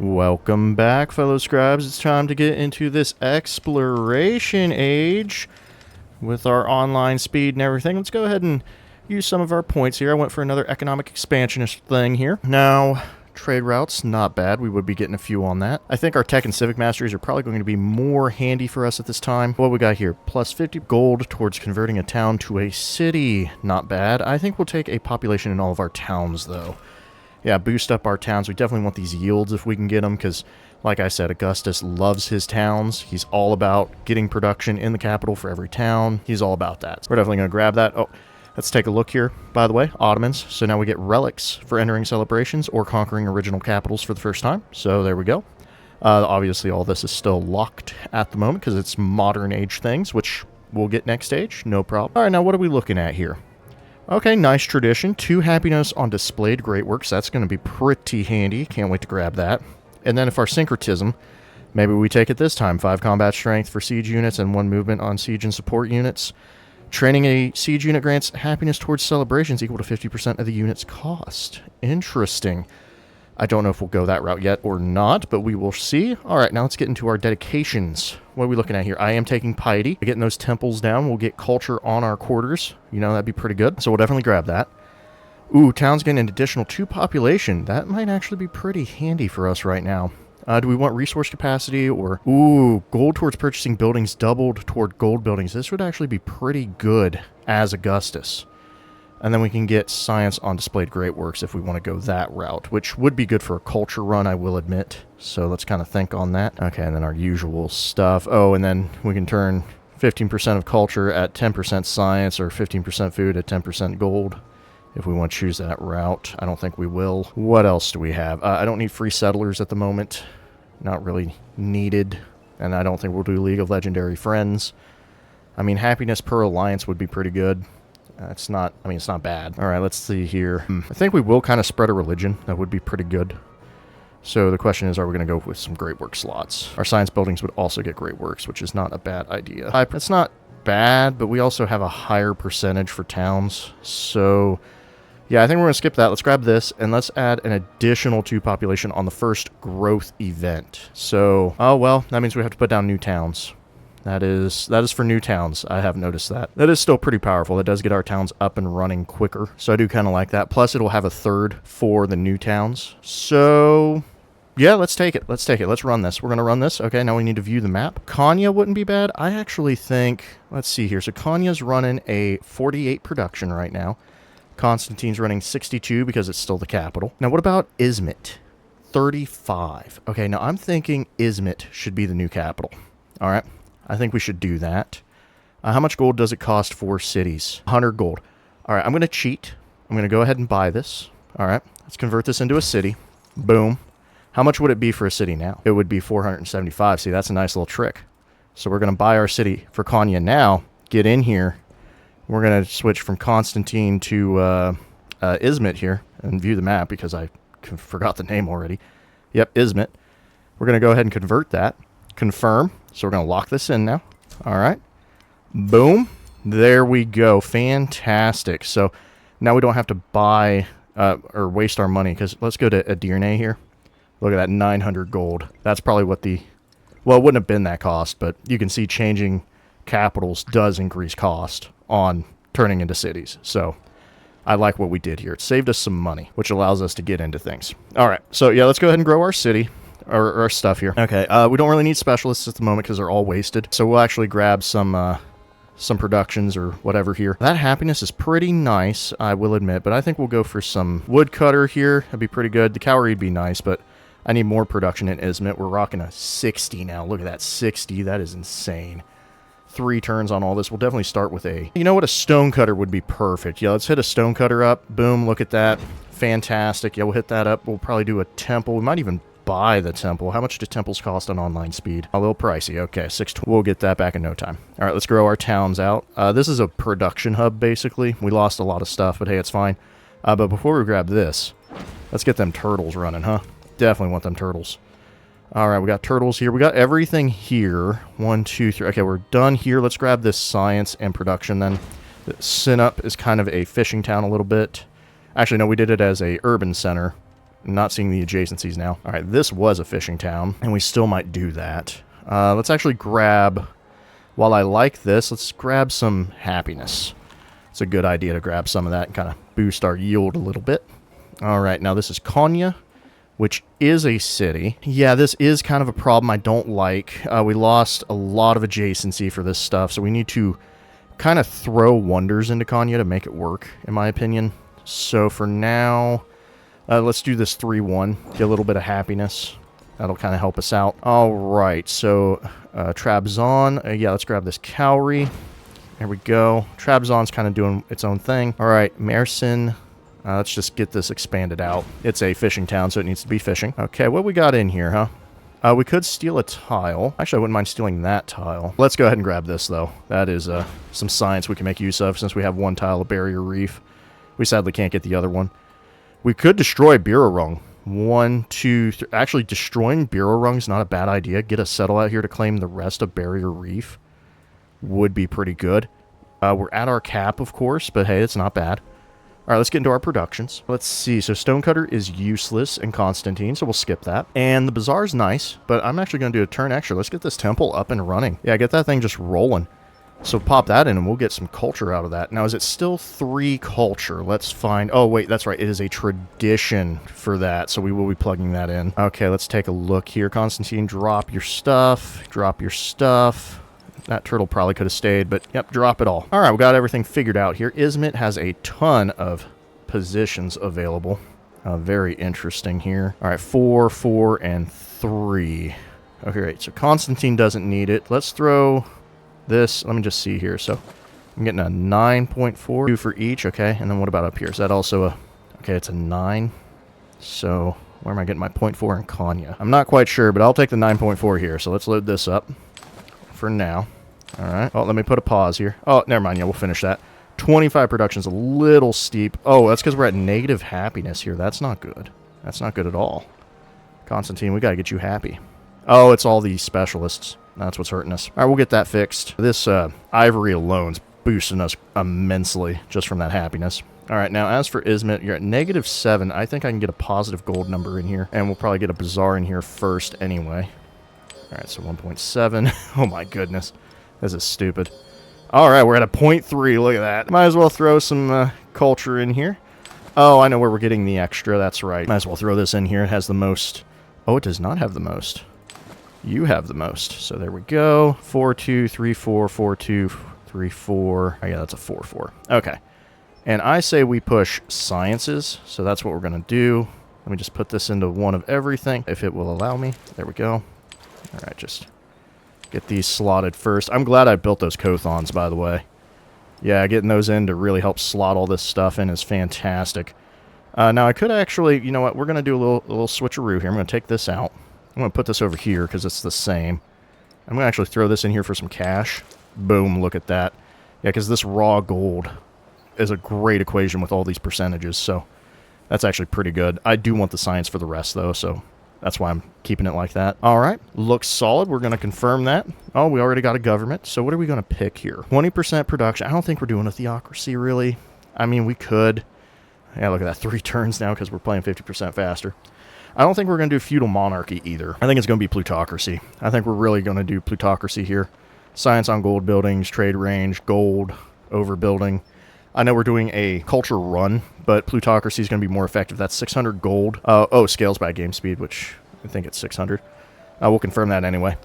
Welcome back, fellow scribes. It's time to get into this exploration age with our online speed and everything. Let's go ahead and use some of our points here. I went for another economic expansionist thing here. Now, trade routes, not bad. We would be getting a few on that. I think our tech and civic masteries are probably going to be more handy for us at this time. What we got here? Plus 50 gold towards converting a town to a city. Not bad. I think we'll take a population in all of our towns, though. Yeah, boost up our towns. We definitely want these yields if we can get them, because, like I said, Augustus loves his towns. He's all about getting production in the capital for every town. He's all about that. So we're definitely going to grab that. Oh, let's take a look here, by the way. Ottomans. So now we get relics for entering celebrations or conquering original capitals for the first time. So there we go. Obviously, all this is still locked at the moment because it's modern age things, which we'll get next stage. No problem. All right, now what are we looking at here? Okay, nice tradition. 2 happiness on displayed great works. That's going to be pretty handy. Can't wait to grab that. And then if our syncretism, maybe we take it this time. 5 combat strength for siege units and 1 movement on siege and support units. Training a siege unit grants happiness towards celebrations equal to 50% of the unit's cost. Interesting. I don't know if we'll go that route yet or not, but we will see. All right, now let's get into our dedications. What are we looking at here? I am taking piety. Getting those temples down, we'll get culture on our quarters. You know, that'd be pretty good. So we'll definitely grab that. Ooh, town's getting an additional 2 population. That might actually be pretty handy for us right now. Do we want resource capacity or... Ooh, gold towards purchasing buildings doubled toward gold buildings. This would actually be pretty good as Augustus. And then we can get science on displayed great works if we want to go that route, which would be good for a culture run, I will admit. So let's kind of think on that. Okay, and then our usual stuff. Oh, and then we can turn 15% of culture at 10% science or 15% food at 10% gold if we want to choose that route. I don't think we will. What else do we have? I don't need free settlers at the moment. Not really needed. And I don't think we'll do League of Legendary Friends. I mean, happiness per alliance would be pretty good. It's not bad. All right, let's see here. I think we will kind of spread a religion. That would be pretty good. So the question is, are we going to go with some great work slots? Our science buildings would also get great works, which is not a bad idea. It's not bad, but we also have a higher percentage for towns. So yeah, I think we're going to skip that. Let's grab this, and let's add an additional 2 population on the first growth event. So, oh well, that means we have to put down new towns. That is for new towns. I have noticed that. That is still pretty powerful. It does get our towns up and running quicker. So I do kind of like that. Plus, it'll have a 3rd for the new towns. So, yeah, let's take it. Let's take it. Let's run this. We're going to run this. Okay, now we need to view the map. Konya wouldn't be bad. I actually think... Let's see here. So Konya's running a 48 production right now. Constantine's running 62 because it's still the capital. Now, what about Izmit? 35. Okay, now I'm thinking Izmit should be the new capital. All right. I think we should do that. How much gold does it cost for cities? 100 gold. All right, I'm going to cheat. I'm going to go ahead and buy this. All right, let's convert this into a city. Boom. How much would it be for a city now? It would be 475. See, that's a nice little trick. So we're going to buy our city for Konya now. Get in here. We're going to switch from Constantine to Izmit here and view the map because I forgot the name already. Yep, Izmit. We're going to go ahead and convert that. Confirm. So we're going to lock this in now. All right. Boom. There we go. Fantastic. So now we don't have to buy or waste our money because let's go to Edirne here. Look at that 900 gold. That's probably what the... Well, it wouldn't have been that cost, but you can see changing capitals does increase cost on turning into cities. So I like what we did here. It saved us some money, which allows us to get into things. All right. So yeah, let's go ahead and grow our city. Our stuff here. Okay, we don't really need specialists at the moment because they're all wasted. So we'll actually grab some productions or whatever here. That happiness is pretty nice, I will admit, but I think we'll go for some woodcutter here. That'd be pretty good. The cavalry would be nice, but I need more production in Izmit. We're rocking a 60 now. Look at that, 60. That is insane. 3 turns on all this. We'll definitely start with a... You know what? A stonecutter would be perfect. Yeah, let's hit a stonecutter up. Boom, look at that. Fantastic. Yeah, we'll hit that up. We'll probably do a temple. We might even buy the temple. How much do temples cost on online speed? A little pricey. Okay, 620. We'll get that back in no time. All right, let's grow our towns out. This is a production hub, basically. We lost a lot of stuff, but hey, it's fine. But before we grab this, let's get them turtles running, huh? Definitely want them turtles. All right, we got turtles here. We got everything here. 1, 2, 3. Okay, we're done here. Let's grab this science and production then. Sinup is kind of a fishing town a little bit. Actually, no, we did it as a urban center. I'm not seeing the adjacencies now. All right, this was a fishing town, and we still might do that. Let's actually grab, while I like this, let's grab some happiness. It's a good idea to grab some of that and kind of boost our yield a little bit. All right, now this is Konya, which is a city. Yeah, this is kind of a problem I don't like. We lost a lot of adjacency for this stuff, so we need to kind of throw wonders into Konya to make it work, in my opinion. So for now, let's do this 3-1, get a little bit of happiness. That'll kind of help us out. All right, so Trabzon, yeah, let's grab this Cowrie. There we go. Trabzon's kind of doing its own thing. All right, Mersin. Let's just get this expanded out. It's a fishing town, so it needs to be fishing. Okay, what we got in here, huh? We could steal a tile. Actually, I wouldn't mind stealing that tile. Let's go ahead and grab this, though. That is some science we can make use of since we have one tile of barrier reef. We sadly can't get the other one. We could destroy Birarung. 1, 2, 3. Actually, destroying Birarung is not a bad idea. Get a settle out here to claim the rest of barrier reef. Would be pretty good. We're at our cap, of course, but hey, it's not bad. All right, let's get into our productions. Let's see. So Stonecutter is useless in Constantine, so we'll skip that. And the Bazaar's nice, but I'm actually going to do a turn extra. Let's get this temple up and running. Yeah, get that thing just rolling. So pop that in, and we'll get some culture out of that. Now, is it still 3 culture? Let's find... Oh, wait, that's right. It is a tradition for that, so we will be plugging that in. Okay, let's take a look here. Constantine, drop your stuff. Drop your stuff. That turtle probably could have stayed, but yep, drop it all. All right, we got everything figured out here. Izmit has a ton of positions available. Very interesting here. All right, 4, 4, and 3. Okay, great. So Constantine doesn't need it. Let's throw this. Let me just see here. So I'm getting a 9.4. 2 for each. Okay, and then what about up here? Is that also a... Okay, it's a 9. So where am I getting my 0.4 in Konya? I'm not quite sure, but I'll take the 9.4 here. So let's load this up for now. All right. Oh, let me put a pause here. Oh, never mind. Yeah, we'll finish that. 25 production's a little steep. Oh, that's because we're at negative happiness here. That's not good. That's not good at all. Constantine, we got to get you happy. Oh, it's all these specialists. That's what's hurting us. All right, we'll get that fixed. This ivory alone's boosting us immensely just from that happiness. All right, now as for Izmit, you're at -7. I think I can get a positive gold number in here, and we'll probably get a bazaar in here first anyway. All right, so 1.7. Oh my goodness. This is stupid. All right, we're at a 0.3. Look at that. Might as well throw some culture in here. Oh, I know where we're getting the extra. That's right. Might as well throw this in here. It has the most. Oh, it does not have the most. You have the most. So there we go. 4, 2, 3, 4, 4, 2, 3, 4. Oh, yeah, that's a 4, 4. Okay. And I say we push sciences. So that's what we're going to do. Let me just put this into one of everything, if it will allow me. There we go. All right, just get these slotted first. I'm glad I built those Kothons, by the way. Yeah, getting those in to really help slot all this stuff in is fantastic. Now, I could actually, you know what, we're going to do a little switcheroo here. I'm going to take this out. I'm going to put this over here because it's the same. I'm going to actually throw this in here for some cash. Boom, look at that. Yeah, because this raw gold is a great equation with all these percentages, so that's actually pretty good. I do want the science for the rest, though, so that's why I'm keeping it like that. All right, looks solid. We're going to confirm that. Oh, we already got a government, so what are we going to pick here? 20% production. I don't think we're doing a theocracy, really. I mean, we could. Yeah, look at that. 3 turns now because we're playing 50% faster. I don't think we're going to do feudal monarchy either. I think it's going to be plutocracy. I think we're really going to do plutocracy here. Science on gold buildings, trade range, gold, overbuilding. I know we're doing a culture run, but plutocracy is going to be more effective. That's 600 gold. Oh, scales by game speed, which I think it's 600. We'll confirm that anyway.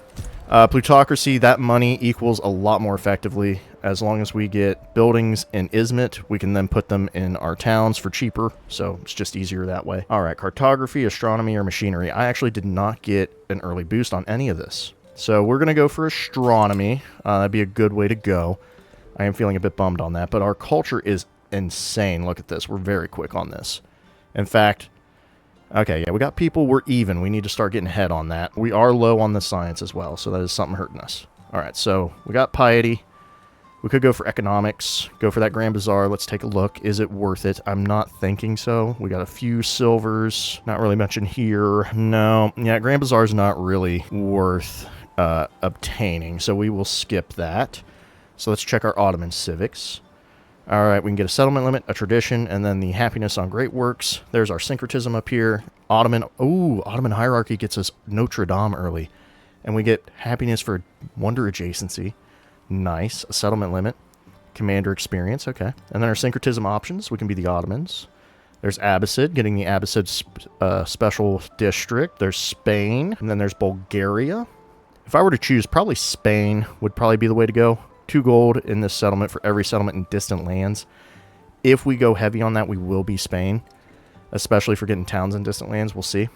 Plutocracy, that money equals a lot more effectively. As long as we get buildings in Izmit, we can then put them in our towns for cheaper, so it's just easier that way. All right, cartography, astronomy, or machinery. I actually did not get an early boost on any of this. So we're going to go for astronomy. That'd be a good way to go. I am feeling a bit bummed on that, but our culture is insane. Look at this. We're very quick on this. In fact, okay, yeah, we got people. We're even. We need to start getting ahead on that. We are low on the science as well, so that is something hurting us. All right, so we got piety. We could go for economics, go for that Grand Bazaar. Let's take a look. Is it worth it? I'm not thinking so. We got a few silvers. Not really mentioned here. No. Yeah, Grand Bazaar is not really worth obtaining, so we will skip that. So let's check our Ottoman civics. All right, we can get a settlement limit, a tradition, and then the happiness on great works. There's our syncretism up here. Ottoman. Ooh, Ottoman hierarchy gets us Notre Dame early. And we get happiness for wonder adjacency. Nice. A settlement limit. Commander experience. Okay. And then our syncretism options. We can be the Ottomans. There's Abbasid, getting the Abbasid special district. There's Spain. And then there's Bulgaria. If I were to choose, probably Spain would probably be the way to go. 2 gold in this settlement for every settlement in distant lands. If we go heavy on that, we will be Spain. Especially for getting towns in distant lands. We'll see.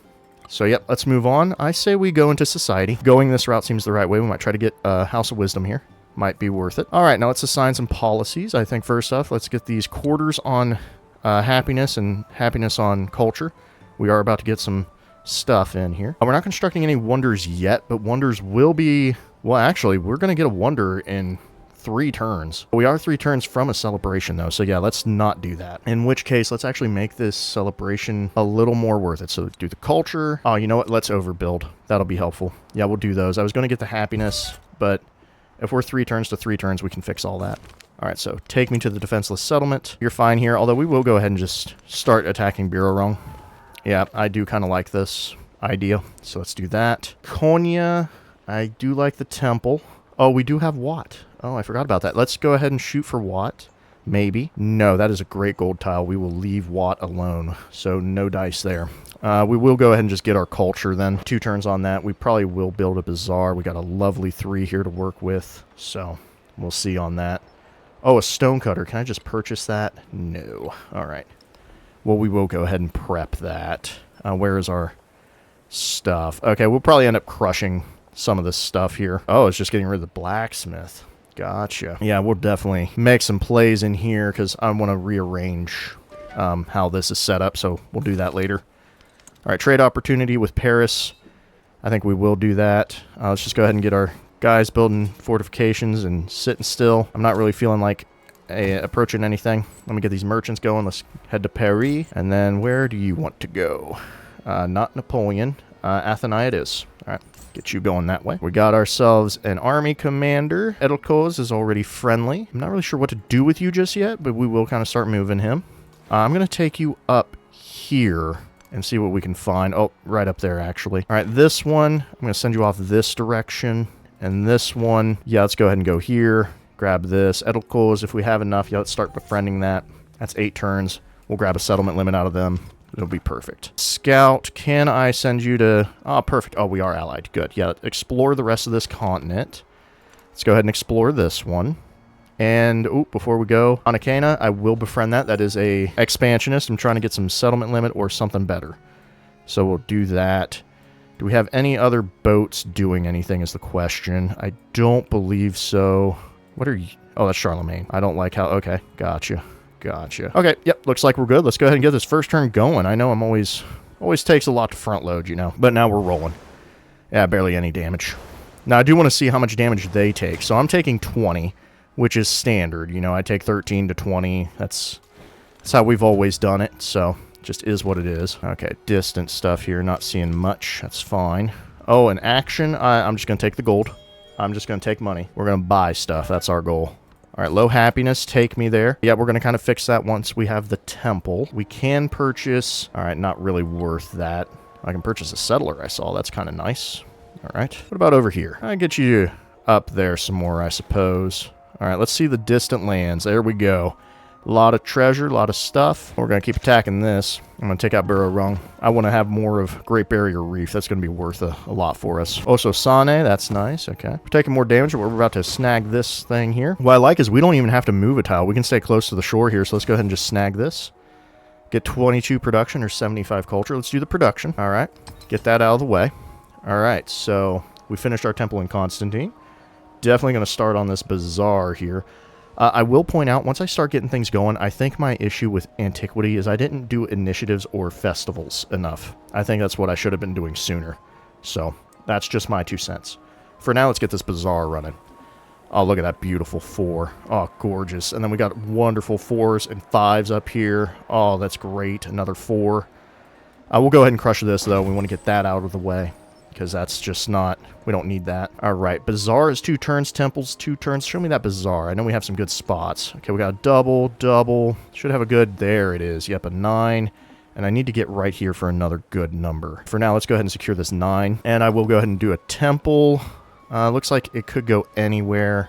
So, yep, let's move on. I say we go into society. Going this route seems the right way. We might try to get House of Wisdom here. Might be worth it. All right, now let's assign some policies. I think first off, let's get these quarters on happiness and happiness on culture. We are about to get some stuff in here. We're not constructing any wonders yet, but wonders will be... Well, actually, we're going to get a wonder in 3 turns. We are 3 turns from a celebration, though, so yeah, let's not do that. In which case, let's actually make this celebration a little more worth it. So do the culture. Oh, you know what? Let's overbuild. That'll be helpful. Yeah, we'll do those. I was going to get the happiness, but if we're 3 turns to 3 turns, we can fix all that. All right, so take me to the defenseless settlement. You're fine here, although we will go ahead and just start attacking Bureau Rung. Yeah, I do kind of like this idea, so let's do that. Konya, I do like the temple. Oh, we do have Watt. Oh, I forgot about that. Let's go ahead and shoot for Watt. Maybe. No, that is a great gold tile. We will leave Watt alone, so no dice there. We will go ahead and just get our culture then. 2 turns on that. We probably will build a bazaar. We got a lovely 3 here to work with, so we'll see on that. Oh, a stonecutter. Can I just purchase that? No. All right. Well, we will go ahead and prep that. Where is our stuff? Okay, we'll probably end up crushing some of this stuff here. Oh, it's just getting rid of the blacksmith. Gotcha. Yeah, we'll definitely make some plays in here because I want to rearrange how this is set up, so we'll do that later. All right, trade opportunity with Paris. I think we will do that. Let's just go ahead and get our guys building fortifications and sitting still. I'm not really feeling like approaching anything. Let me get these merchants going. Let's head to Paris. And then where do you want to go? Not Napoleon. Athenia it is. All right, get you going that way. We got ourselves an army commander. Edelkoz is already friendly. I'm not really sure what to do with you just yet, but we will kind of start moving him. I'm going to take you up here and see what we can find. Oh, right up there, actually. All right, this one, I'm going to send you off this direction. And this one, yeah, let's go ahead and go here. Grab this. Edelkoz, if we have enough, yeah, let's start befriending that. That's 8 turns. We'll grab a settlement limit out of them. It'll be perfect. Scout, can I send you to... Oh, perfect. Oh, we are allied. Good. Yeah, explore the rest of this continent. Let's go ahead and explore this one. And, oh, before we go, Anakena, I will befriend that. That is a expansionist. I'm trying to get some settlement limit or something better. So we'll do that. Do we have any other boats doing anything is the question. I don't believe so. What are you... Oh, that's Charlemagne. I don't like how... Okay, gotcha. Gotcha. Okay, yep, looks like we're good. Let's go ahead and get this first turn going. I know I'm always takes a lot to front load, you know. But now we're rolling. Yeah, barely any damage. Now, I do want to see how much damage they take. So I'm taking 20, which is standard. You know, I take 13 to 20. That's how we've always done it, so... Just is what it is. Okay, distant stuff here. Not seeing much. That's fine. Oh, an action. I'm just going to take the gold. I'm just going to take money. We're going to buy stuff. That's our goal. All right, low happiness. Take me there. Yeah, we're going to kind of fix that once we have the temple. We can purchase... All right, not really worth that. I can purchase a settler, I saw. That's kind of nice. All right. What about over here? I'll get you up there some more, I suppose. All right, let's see the distant lands. There we go. A lot of treasure, a lot of stuff. We're going to keep attacking this. I'm going to take out Bureau Rung. I want to have more of Great Barrier Reef. That's going to be worth a lot for us. Also, Sane, that's nice. Okay. We're taking more damage, but we're about to snag this thing here. What I like is we don't even have to move a tile. We can stay close to the shore here, so let's go ahead and just snag this. Get 22 production or 75 culture. Let's do the production. All right. Get that out of the way. All right, so we finished our temple in Constantine. Definitely going to start on this bazaar here. I will point out, once I start getting things going, I think my issue with Antiquity is I didn't do initiatives or festivals enough. I think that's what I should have been doing sooner. So, that's just my 2 cents. For now, let's get this bazaar running. Oh, look at that beautiful 4. Oh, gorgeous. And then we got wonderful 4s and 5s up here. Oh, that's great. Another 4. We'll go ahead and crush this, though. We want to get that out of the way, because that's just not... We don't need that. All right. Bazaar is 2 turns. Temples, 2 turns. Show me that bazaar. I know we have some good spots. Okay, we got a double. Should have a good... There it is. Yep, a 9. And And I need to get right here for another good number. For now, let's go ahead and secure this 9. And I will go ahead and do a temple. Looks like it could go anywhere.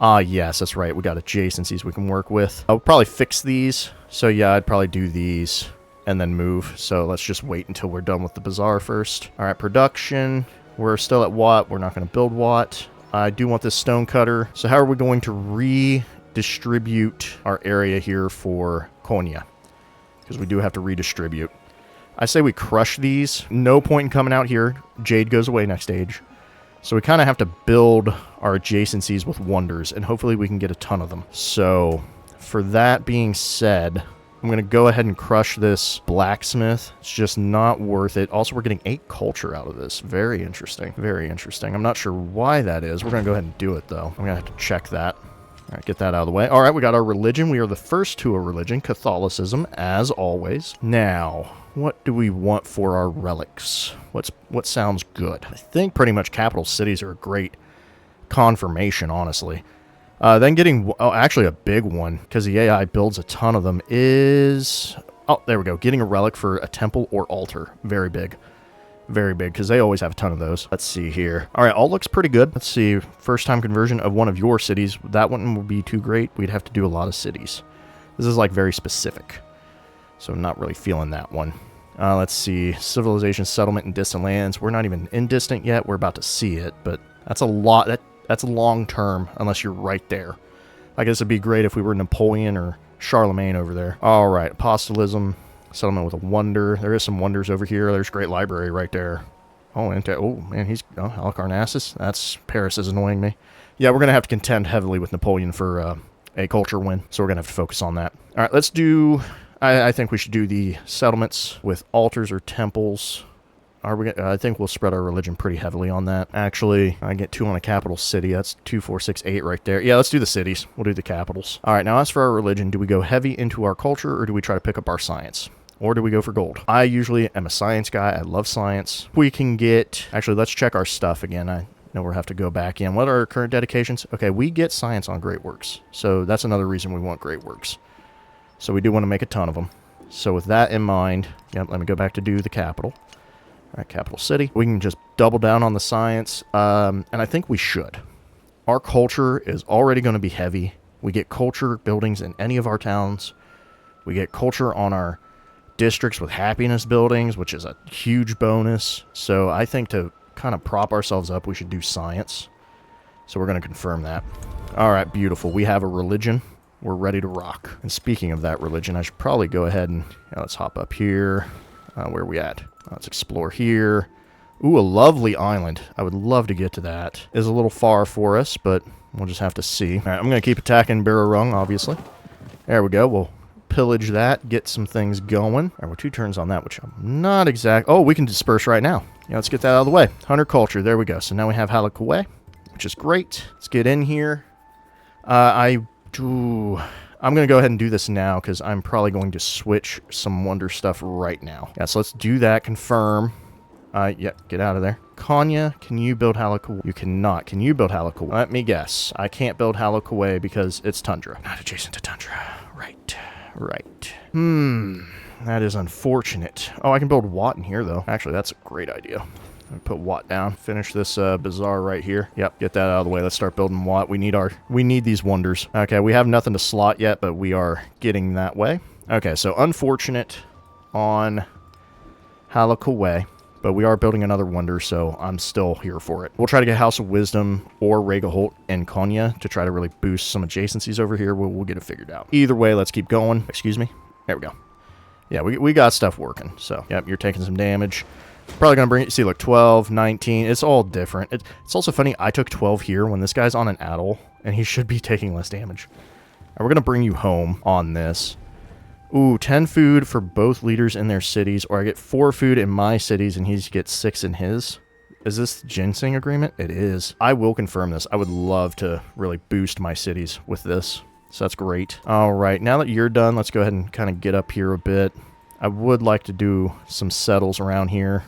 Yes, that's right. We got adjacencies we can work with. I'll probably fix these. So yeah, I'd probably do these and then move. So let's just wait until we're done with the bazaar first. All right, production. We're still at Watt. We're not going to build Watt. I do want this stone cutter. So how are we going to redistribute our area here for Konya? Because we do have to redistribute. I say we crush these. No point in coming out here. Jade goes away next stage. So we kind of have to build our adjacencies with wonders, and hopefully we can get a ton of them. So for that being said, I'm going to go ahead and crush this blacksmith. It's just not worth it. Also, we're getting 8 culture out of this. Very interesting. Very interesting. I'm not sure why that is. We're going to go ahead and do it, though. I'm going to have to check that. All right, get that out of the way. All right, we got our religion. We are the first to a religion, Catholicism, as always. Now, what do we want for our relics? What sounds good? I think pretty much capital cities are a great confirmation, honestly. Then getting, actually a big one, because the AI builds a ton of them, is... Oh, there we go. Getting a relic for a temple or altar. Very big. Very big, because they always have a ton of those. Let's see here. All right, all looks pretty good. Let's see. First time conversion of one of your cities. That one would be too great. We'd have to do a lot of cities. This is like very specific. So I'm not really feeling that one. Let's see. Civilization, settlement, and distant lands. We're not even in distant yet. We're about to see it, but that's a lot. That's long term, unless you're right there. I guess it'd be great if we were Napoleon or Charlemagne over there. All right, apostolicism. Settlement with a wonder. There is some wonders over here. There's great library right there. Oh, man, he's... Oh, Halicarnassus. That's... Paris is annoying me. Yeah, we're going to have to contend heavily with Napoleon for a culture win. So we're going to have to focus on that. All right, let's do... I think we should do the settlements with altars or temples. Are we? I think we'll spread our religion pretty heavily on that. Actually, I get 2 on a capital city. That's 2, 4, 6, 8 right there. Yeah, let's do the cities. We'll do the capitals. All right, now as for our religion, do we go heavy into our culture or do we try to pick up our science? Or do we go for gold? I usually am a science guy. I love science. We can get... Actually, let's check our stuff again. I know we'll have to go back in. What are our current dedications? Okay, we get science on Great Works. So that's another reason we want Great Works. So we do want to make a ton of them. So with that in mind... Yep, let me go back to do the capital. All right, capital city. We can just double down on the science. And I think we should. Our culture is already going to be heavy. We get culture buildings in any of our towns. We get culture on our... districts with happiness buildings, which is a huge bonus. So I think to kind of prop ourselves up, we should do science. So we're going to confirm that. All right, beautiful. We have a religion. We're ready to rock. And speaking of that religion, I should probably go ahead and let's hop up here. Where are we at? Let's explore here. Ooh, a lovely island. I would love to get to that. It's a little far for us, but we'll just have to see. All right, I'm going to keep attacking Bararung, obviously. There we go. We'll pillage that, get some things going. All right, we're 2 turns on that, which I'm not exact. Oh, we can disperse right now. Yeah, let's get that out of the way. Hunter culture, there we go. So now we have Halakwe, which is great. Let's get in here. I'm going to go ahead and do this now because I'm probably going to switch some wonder stuff right now. Yeah, so let's do that. Confirm. Yeah, get out of there. Konya, can you build Halakwe? You cannot. Can you build Halakwe? Let me guess. I can't build Halakwe because it's tundra. Not adjacent to tundra. Right. Right. That is unfortunate. Oh, I can build Watt in here, though. Actually, that's a great idea. I'll put Watt down. Finish this bazaar right here. Yep, get that out of the way. Let's start building Watt. We need these wonders. Okay, we have nothing to slot yet, but we are getting that way. Okay, so unfortunate on Halakwe, but we are building another wonder, so I'm still here for it. We'll try to get House of Wisdom or Regaholt and Konya to try to really boost some adjacencies over here. We'll get it figured out. Either way, let's keep going. Excuse me. There we go. Yeah, we got stuff working. So, yep, you're taking some damage. Probably going to bring it, see, look, 12, 19. It's all different. It's also funny, I took 12 here when this guy's on an atoll, and he should be taking less damage. And we're going to bring you home on this. Ooh, 10 food for both leaders in their cities, or I get 4 food in my cities and he gets 6 in his. Is this ginseng agreement? It is. I will confirm this. I would love to really boost my cities with this. So that's great. All right, now that you're done, let's go ahead and kind of get up here a bit. I would like to do some settles around here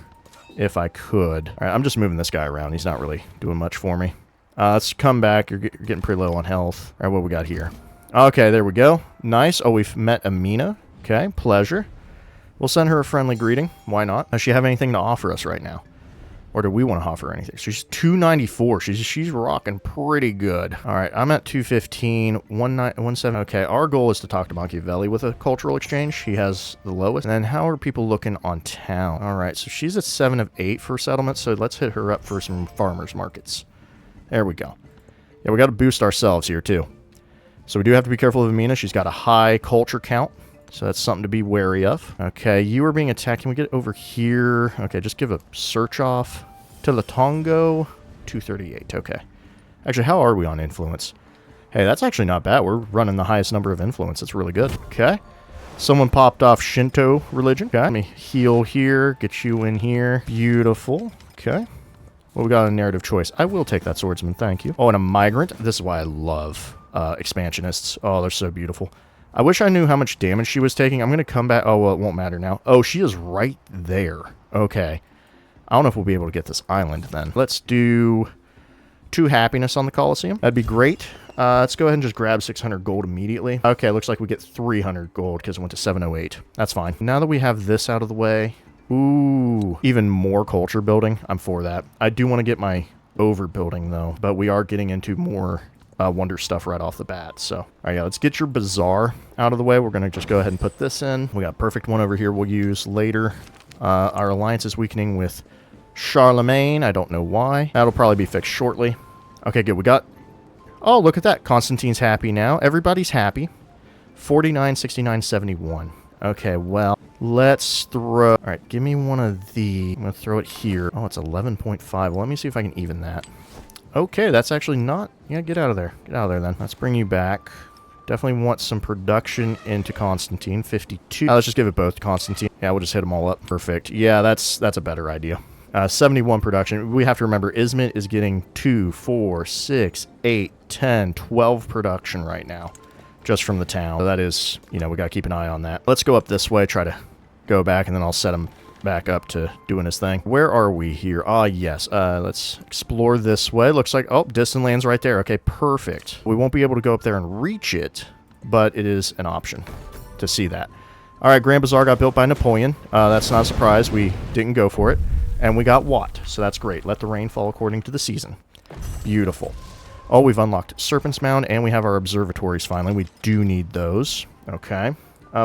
if I could. All right, I'm just moving this guy around. He's not really doing much for me. Let's come back. You're getting pretty low on health. All right, what we got here? Okay, there we go. Nice. Oh, we've met Amina. Okay, pleasure. We'll send her a friendly greeting. Why not? Does she have anything to offer us right now? Or do we want to offer anything? She's 294. She's rocking pretty good. All right, I'm at 215, 17. Okay, our goal is to talk to Machiavelli with a cultural exchange. He has the lowest. And then how are people looking on town? All right, so she's at 7 of 8 for settlement, so let's hit her up for some farmers markets. There we go. Yeah, we got to boost ourselves here, too. So we do have to be careful of Amina. She's got a high culture count. So that's something to be wary of. Okay, you are being attacked. Can we get over here? Okay, just give a search off. To Latongo, 238. Okay. Actually, how are we on influence? Hey, that's actually not bad. We're running the highest number of influence. That's really good. Okay. Someone popped off Shinto religion. Okay. Let me heal here. Get you in here. Beautiful. Okay. Well, we got a narrative choice. I will take that swordsman. Thank you. Oh, and a migrant. This is why I love expansionists. Oh, they're so beautiful. I wish I knew how much damage she was taking. I'm going to come back. Oh, well, it won't matter now. Oh, she is right there. Okay. I don't know if we'll be able to get this island then. Let's do 2 happiness on the Colosseum. That'd be great. Let's go ahead and just grab 600 gold immediately. Okay, looks like we get 300 gold because it went to 708. That's fine. Now that we have this out of the way. Ooh, even more culture building. I'm for that. I do want to get my overbuilding though, but we are getting into more wonder stuff right off the bat. So, all right, yeah, let's get your bazaar out of the way. We're going to just go ahead and put this in. We got a perfect one over here we'll use later. Our alliance is weakening with Charlemagne. I don't know why. That'll probably be fixed shortly. Okay, good. We got... Oh, look at that. Constantine's happy now. Everybody's happy. 49, 69, 71. Okay, well, let's throw... All right, give me one of the... I'm going to throw it here. Oh, it's 11.5. Well, let me see if I can even that. Okay, that's actually not... Yeah, get out of there. Get out of there, then. Let's bring you back. Definitely want some production into Constantine. 52. Let's just give it both to Constantine. Yeah, we'll just hit them all up. Perfect. Yeah, that's a better idea. 71 production. We have to remember, Izmit is getting 2, 4, 6, 8, 10, 12 production right now. Just from the town. So that is, you know, we got to keep an eye on that. Let's go up this way, try to go back, and then I'll set him back up to doing his thing. Where are we here? Ah, yes. Let's explore this way. Looks like, oh, distant land's right there. Okay, perfect. We won't be able to go up there and reach it, but it is an option to see that. All right, Grand Bazaar got built by Napoleon. That's not a surprise. We didn't go for it. And we got Watt, so that's great. Let the rain fall according to the season. Beautiful. Oh, we've unlocked Serpent's Mound, and we have our observatories finally. We do need those. Okay.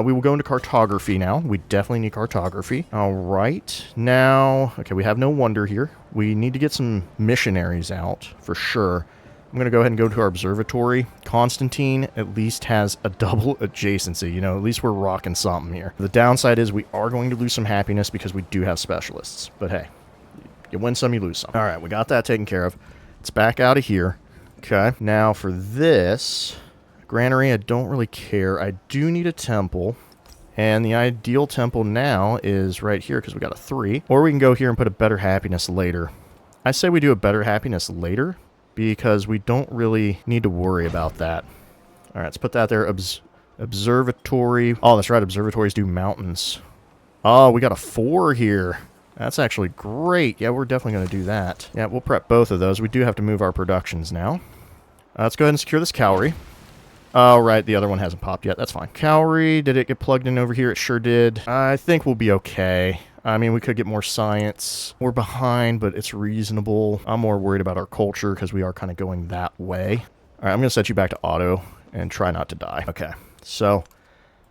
We will go into cartography now. We definitely need cartography. All right. Now, okay, we have no wonder here. We need to get some missionaries out, for sure. I'm going to go ahead and go to our observatory. Constantine at least has a double adjacency. You know, at least we're rocking something here. The downside is we are going to lose some happiness because we do have specialists. But hey, you win some, you lose some. All right, we got that taken care of. It's back out of here. Okay, now for this... Granary, I don't really care. I do need a temple. And the ideal temple now is right here because we got a 3. Or we can go here and put a better happiness later. I say we do a better happiness later because we don't really need to worry about that. All right, let's put that there. Observatory. Oh, that's right. Observatories do mountains. Oh, we got a 4 here. That's actually great. Yeah, we're definitely going to do that. Yeah, we'll prep both of those. We do have to move our productions now. Let's go ahead and secure this Cowrie. Oh, right, the other one hasn't popped yet. That's fine. Cowrie, did it get plugged in over here? It sure did. I think we'll be okay. I mean, we could get more science. We're behind, but it's reasonable. I'm more worried about our culture because we are kind of going that way. All right, I'm going to set you back to auto and try not to die. Okay, so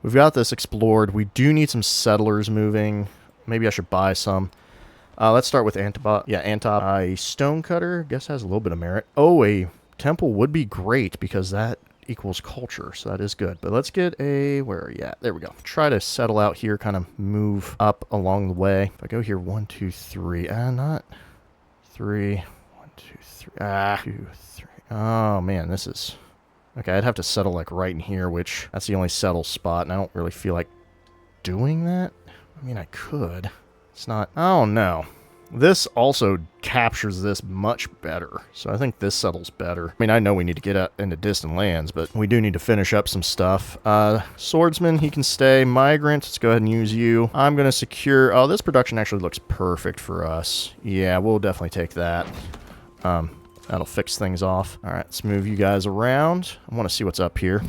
we've got this explored. We do need some settlers moving. Maybe I should buy some. Let's start with Antibot. Yeah, Antop. A stonecutter, guess has a little bit of merit. Oh, a temple would be great because that equals culture, so that is good. But let's get a... Where are you at? There we go. Try to settle out here, kind of move up along the way. If I go here, 1, 2, 3. Not 3. 1, 2, 3. 2, 3. Oh, man, this is... Okay, I'd have to settle, like, right in here, which... That's the only settle spot, and I don't really feel like doing that. I mean, I could. It's not... Oh, no. This also captures this much better, so I think this settles better. I mean, I know we need to get out into distant lands, but we do need to finish up some stuff. Swordsman, he can stay. Migrant, let's go ahead and use you. I'm going to secure... Oh, this production actually looks perfect for us. Yeah, we'll definitely take that. That'll fix things off. All right, let's move you guys around. I want to see what's up here.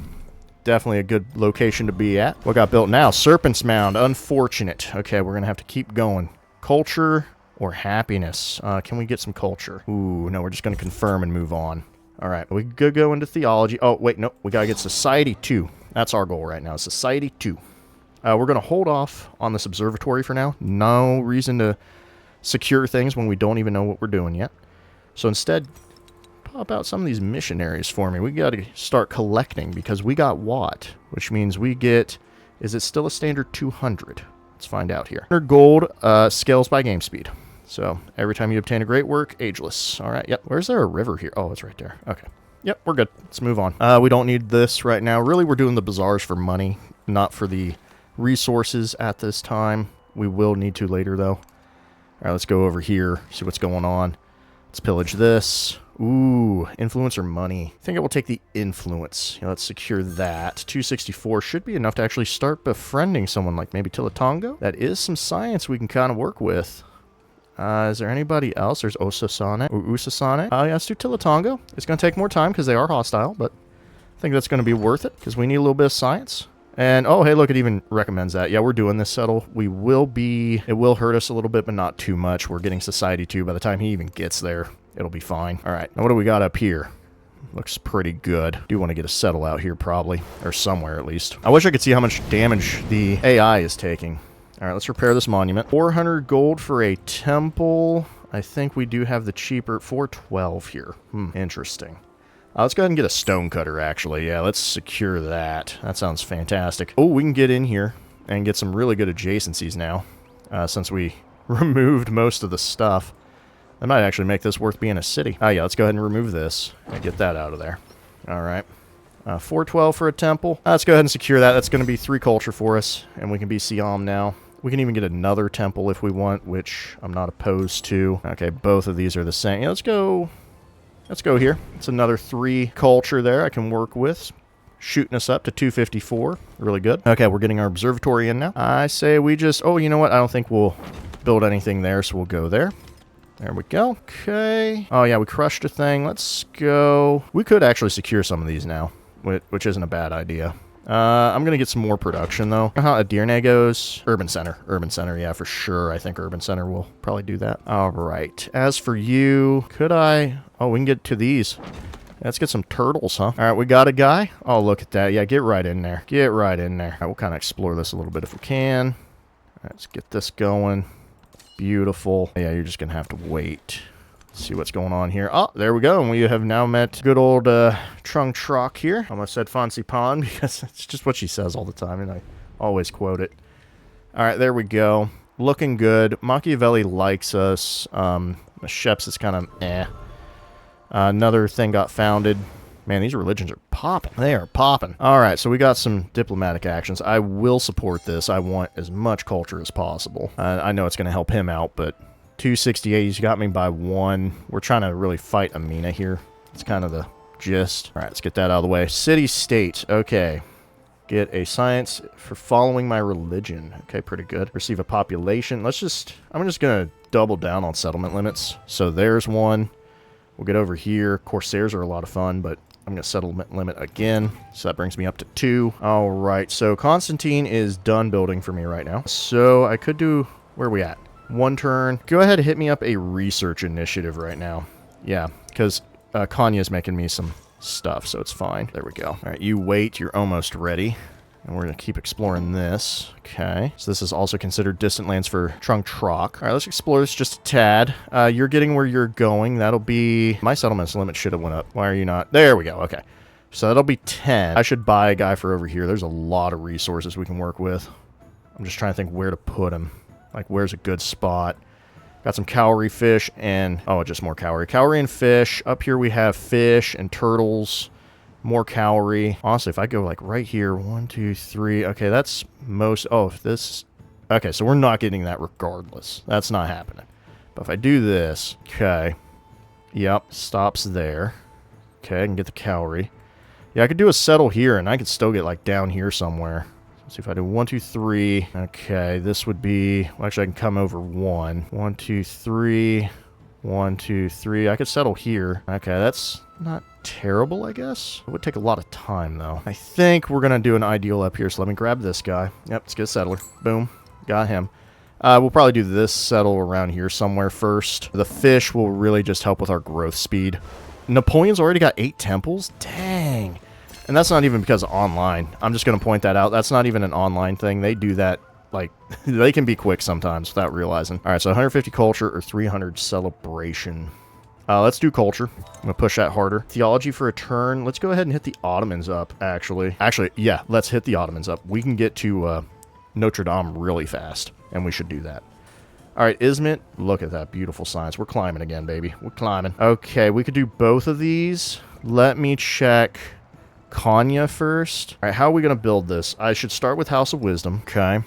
definitely a good location to be at. What got built now? Serpent's Mound. Unfortunate. Okay, we're going to have to keep going. Culture or happiness? Can we get some culture? Ooh, no, we're just going to confirm and move on. All right, we could go into theology. Oh, wait, no, we got to get Society 2. That's our goal right now, Society 2. We're going to hold off on this observatory for now. No reason to secure things when we don't even know what we're doing yet. So instead, pop out some of these missionaries for me. We got to start collecting because we got what? Which means we get... Is it still a standard 200? Let's find out here. 100 gold scales by game speed. So every time you obtain a great work, ageless. All right, yep. Where's there a river here? Oh, it's right there. Okay. Yep, we're good. Let's move on. We don't need this right now. Really, we're doing the bazaars for money, not for the resources at this time. We will need to later, though. All right, let's go over here, see what's going on. Let's pillage this. Ooh, influence or money. I think I will take the influence. Yeah, let's secure that. 264 should be enough to actually start befriending someone like maybe Tilatongo. That is some science we can kind of work with. Is there anybody else? There's Osasane or Usasane. Yeah, let's do Tilatongo. It's going to take more time because they are hostile, but I think that's going to be worth it because we need a little bit of science. And, oh, hey, look, it even recommends that. Yeah, we're doing this settle. We will be... It will hurt us a little bit, but not too much. We're getting Society 2. By the time he even gets there, it'll be fine. All right, now what do we got up here? Looks pretty good. Do want to get a settle out here, probably. Or somewhere, at least. I wish I could see how much damage the AI is taking. All right, let's repair this monument. 400 gold for a temple. I think we do have the cheaper... 412 here. Interesting. Let's go ahead and get a stone cutter, actually. Yeah, let's secure that. That sounds fantastic. Oh, we can get in here and get some really good adjacencies now, since we removed most of the stuff. That might actually make this worth being a city. Oh, yeah, let's go ahead and remove this and get that out of there. All right. 412 for a temple. Let's go ahead and secure that. That's going to be 3 culture for us, and we can be Siam now. We can even get another temple if we want, which I'm not opposed to. Okay, both of these are the same. Yeah, let's go here. It's another 3 culture there I can work with. Shooting us up to 254. Really good. Okay, we're getting our observatory in now. I say we just... Oh, you know what? I don't think we'll build anything there, so we'll go there. There we go. Okay. Oh, yeah, we crushed a thing. Let's go... We could actually secure some of these now, which isn't a bad idea. I'm going to get some more production, though. How Adirne goes? Urban Center. Urban Center, yeah, for sure. I think Urban Center will probably do that. All right. As for you, could I... Oh, we can get to these. Let's get some turtles, huh? All right, we got a guy. Oh, look at that. Yeah, get right in there. Get right in there. All right, we'll kind of explore this a little bit if we can. All right, let's get this going. Beautiful. Yeah, you're just going to have to wait. See what's going on here. Oh, there we go. And we have now met good old Trung Troc here. Almost said Fancy Pan because it's just what she says all the time, and I always quote it. All right, there we go. Looking good. Machiavelli likes us. Sheps is kind of eh. Another thing got founded. Man, these religions are popping. They are popping. All right, so we got some diplomatic actions. I will support this. I want as much culture as possible. I know it's going to help him out, but... 268, he's got me by 1. We're trying to really fight Amina here. It's kind of the gist. All right, let's get that out of the way. City-state. Okay. Get a science for following my religion. Okay, pretty good. Receive a population. I'm just going to double down on settlement limits. So there's one. We'll get over here. Corsairs are a lot of fun, but I'm going to settlement limit again. So that brings me up to 2. All right, so Constantine is done building for me right now. So I could do... Where are we at? 1 turn. Go ahead and hit me up a research initiative right now. Yeah, because Kanya's making me some stuff, so it's fine. There we go. All right, you wait. You're almost ready. And we're going to keep exploring this. Okay. So this is also considered distant lands for Trung Troc. All right, let's explore this just a tad. You're getting where you're going. That'll be... My settlements limit should have went up. Why are you not? There we go. Okay. So that'll be 10. I should buy a guy for over here. There's a lot of resources we can work with. I'm just trying to think where to put him. Like, where's a good spot? Got some cowrie fish and... Oh, just more cowrie. Cowrie and fish. Up here we have fish and turtles. More cowrie. Honestly, if I go, like, right here. 1, 2, 3. Okay, that's most... Oh, this... Okay, so we're not getting that regardless. That's not happening. But if I do this... Okay. Yep, stops there. Okay, I can get the cowrie. Yeah, I could do a settle here, and I could still get, like, down here somewhere. See if I do 1, 2, 3. Okay, this would be... Well, actually, I can come over 1. 1, 2, 3. 1, 2, 3. I could settle here. Okay, that's not terrible, I guess. It would take a lot of time, though. I think we're going to do an ideal up here, so let me grab this guy. Yep, let's get a settler. Boom. Got him. We'll probably do this settle around here somewhere first. The fish will really just help with our growth speed. Napoleon's already got 8 temples? Dang. And that's not even because of online. I'm just going to point that out. That's not even an online thing. They do that, like, they can be quick sometimes without realizing. All right, so 150 culture or 300 celebration. Let's do culture. I'm going to push that harder. Theology for a turn. Let's go ahead and hit the Ottomans up, actually. Actually, yeah, let's hit the Ottomans up. We can get to Notre Dame really fast, and we should do that. All right, Izmit. Look at that beautiful science. We're climbing again, baby. We're climbing. Okay, we could do both of these. Let me check Konya first. All right, how are we going to build this? I should start with House of Wisdom. Okay.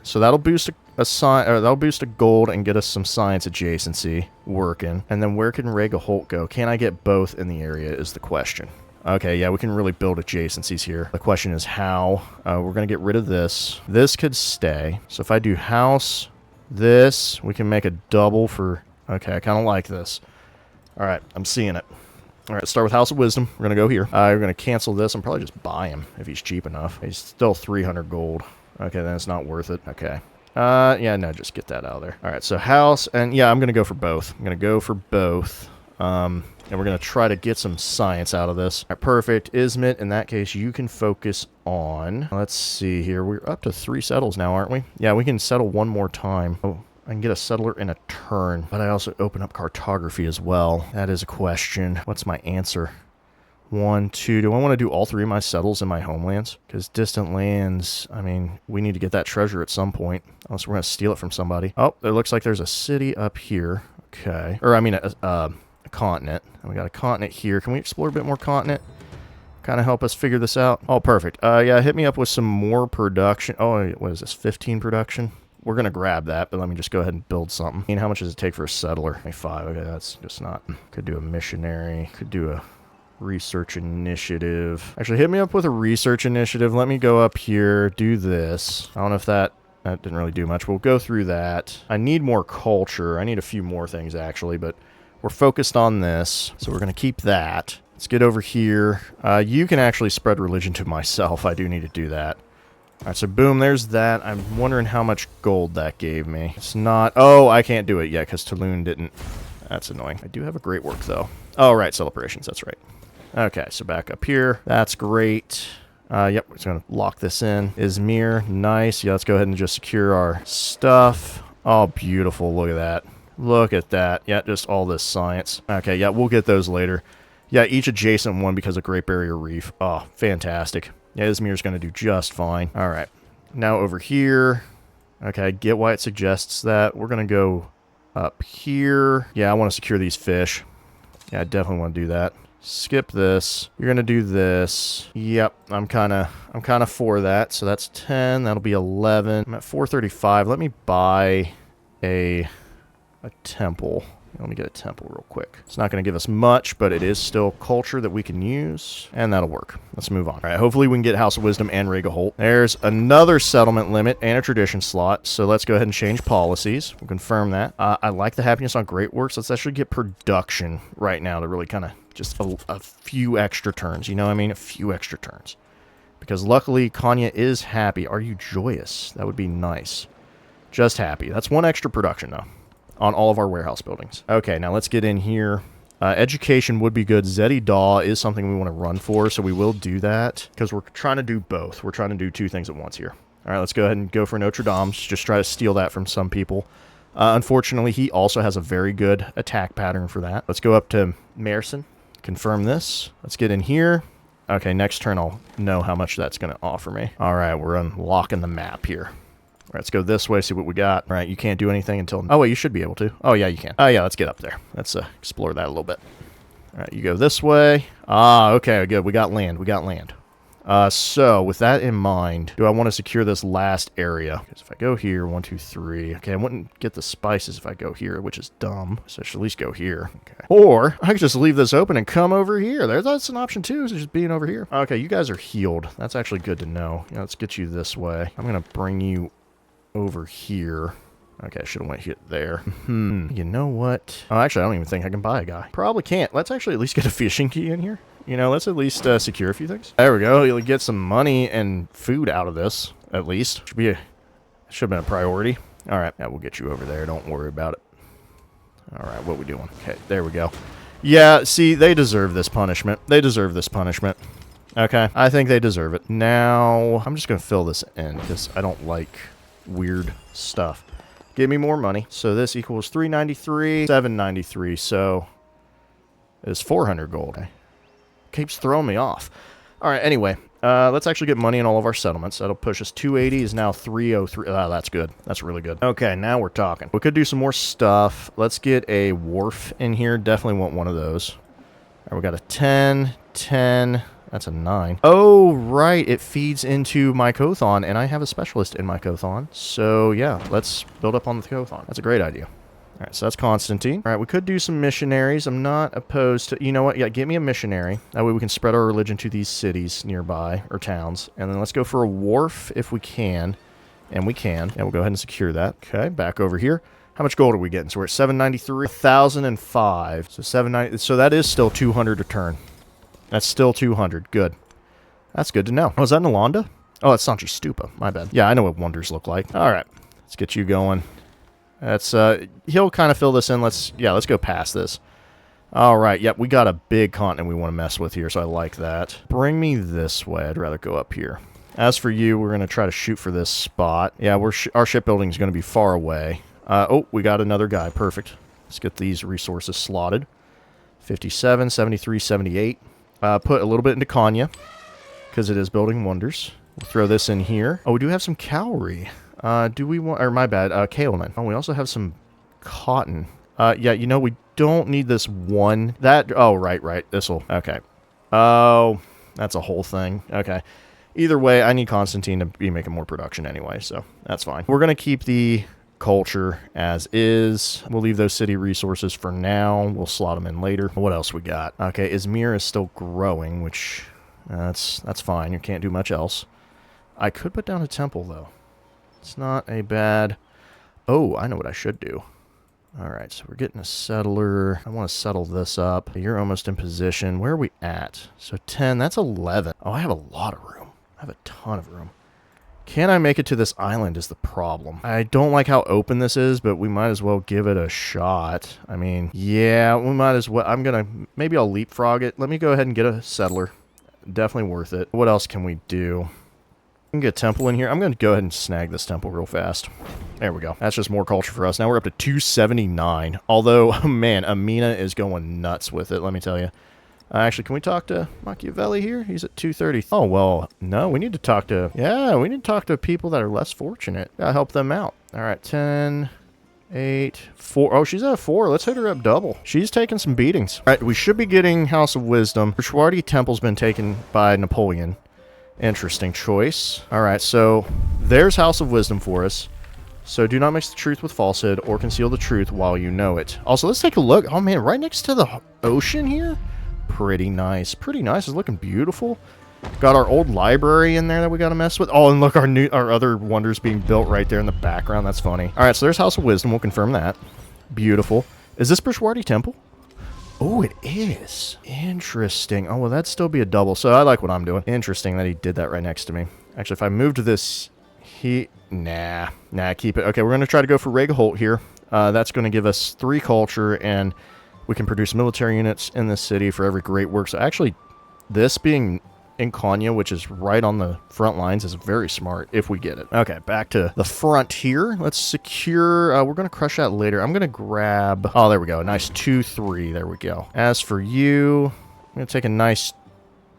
So that'll boost that'll boost a gold and get us some science adjacency working. And then where can Rega Holt go? Can I get both in the area is the question. Okay, yeah, we can really build adjacencies here. The question is how. We're going to get rid of this. This could stay. So if I do house, this, we can make a double for... Okay, I kind of like this. All right, I'm seeing it. All right, let's start with House of Wisdom. We're going to go here. We're going to cancel this and probably just buy him if he's cheap enough. He's still 300 gold. Okay, then it's not worth it. Okay. Yeah, no, just get that out of there. All right, so house, and yeah, I'm going to go for both. I'm going to go for both. And we're going to try to get some science out of this. All right, perfect. Izmit, in that case, you can focus on... Let's see here. We're up to 3 settles now, aren't we? Yeah, we can settle one more time. Oh, I can get a settler in a turn, but I also open up cartography as well. That is a question. What's my answer? 1, 2. Do I want to do all 3 of my settles in my homelands? Because distant lands, I mean, we need to get that treasure at some point. Unless we're going to steal it from somebody. Oh, it looks like there's a city up here. Okay. Or, I mean, a continent. And we got a continent here. Can we explore a bit more continent? Kind of help us figure this out. Oh, perfect. Yeah, hit me up with some more production. Oh, what is this? 15 production? We're going to grab that, but let me just go ahead and build something. I mean, how much does it take for a settler? 5. Okay, that's just not... Could do a missionary. Could do a research initiative. Actually, hit me up with a research initiative. Let me go up here, do this. I don't know if that didn't really do much. We'll go through that. I need more culture. I need a few more things, actually, but we're focused on this, so we're going to keep that. Let's get over here. You can actually spread religion to myself. I do need to do that. All right, so boom, there's that. I'm wondering how much gold that gave me. It's not... Oh, I can't do it yet because Tulun didn't... That's annoying. I do have a great work, though. Oh, right, celebrations. That's right. Okay, so back up here. That's great. Yep, we're just going to lock this in. Izmir, nice. Yeah, let's go ahead and just secure our stuff. Oh, beautiful. Look at that. Look at that. Yeah, just all this science. Okay, yeah, we'll get those later. Yeah, each adjacent one because of Great Barrier Reef. Oh, fantastic. Yeah, Izmir's going to do just fine. All right. Now over here. Okay, I get why it suggests that. We're going to go up here. Yeah, I want to secure these fish. Yeah, I definitely want to do that. Skip this. You're going to do this. Yep, I'm kind of for that. So that's 10. That'll be 11. I'm at 435. Let me buy a temple. Let me get a temple real quick. It's not going to give us much, but it is still culture that we can use, and that'll work. Let's move on. All right, hopefully we can get House of Wisdom and Rega Holt. There's another settlement limit and a tradition slot, so let's go ahead and change policies. We'll confirm that. I like the happiness on Great Works. Let's actually get production right now to really kind of just a few extra turns. You know what I mean? A few extra turns. Because luckily, Konya is happy. Are you joyous? That would be nice. Just happy. That's 1 extra production, though, on all of our warehouse buildings. Okay, now let's get in here. Education would be good. Zeddy Daw is something we want to run for, so we will do that because we're trying to do both. We're trying to do 2 things at once here. All right, let's go ahead and go for Notre Dame. Just try to steal that from some people. Unfortunately, he also has a very good attack pattern for that. Let's go up to Merson. Confirm this. Let's get in here. Okay, next turn I'll know how much that's going to offer me. All right, we're unlocking the map here. All right, let's go this way, see what we got. All right, you can't do anything until... Oh, wait, you should be able to. Oh, yeah, you can. Oh, yeah, let's get up there. Let's explore that a little bit. All right, you go this way. Ah, okay, good. We got land. We got land. So, with that in mind, do I want to secure this last area? Because if I go here, 1, 2, 3. Okay, I wouldn't get the spices if I go here, which is dumb. So I should at least go here. Okay. Or, I could just leave this open and come over here. That's an option too, is just being over here. Okay, you guys are healed. That's actually good to know. Yeah, let's get you this way. I'm going to bring you over here. Okay, I should have went hit there. You know what? Oh, actually, I don't even think I can buy a guy. Probably can't. Let's actually at least get a fishing key in here. You know, let's at least secure a few things. There we go. You'll get some money and food out of this, at least. Should have been a priority. All right, yeah, we'll get you over there. Don't worry about it. All right, what we doing? Okay, there we go. Yeah, see, they deserve this punishment. They deserve this punishment. Okay, I think they deserve it. Now, I'm just going to fill this in because I don't like weird stuff. Give me more money. So this equals 393, 793. So it's 400 gold. Okay. Keeps throwing me off. All right, anyway, let's actually get money in all of our settlements. That'll push us 280 is now 303. Oh, that's good. That's really good. Okay, now we're talking. We could do some more stuff. Let's get a wharf in here. Definitely want one of those. All right, we got a 10, 10. That's a 9. Oh, right. It feeds into my Kothon, and I have a specialist in my Kothon. So, yeah, let's build up on the Kothon. That's a great idea. All right, so that's Constantine. All right, we could do some missionaries. I'm not opposed to... You know what? Yeah, get me a missionary. That way we can spread our religion to these cities nearby, or towns. And then let's go for a wharf if we can. And we can. And we'll go ahead and secure that. Okay, back over here. How much gold are we getting? So we're at 793. 1,005. So 790. So that is still 200 a turn. That's still 200. Good. That's good to know. Oh, is that Nalanda? Oh, that's Sanchi Stupa. My bad. Yeah, I know what wonders look like. All right. Let's get you going. That's, he'll kind of fill this in. Let's go past this. All right. Yep, we got a big continent we want to mess with here, so I like that. Bring me this way. I'd rather go up here. As for you, we're going to try to shoot for this spot. Yeah, our shipbuilding is going to be far away. Oh, we got another guy. Perfect. Let's get these resources slotted. 57, 73, 78. Put a little bit into Kanya, because it is building wonders. We'll throw this in here. Oh, we do have some cavalry. Do we want... Or, my bad, kaolin. Oh, we also have some cotton. Yeah, you know, we don't need this one. That... Oh, right. This'll... Okay. Oh, that's a whole thing. Okay. Either way, I need Constantine to be making more production anyway, so that's fine. We're going to keep the culture as is. We'll leave those city resources for now. We'll slot them in later. What else we got? Okay, Izmir is still growing, which that's fine. You can't do much else. I could put down a temple, though. It's not a bad... Oh, I know what I should do. All right, so we're getting a settler. I want to settle this up. You're almost in position. Where are we at? So 10, that's 11. Oh, I have a lot of room. I have a ton of room. Can I make it to this island is the problem. I don't like how open this is, but we might as well give it a shot. I mean, yeah, we might as well. Maybe I'll leapfrog it. Let me go ahead and get a settler. Definitely worth it. What else can we do? We can get a temple in here. I'm going to go ahead and snag this temple real fast. There we go. That's just more culture for us. Now we're up to 279. Although, man, Amina is going nuts with it, let me tell you. Actually, can we talk to Machiavelli here? He's at 230. Oh, well, no, we need to talk to... Yeah, we need to talk to people that are less fortunate. Gotta help them out. All right, 10, 8, 4. Oh, she's at 4. Let's hit her up double. She's taking some beatings. All right, we should be getting House of Wisdom. Rishwardi Temple's been taken by Napoleon. Interesting choice. All right, so there's House of Wisdom for us. So do not mix the truth with falsehood or conceal the truth while you know it. Also, let's take a look. Oh, man, right next to the ocean here? Pretty nice. Pretty nice. It's looking beautiful. Got our old library in there that we got to mess with. Oh, and look, our other wonders being built right there in the background. That's funny. All right, so there's House of Wisdom. We'll confirm that. Beautiful. Is this Brishwardi Temple? Oh, it is. Interesting. Oh, well, that'd still be a double. So I like what I'm doing. Interesting that he did that right next to me. Actually, if I moved this... Nah, keep it. Okay, we're going to try to go for Regaholt here. That's going to give us 3 culture, and... we can produce military units in this city for every great work. So actually, this being in Konya, which is right on the front lines, is very smart if we get it. Okay, back to the front here. Let's secure... we're going to crush that later. I'm going to grab... Oh, there we go. A nice 2-3. There we go. As for you, I'm going to take a nice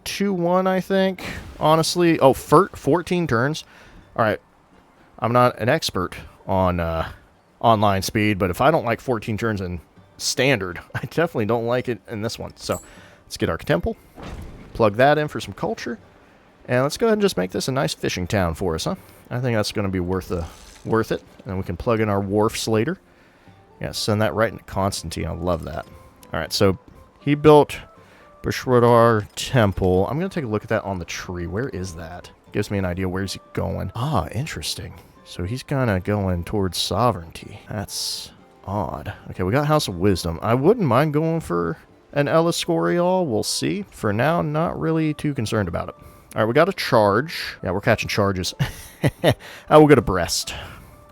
2-1, I think. Honestly. Oh, 14 turns. All right. I'm not an expert on online speed, but if I don't like 14 turns in standard, I definitely don't like it in this one. So let's get our temple, plug that in for some culture, and let's go ahead and just make this a nice fishing town for us, huh? I think that's going to be worth it. And we can plug in our wharfs later. Yeah, send that right into Constantine. I love that. All right, so he built Brishwadar Temple. I'm going to take a look at that on the tree. Where is that? Gives me an idea where's he going. Ah, interesting. So he's kind of going towards sovereignty. That's odd. Okay, we got House of Wisdom. I wouldn't mind going for an Eliscorial. We'll see. For now, not really too concerned about it. All right, we got a charge. Yeah, we're catching charges. We'll get a Brest.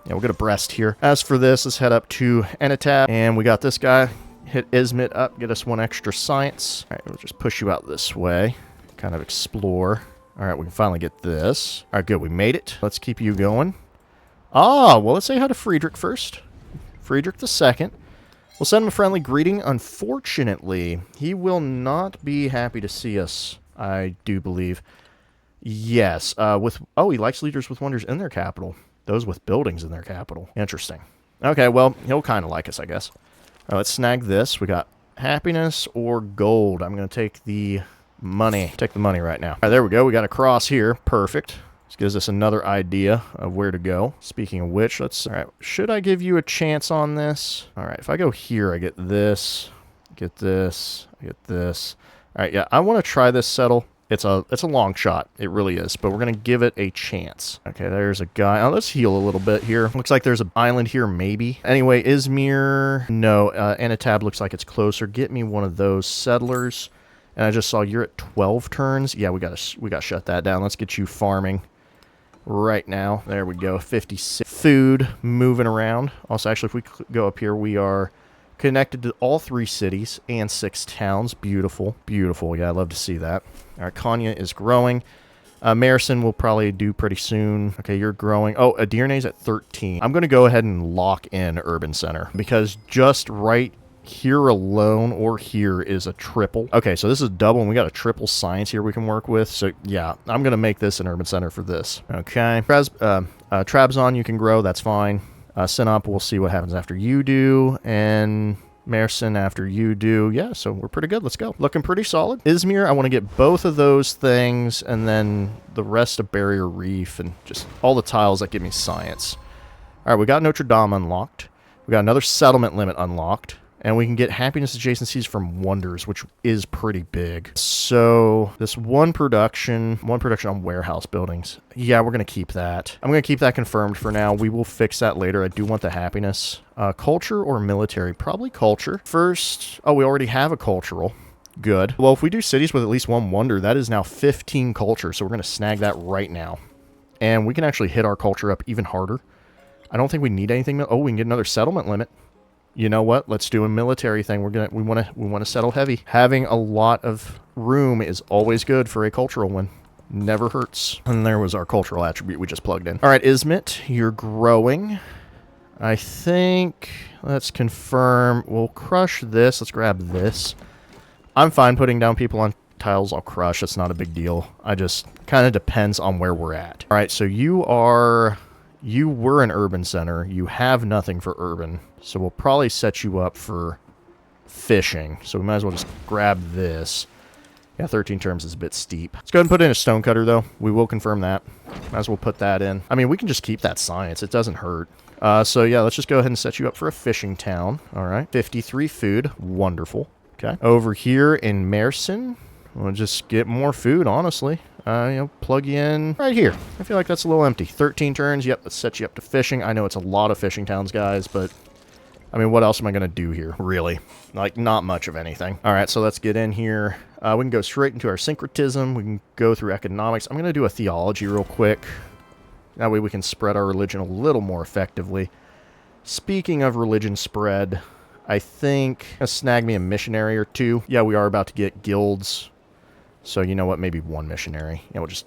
Yeah, we'll get a Brest here. As for this, let's head up to Enitab. And we got this guy. Hit Izmit up. Get us one extra science. All right, we'll just push you out this way. Kind of explore. All right, we can finally get this. All right, good. We made it. Let's keep you going. Ah, well, let's say hi to Friedrich first. Friedrich II. We'll send him a friendly greeting. Unfortunately, he will not be happy to see us, I do believe. Yes, he likes leaders with wonders in their capital. Those with buildings in their capital. Interesting. Okay, well, he'll kind of like us, I guess. All right, let's snag this. We got happiness or gold. I'm going to take the money. Take the money right now. All right, there we go. We got a cross here. Perfect. This gives us another idea of where to go. Speaking of which, all right, should I give you a chance on this? All right, if I go here, I get this, get this, I get this. All right, yeah, I want to try this settle. It's a long shot. It really is, but we're going to give it a chance. Okay, there's a guy. Oh, let's heal a little bit here. Looks like there's an island here, maybe. Anyway, Izmir. No, Enitab looks like it's closer. Get me one of those settlers. And I just saw you're at 12 turns. Yeah, we got to shut that down. Let's get you farming right now. There we go. 56 food moving around. Also, actually, if we go up here, we are connected to all 3 cities and 6 towns. Beautiful. Beautiful. Yeah, I love to see that. All right, Konya is growing. Marison will probably do pretty soon. Okay, you're growing. Oh, Adirne's at 13. I'm going to go ahead and lock in Urban Center because just right here alone or here is a triple. Okay, so this is double, and we got a triple science here we can work with. So, yeah, I'm going to make this an Urban Center for this. Okay. Trabzon, you can grow. That's fine. Sinop, we'll see what happens after you do, and Marison after you do. Yeah, so we're pretty good. Let's go. Looking pretty solid. Izmir, I want to get both of those things, and then the rest of Barrier Reef, and just all the tiles that give me science. All right, we got Notre Dame unlocked. We got another settlement limit unlocked. And we can get happiness adjacencies from wonders, which is pretty big. So this one production on warehouse buildings. Yeah, we're going to keep that. I'm going to keep that confirmed for now. We will fix that later. I do want the happiness. Culture or military? Probably culture. First, oh, we already have a cultural. Good. Well, if we do cities with at least one wonder, that is now 15 culture. So we're going to snag that right now. And we can actually hit our culture up even harder. I don't think we need anything. Oh, we can get another settlement limit. You know what? Let's do a military thing. We want to settle heavy. Having a lot of room is always good for a cultural one. Never hurts. And there was our cultural attribute we just plugged in. All right, Izmit, you're growing. I think let's confirm. We'll crush this. Let's grab this. I'm fine putting down people on tiles. I'll crush. It's not a big deal. I just kind of depends on where we're at. All right, so you were an urban center. You have nothing for urban. So we'll probably set you up for fishing. So we might as well just grab this. Yeah, 13 terms is a bit steep. Let's go ahead and put in a stonecutter, though. We will confirm that. Might as well put that in. I mean, we can just keep that science. It doesn't hurt. So yeah, let's just go ahead and set you up for a fishing town. All right. 53 food. Wonderful. Okay. Over here in Marison, we'll just get more food, honestly. Plug you in right here. I feel like that's a little empty. 13 turns. Yep, let's set you up to fishing. I know it's a lot of fishing towns, guys, but I mean, what else am I going to do here, really? Like, not much of anything. All right, so let's get in here. We can go straight into our syncretism. We can go through economics. I'm going to do a theology real quick. That way we can spread our religion a little more effectively. Speaking of religion spread, I think snag me a missionary or 2. Yeah, we are about to get guilds. So you know what? Maybe 1 missionary. Yeah, we'll just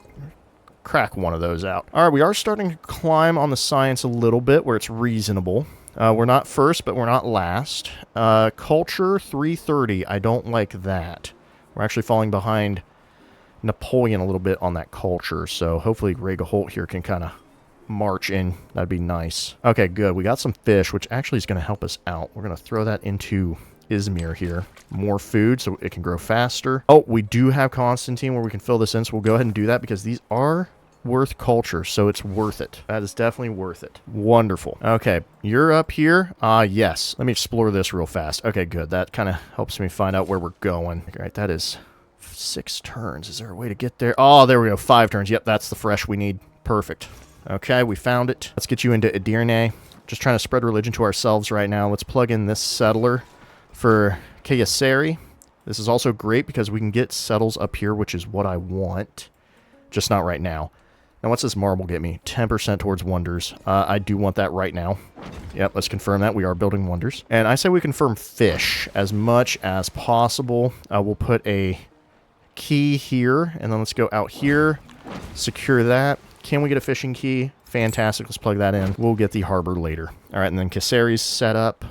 crack one of those out. All right, we are starting to climb on the science a little bit where it's reasonable. We're not first, but we're not last. Culture, 330. I don't like that. We're actually falling behind Napoleon a little bit on that culture, so hopefully Rega Holt here can kind of march in. That'd be nice. Okay, good. We got some fish, which actually is going to help us out. We're going to throw that into Izmir here. More food so it can grow faster. Oh, we do have Constantine where we can fill this in, so we'll go ahead and do that because these are worth culture, so it's worth it. That is definitely worth it. Wonderful. Okay, you're up here. Yes. Let me explore this real fast. Okay, good. That kind of helps me find out where we're going. All right, that is 6 turns. Is there a way to get there? Oh, there we go. 5 turns. Yep, that's the fresh we need. Perfect. Okay, we found it. Let's get you into Edirne. Just trying to spread religion to ourselves right now. Let's plug in this settler for Kayaseri. This is also great because we can get settles up here, which is what I want. Just not right now. Now, what's this marble get me? 10% towards wonders. I do want that right now. Yep, let's confirm that. We are building wonders. And I say we confirm fish as much as possible. We'll put a key here, and then let's go out here. Secure that. Can we get a fishing key? Fantastic. Let's plug that in. We'll get the harbor later. All right, and then Kayseri's set up.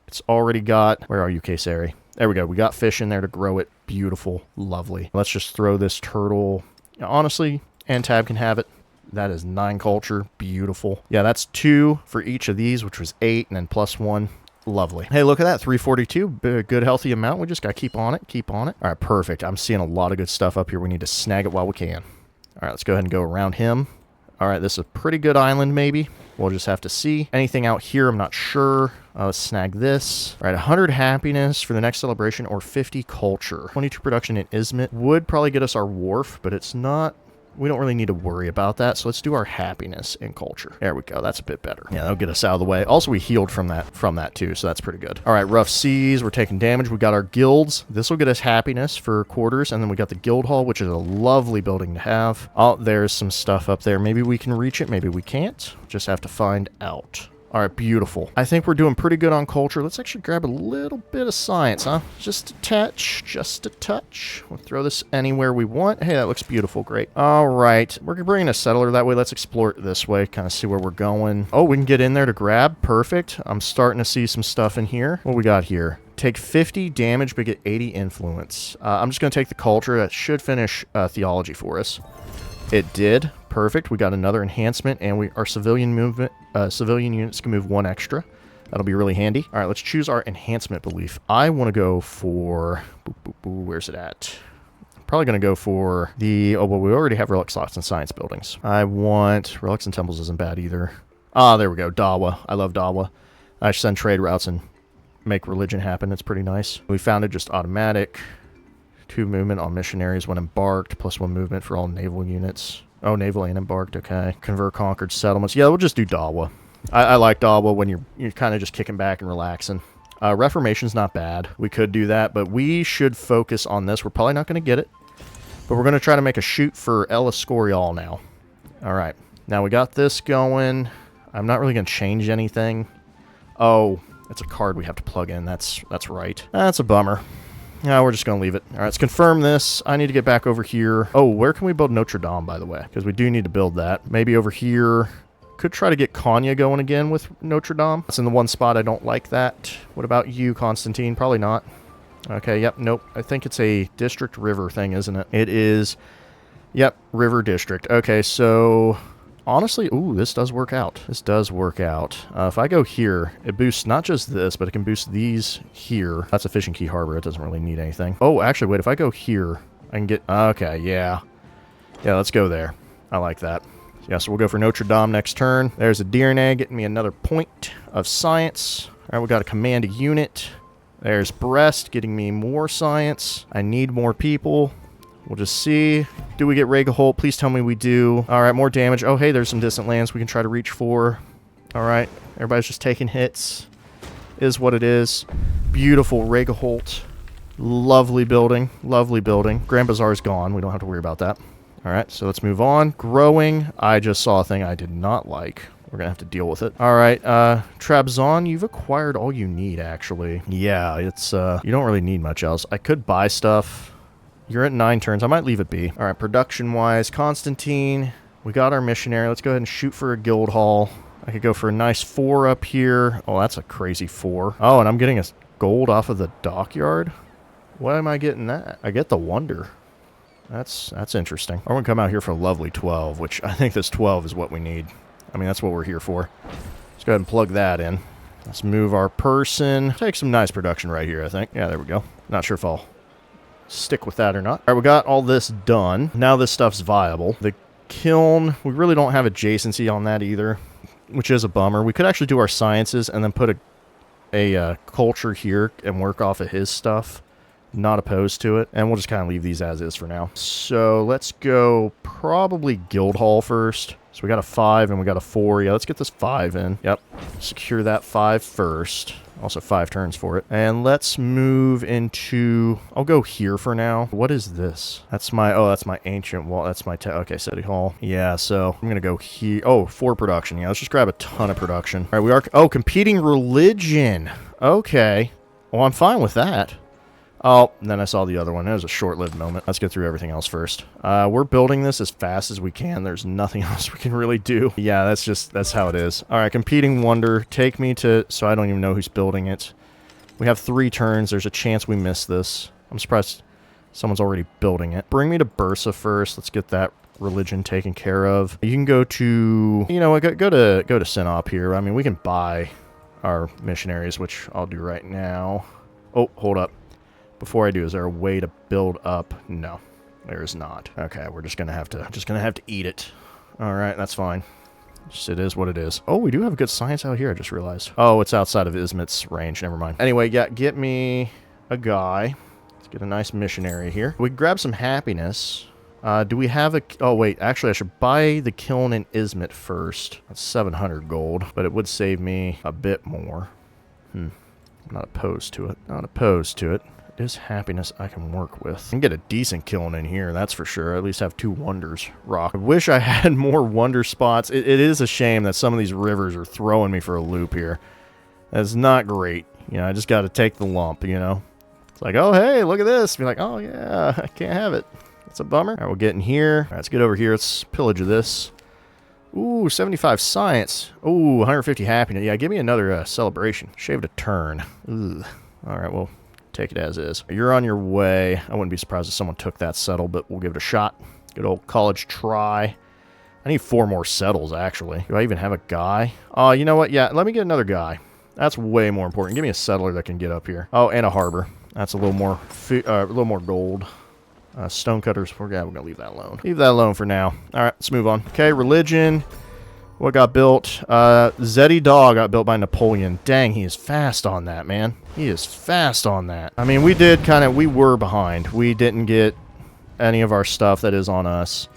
It's already got... Where are you, Kayseri? There we go. We got fish in there to grow it. Beautiful. Lovely. Let's just throw this turtle. Honestly, Antab can have it. That is 9 culture. Beautiful. Yeah, that's 2 for each of these, which was 8, and then plus 1. Lovely. Hey, look at that. 342. Good, healthy amount. We just got to keep on it. Keep on it. All right, perfect. I'm seeing a lot of good stuff up here. We need to snag it while we can. All right, let's go ahead and go around him. All right, this is a pretty good island, maybe. We'll just have to see. Anything out here, I'm not sure. Let's snag this. All right, 100 happiness for the next celebration or 50 culture. 22 production in Izmit would probably get us our wharf, but it's not... We don't really need to worry about that, so let's do our happiness in culture. There we go. That's a bit better. Yeah, that'll get us out of the way. Also, we healed from that too, so that's pretty good. All right, rough seas. We're taking damage. We got our guilds. This will get us happiness for quarters, and then we got the guild hall, which is a lovely building to have. Oh, there's some stuff up there. Maybe we can reach it. Maybe we can't. Just have to find out. All right, beautiful. I think we're doing pretty good on culture. Let's actually grab a little bit of science, huh? Just a touch, just a touch. We'll throw this anywhere we want. Hey, that looks beautiful. Great. All right, we're bringing a settler that way. Let's explore it this way, kind of see where we're going. Oh, we can get in there to grab. Perfect. I'm starting to see some stuff in here. What we got here? Take 50 damage, but get 80 influence. I'm just going to take the culture. That should finish theology for us. It did. Perfect. We got another enhancement, and our civilian movement, civilian units can move 1 extra. That'll be really handy. All right, let's choose our enhancement belief. I want to go for... Where's it at? Probably going to go for the... Oh, well, we already have relic slots and science buildings. I want... Relics and temples isn't bad either. Ah, there we go. Dawa. I love Dawa. I should send trade routes and make religion happen. It's pretty nice. We found it just automatic. 2 movement on missionaries when embarked, plus 1 movement for all naval units. Oh, naval and embarked, okay. Convert conquered settlements. Yeah, we'll just do Dawa. I like Dawa when you're kind of just kicking back and relaxing. Reformation's not bad. We could do that, but we should focus on this. We're probably not going to get it, but we're going to try to make a shoot for El Escorial now. All right. Now we got this going. I'm not really going to change anything. Oh, it's a card we have to plug in. That's right. That's a bummer. No, we're just going to leave it. All right, let's confirm this. I need to get back over here. Oh, where can we build Notre Dame, by the way? Because we do need to build that. Maybe over here. Could try to get Konya going again with Notre Dame. That's in the one spot I don't like that. What about you, Constantine? Probably not. Okay, yep, nope. I think it's a district river thing, isn't it? It is. Yep, river district. Okay, so... Honestly, ooh, this does work out. This does work out. If I go here, it boosts not just this, but it can boost these here. That's a fishing key harbor. It doesn't really need anything. Oh, actually, wait. If I go here, I can get... Okay, yeah. Yeah, let's go there. I like that. Yeah, so we'll go for Notre Dame next turn. There's a Edirne getting me another point of science. All right, we got to command a unit. There's Brest getting me more science. I need more people. We'll just see. Do we get Regaholt? Please tell me we do. All right, more damage. Oh, hey, there's some distant lands we can try to reach for. All right, everybody's just taking hits. Is what it is. Beautiful Regaholt. Lovely building. Lovely building. Grand Bazaar's gone. We don't have to worry about that. All right, so let's move on. Growing. I just saw a thing I did not like. We're going to have to deal with it. All right, Trabzon, you've acquired all you need, actually. Yeah, it's, you don't really need much else. I could buy stuff. You're at 9 turns. I might leave it be. All right, production-wise, Constantine. We got our missionary. Let's go ahead and shoot for a guild hall. I could go for a nice 4 up here. Oh, that's a crazy 4. Oh, and I'm getting a gold off of the dockyard? Why am I getting that? I get the wonder. That's interesting. I'm going to come out here for a lovely 12, which I think this 12 is what we need. I mean, that's what we're here for. Let's go ahead and plug that in. Let's move our person. Take some nice production right here, I think. Yeah, there we go. Not sure if I'll stick with that or not. All right, we got all this done. Now this stuff's viable. The kiln, we really don't have adjacency on that either, which is a bummer. We could actually do our sciences and then put a culture here and work off of his stuff. Not opposed to it. And we'll just kind of leave these as is for now. So let's go probably Guildhall first. So we got a 5 and we got a 4. Yeah, let's get this 5 in. Yep. Secure that 5 first. Also 5 turns for it. And let's move into... I'll go here for now. What is this? That's my... Oh, that's my ancient wall. That's my... Okay, City Hall. Yeah, so I'm going to go here. Oh, 4 production. Yeah, let's just grab a ton of production. All right, we are... Oh, competing religion. Okay. Well, I'm fine with that. Oh, and then I saw the other one. It was a short-lived moment. Let's get through everything else first. We're building this as fast as we can. There's nothing else we can really do. Yeah, that's how it is. All right, competing wonder. Take me to... So I don't even know who's building it. We have 3 turns. There's a chance we miss this. I'm surprised someone's already building it. Bring me to Bursa first. Let's get that religion taken care of. You can go to... You know what? Go to Sinop here. I mean, we can buy our missionaries, which I'll do right now. Oh, hold up. Before I do, is there a way to build up? No, there is not. Okay, we're just gonna have to eat it. All right, that's fine. Just, it is what it is. Oh, we do have a good science out here. I just realized. Oh, it's outside of Ismit's range. Never mind. Anyway, yeah, get me a guy. Let's get a nice missionary here. We grab some happiness. Do we have a... Oh, wait. Actually, I should buy the kiln in Ismit first. That's 700 gold, but it would save me a bit more. I'm not opposed to it. Not opposed to it. Is happiness I can work with. I can get a decent kiln in here, that's for sure. At least have 2 wonders rock. I wish I had more wonder spots. It is a shame that some of these rivers are throwing me for a loop here. That's not great. You know, I just got to take the lump, you know. It's like, oh, hey, look at this. Be like, oh, yeah, I can't have it. That's a bummer. All right, we'll get in here. All right, let's get over here. Let's pillage of this. Ooh, 75 science. Ooh, 150 happiness. Yeah, give me another celebration. Shaved a turn. Ugh. All right, well... Take it as is. You're on your way. I wouldn't be surprised if someone took that settle, but we'll give it a shot. Good old college try. I need 4 more settles, actually. Do I even have a guy? Oh, you know what? Yeah, let me get another guy. That's way more important. Give me a settler that can get up here. Oh, and a harbor. That's a little more gold. Stonecutters. We're gonna leave that alone. Leave that alone for now. All right, let's move on. Okay, religion. What got built? Zeddy Dog got built by Napoleon. Dang, he is fast on that, man. He is fast on that. I mean, we were behind. We didn't get any of our stuff that is on us.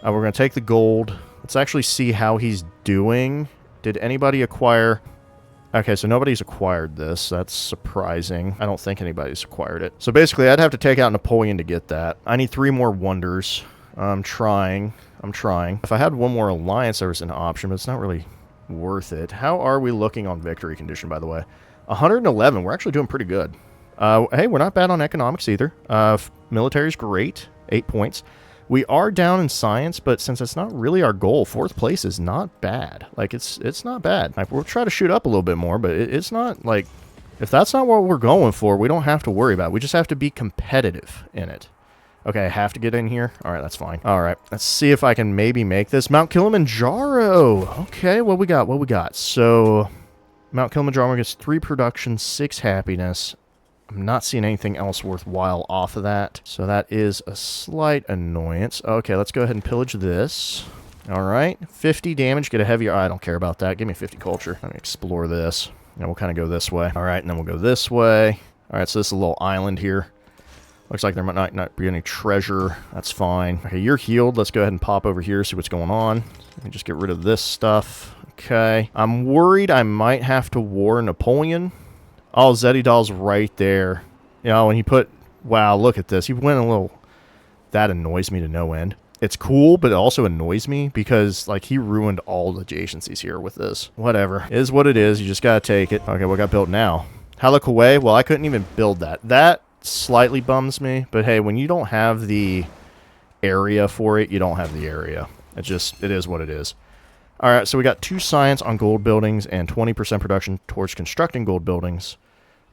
We're going to take the gold. Let's actually see how he's doing. Did anybody acquire... Okay, so nobody's acquired this. That's surprising. I don't think anybody's acquired it. So basically, I'd have to take out Napoleon to get that. I need 3 more wonders. I'm trying. If I had 1 more alliance, there was an option, but it's not really worth it. How are we looking on victory condition, by the way? 111. We're actually doing pretty good. Hey, we're not bad on economics either. Military's great. 8 points. We are down in science, but since it's not really our goal, 4th place is not bad. Like, it's not bad. Like, we'll try to shoot up a little bit more, but it's not, like... If that's not what we're going for, we don't have to worry about it. We just have to be competitive in it. Okay, I have to get in here. All right, that's fine. All right, let's see if I can maybe make this. Mount Kilimanjaro. Okay, what we got? So, Mount Kilimanjaro gets 3 production, 6 happiness. I'm not seeing anything else worthwhile off of that. So that is a slight annoyance. Okay, let's go ahead and pillage this. All right, 50 damage, get a heavier... I don't care about that. Give me 50 culture. Let me explore this. And we'll kind of go this way. All right, and then we'll go this way. All right, so this is a little island here. Looks like there might not be any treasure. That's fine. Okay, you're healed. Let's go ahead and pop over here, see what's going on. Let me just get rid of this stuff. Okay. I'm worried I might have to war Napoleon. Oh, Zeddy Doll's right there. You know, when he put... Wow, look at this. He went a little... That annoys me to no end. It's cool, but it also annoys me because, like, he ruined all the adjacencies here with this. Whatever. It is what it is. You just gotta take it. Okay, what got built now? Halakaway? Well, I couldn't even build that. That... slightly bums me, but hey, when you don't have the area for it, you don't have the area. It is what it is. All right, so we got 2 science on gold buildings and 20% production towards constructing gold buildings.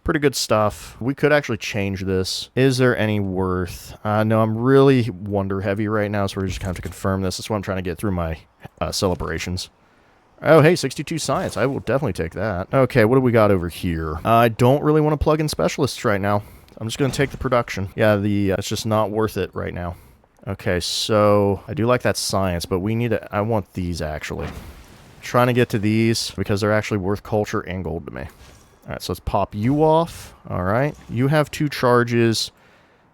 Pretty good stuff. We could actually change this. Is there any worth? No, I'm really wonder heavy right now, so we're just going to have to confirm this. That's what I'm trying to get through my celebrations. Oh, hey, 62 science. I will definitely take that. Okay, what do we got over here? I don't really want to plug in specialists right now. I'm just going to take the production. Yeah, it's just not worth it right now. Okay, so I do like that science, but we need to... I want these, actually. Trying to get to these because they're actually worth culture and gold to me. All right, so let's pop you off. All right, you have 2 charges.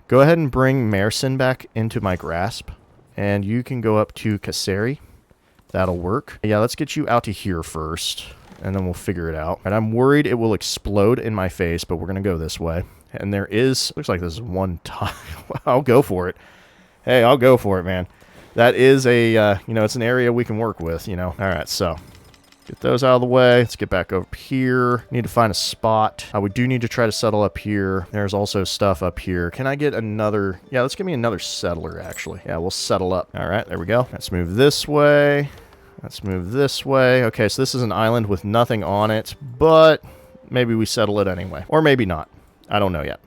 Go ahead and bring Mersin back into my grasp, and you can go up to Kasseri That'll work. Yeah, let's get you out to here first, and then we'll figure it out. And I'm worried it will explode in my face, but we're going to go this way. And there is, looks like this is one tile. I'll go for it. Hey, I'll go for it, man. That is a, you know, it's an area we can work with, you know. All right, so get those out of the way. Let's get back over here. Need to find a spot. We do need to try to settle up here. There's also stuff up here. Can I get another? Yeah, let's give me another settler, actually. Yeah, we'll settle up. All right, there we go. Let's move this way. Let's move this way. Okay, so this is an island with nothing on it, but maybe we settle it anyway. Or maybe not. I don't know yet.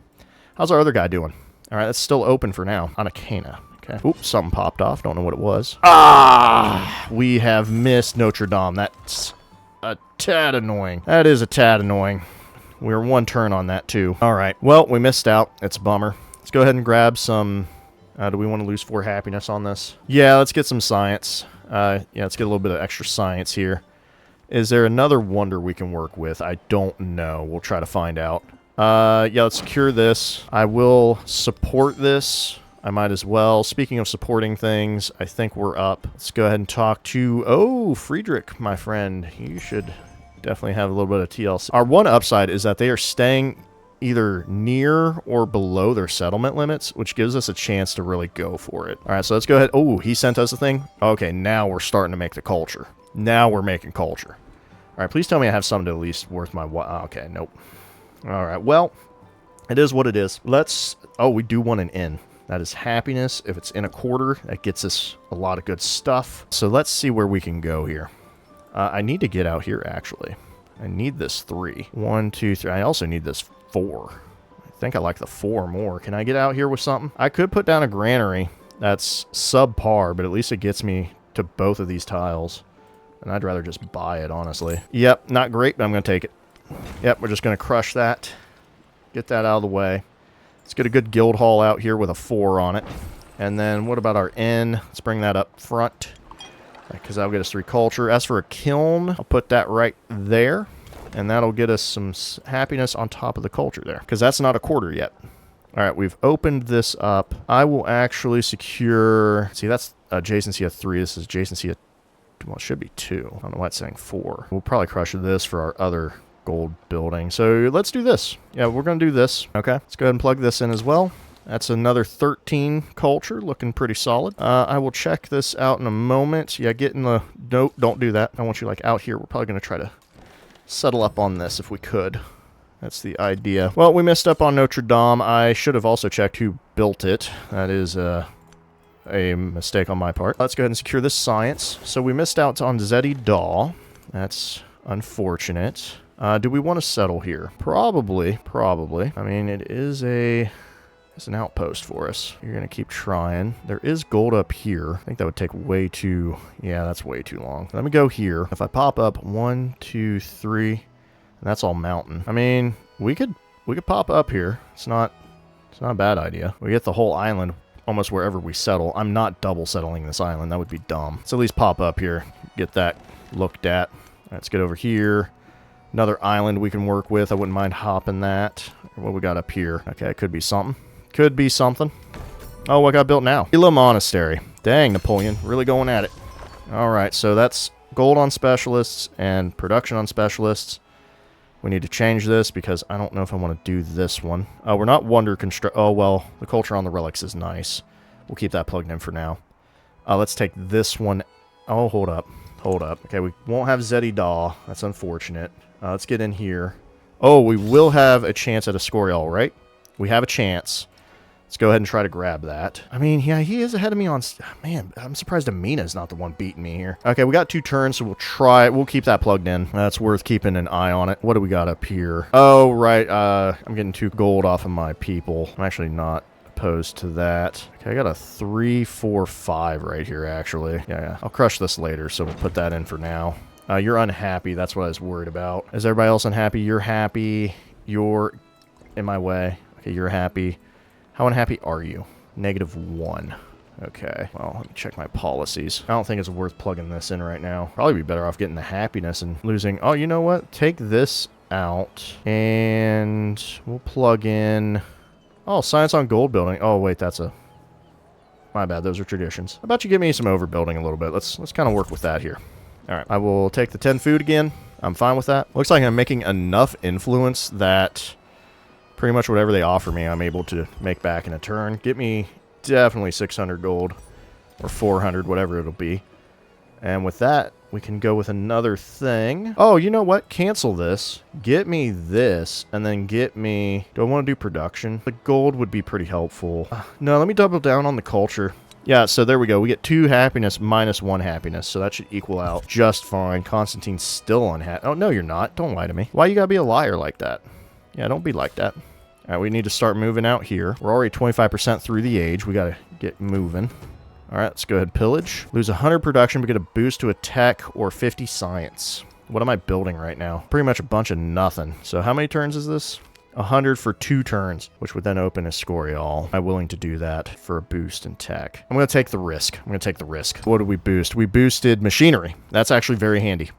How's our other guy doing? All right, that's still open for now. Anacana. Okay. Oops, something popped off. Don't know what it was. Ah! We have missed Notre Dame. That's a tad annoying. That is a tad annoying. We were one turn on that, too. All right. Well, we missed out. It's a bummer. Let's go ahead and grab some... do we want to lose 4 happiness on this? Yeah, let's get some science. Yeah, let's get a little bit of extra science here. Is there another wonder we can work with? I don't know. We'll try to find out. Yeah, let's secure this. I will support this. I might as well. Speaking of supporting things, I think we're up. Let's go ahead and talk to... Oh, Friedrich, my friend. You should definitely have a little bit of TLC. Our one upside is that they are staying either near or below their settlement limits, which gives us a chance to really go for it. All right, so let's go ahead. Oh, he sent us a thing? Okay, now we're starting to make the culture. Now we're making culture. All right, please tell me I have something to at least worth my while. Okay, nope. All right, well, it is what it is. Let's... Oh, we do want an inn. That is happiness. If it's in a quarter, that gets us a lot of good stuff. So let's see where we can go here. I need to get out here, actually. I need this 3. 1, 2, 3. I also need this 4. I think I like the 4 more. Can I get out here with something? I could put down a granary. That's subpar, but at least it gets me to both of these tiles. And I'd rather just buy it, honestly. Yep, not great, but I'm going to take it. Yep, we're just going to crush that. Get that out of the way. Let's get a good guild hall out here with a 4 on it. And then what about our inn? Let's bring that up front, because that'll get us 3 culture. As for a kiln, I'll put that right there. And that'll get us some happiness on top of the culture there, because that's not a quarter yet. All right, we've opened this up. I will actually secure... See, that's adjacency of 3. This is adjacency of... Well, it should be 2. I don't know why it's saying 4. We'll probably crush this for our other... gold building. So let's do this. Yeah, we're going to do this. Okay, let's go ahead and plug this in as well. That's another 13 culture, looking pretty solid. I will check this out in a moment. Yeah, get in the... Nope, don't do that. I want you, like, out here. We're probably going to try to settle up on this if we could. That's the idea. Well, we messed up on Notre Dame. I should have also checked who built it. That is a mistake on my part. Let's go ahead and secure this science. So we missed out on Zeddy Daw. That's unfortunate. Do we want to settle here? Probably. I mean, it is it's an outpost for us. You're going to keep trying. There is gold up here. I think that would take way too... Yeah, that's way too long. Let me go here. If I pop up 1, 2, 3, and that's all mountain. I mean, we could pop up here. It's not a bad idea. We get the whole island almost wherever we settle. I'm not double settling this island. That would be dumb. Let's at least pop up here. Get that looked at. Let's get over here. Another island we can work with. I wouldn't mind hopping that. What we got up here? Okay, it could be something. Could be something. Oh, what got built now? Ela Monastery. Dang, Napoleon. Really going at it. Alright, so that's gold on specialists and production on specialists. We need to change this because I don't know if I want to do this one. We're not wonder construct... Oh, well, the culture on the relics is nice. We'll keep that plugged in for now. Let's take this one... Oh, hold up. Hold up. Okay, we won't have Zeddy Daw. That's unfortunate. Let's get in here. Oh, we will have a chance at a Scorial, right? We have a chance. Let's go ahead and try to grab that. I mean, yeah, he is ahead of me on... Man, I'm surprised Amina's not the one beating me here. Okay, we got 2 turns, so we'll try... We'll keep that plugged in. That's worth keeping an eye on it. What do we got up here? Oh, right. I'm getting 2 gold off of my people. I'm actually not opposed to that. Okay, I got a 3, 4, 5 right here, actually. Yeah. I'll crush this later, so we'll put that in for now. You're unhappy. That's what I was worried about. Is everybody else unhappy? You're happy. You're in my way. Okay, you're happy. How unhappy are you? -1. Okay, well, let me check my policies. I don't think it's worth plugging this in right now. Probably be better off getting the happiness and losing... Oh, you know what? Take this out, and we'll plug in... Oh, science on gold building. Oh, wait, that's a... my bad. Those are traditions. How about you give me some overbuilding a little bit? Let's kind of work with that here. All right, I will take the 10 food again. I'm fine with that. Looks like I'm making enough influence that pretty much whatever they offer me, I'm able to make back in a turn. Get me definitely 600 gold or 400, whatever it'll be. And with that, we can go with another thing. Oh, you know what? Cancel this. Get me this, and then get me... Do I want to do production? The gold would be pretty helpful. No, let me double down on the culture. Yeah, so there we go. We get 2 happiness minus 1 happiness, so that should equal out just fine. Constantine's still unhappy. Oh, no, you're not. Don't lie to me. Why you gotta be a liar like that? Yeah, don't be like that. All right, we need to start moving out here. We're already 25% through the age. We gotta get moving. All right, let's go ahead and pillage. Lose 100 production, but get a boost to attack or 50 science. What am I building right now? Pretty much a bunch of nothing. So how many turns is this? 100 for 2 turns, which would then open a Scorial. Am I willing to do that for a boost in tech? I'm going to take the risk. What did we boost? We boosted machinery. That's actually very handy.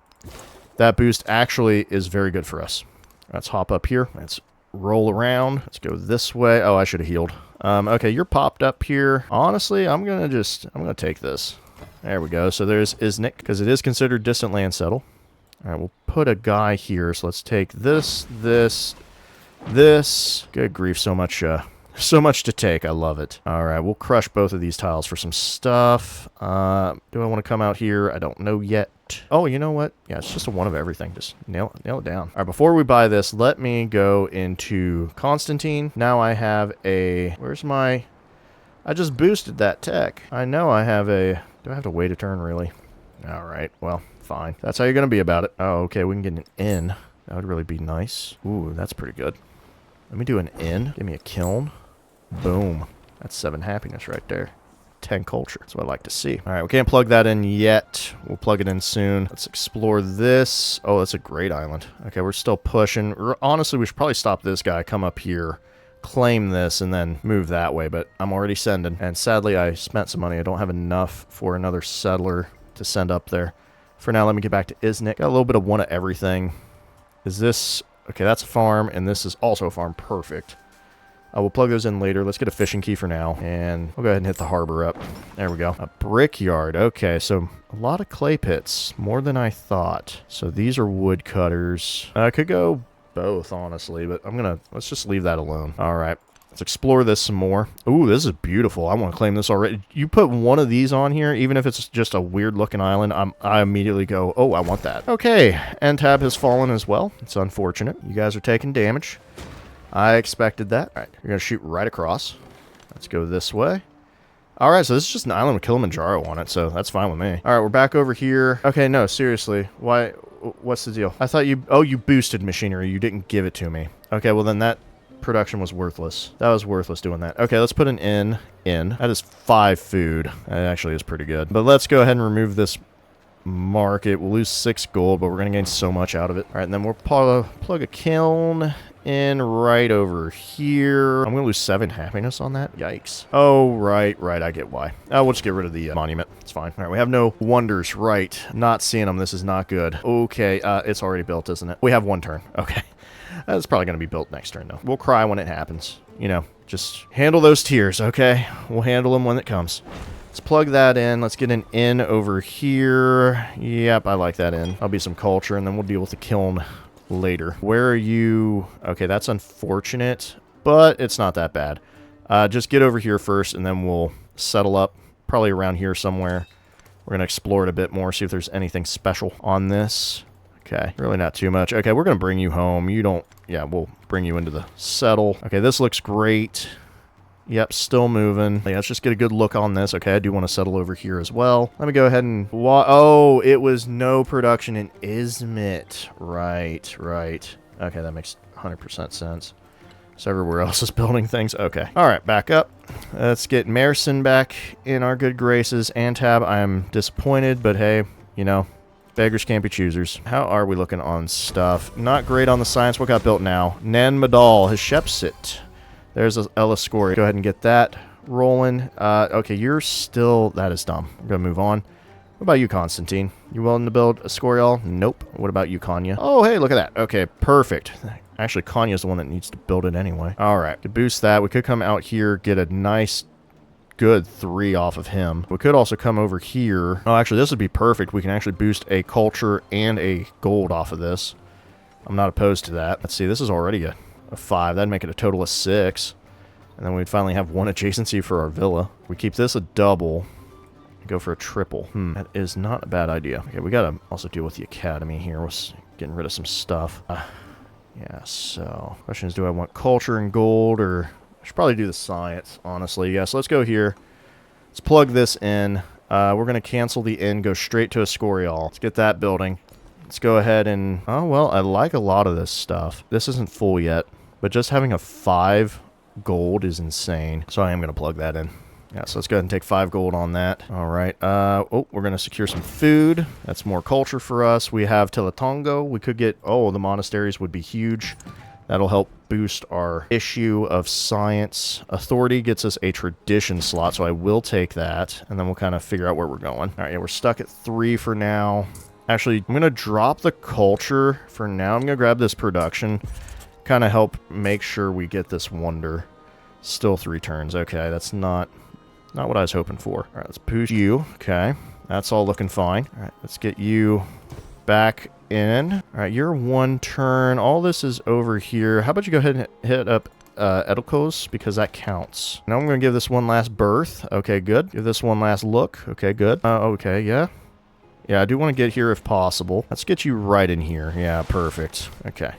That boost actually is very good for us. Let's hop up here. Let's roll around. Let's go this way. Oh, I should have healed. Okay, you're popped up here. Honestly, I'm going to take this. There we go. So there's Isnik, because it is considered distant land settle. All right, we'll put a guy here. So let's take this. Good grief, so much to take. I love it. All right, we'll crush both of these tiles for some stuff. Do I want to come out here? I don't know yet. Oh, you know what? Yeah, it's just a one of everything. Just nail it down. All right, before we buy this, let me go into Constantine. Now I have a... Where's my... I just boosted that tech. I know I have a... Do I have to wait a turn, really? All right, well, fine. That's how you're going to be about it. Oh, okay, we can get an inn. That would really be nice. Ooh, that's pretty good. Let me do an inn. Give me a kiln. Boom. That's 7 happiness right there. 10 culture. That's what I like to see. All right, we can't plug that in yet. We'll plug it in soon. Let's explore this. Oh, that's a great island. Okay, we're still pushing. Honestly, we should probably stop this guy, come up here, claim this, and then move that way, but I'm already sending. And sadly, I spent some money. I don't have enough for another settler to send up there. For now, let me get back to Isnik. Got a little bit of one of everything. Is this... Okay, that's a farm, and this is also a farm. Perfect. I will plug those in later. Let's get a fishing key for now, and we'll go ahead and hit the harbor up. There we go. A brickyard. Okay, so a lot of clay pits. More than I thought. So these are wood cutters. I could go both, honestly, but let's just leave that alone. All right. Let's explore this some more. Ooh, this is beautiful. I want to claim this already. You put one of these on here, even if it's just a weird-looking island, I immediately go, oh, I want that. Okay, end tab has fallen as well. It's unfortunate. You guys are taking damage. I expected that. All right, you're going to shoot right across. Let's go this way. All right, so this is just an island with Kilimanjaro on it, so that's fine with me. All right, we're back over here. Okay, no, seriously. Why? What's the deal? I thought you... Oh, you boosted machinery. You didn't give it to me. Okay, well, then that... production was worthless. That was worthless doing that. Okay, let's put an inn in. That is 5 food. That actually is pretty good. But let's go ahead and remove this market. We'll lose 6 gold, but we're going to gain so much out of it. All right, and then we'll plug a kiln in right over here. I'm going to lose 7 happiness on that. Yikes. Oh, right. I get why. We'll just get rid of the monument. It's fine. All right, we have no wonders. Right. Not seeing them. This is not good. Okay, it's already built, isn't it? We have 1 turn. Okay. That's probably going to be built next turn, though. We'll cry when it happens. You know, just handle those tears, okay? We'll handle them when it comes. Let's plug that in. Let's get an inn over here. Yep, I like that inn. That'll be some culture, and then we'll deal with the kiln later. Where are you? Okay, that's unfortunate, but it's not that bad. Just get over here first, and then we'll settle up probably around here somewhere. We're going to explore it a bit more, see if there's anything special on this. Okay, really not too much. Okay, we're going to bring you home. You don't... Yeah, we'll bring you into the settle. Okay, this looks great. Yep, still moving. Yeah, let's just get a good look on this. Okay, I do want to settle over here as well. Let me go ahead and... Oh, it was no production in Izmit. Right. Okay, that makes 100% sense. So everywhere else is building things. Okay. All right, back up. Let's get Marison back in our good graces. Antab, I'm disappointed, but hey, you know... Beggars can't be choosers. How are we looking on stuff? Not great on the science. What got built now? Nan Madal, his Shepsit. There's Ella Scory. Go ahead and get that rolling. Okay, you're still... That is dumb. We're going to move on. What about you, Constantine? You willing to build a Scorial? Nope. What about you, Kanya? Oh, hey, look at that. Okay, perfect. Actually, Kanya's the one that needs to build it anyway. All right, to boost that, we could come out here, get a nice good 3 off of him. We could also come over here. Oh, actually, this would be perfect. We can actually boost a culture and a gold off of this. I'm not opposed to that. Let's see, this is already a 5. That'd make it a total of 6. And then we'd finally have 1 adjacency for our villa. We keep this a double. Go for a triple. That is not a bad idea. Okay, we gotta also deal with the academy here. We're getting rid of some stuff. Yeah, so... question is, do I want culture and gold, or... I should probably do the science, honestly. Yeah, so let's go here. Let's plug this in. We're going to cancel the inn, go straight to Escorial. Let's get that building. Let's go ahead and... oh, well, I like a lot of this stuff. This isn't full yet, but just having a 5 gold is insane. So I am going to plug that in. Yeah, so let's go ahead and take 5 gold on that. All right. Oh, we're going to secure some food. That's more culture for us. We have Teletongo. We could get... oh, the monasteries would be huge. That'll help boost our issue of science. Authority gets us a tradition slot, so I will take that, and then we'll kind of figure out where we're going. All right, yeah, we're stuck at 3 for now. Actually, I'm going to drop the culture for now. I'm going to grab this production, kind of help make sure we get this wonder. Still 3 turns. Okay, that's not what I was hoping for. All right, let's boost you. Okay, that's all looking fine. All right, let's get you back in. All right, you're 1 turn. All this is over here. How about you go ahead and hit up Edilcos, because that counts. Now I'm going to give this 1 last birth. Okay, good. Give this 1 last look. Okay, good. Okay, yeah. Yeah, I do want to get here if possible. Let's get you right in here. Yeah, perfect. Okay.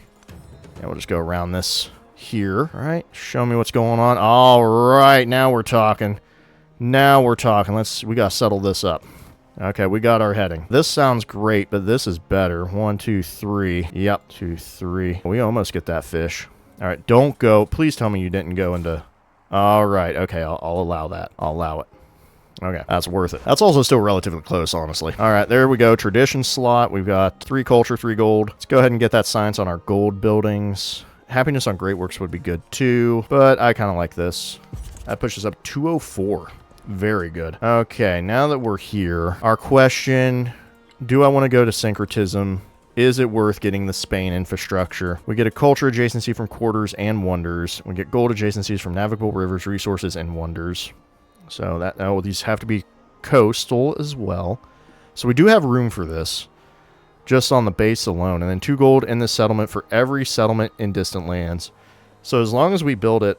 Yeah, we'll just go around this here. All right, show me what's going on. All right, now we're talking. Now we're talking. We got to settle this up. Okay, we got our heading. This sounds great, but this is better. 1, 2, 3. Yep, 2, 3. We almost get that fish. All right, don't go. Please tell me you didn't go into... all right, okay, I'll allow that. I'll allow it. Okay, that's worth it. That's also still relatively close, honestly. All right, there we go. Tradition slot. We've got 3 culture, 3 gold. Let's go ahead and get that science on our gold buildings. Happiness on great works would be good, too, but I kind of like this. That pushes up 204. Very good. Okay, now that we're here, our question, do I want to go to syncretism? Is it worth getting the Spain infrastructure? We get a culture adjacency from quarters and wonders. We get gold adjacencies from navigable rivers, resources, and wonders. So that these have to be coastal as well. So we do have room for this, just on the base alone. And then 2 gold in this settlement for every settlement in distant lands. So as long as we build it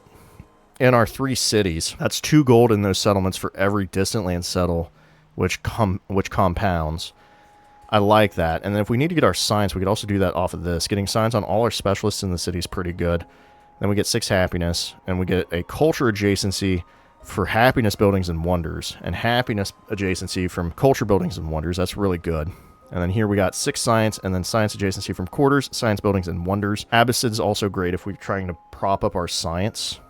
in our 3 cities, that's 2 gold in those settlements for every distant land settle, which compounds. I like that. And then if we need to get our science, we could also do that off of this. Getting science on all our specialists in the city is pretty good. Then we get 6 happiness, and we get a culture adjacency for happiness buildings and wonders, and happiness adjacency from culture buildings and wonders. That's really good. And then here we got 6 science, and then science adjacency from quarters, science buildings, and wonders. Abbasid is also great if we're trying to prop up our science.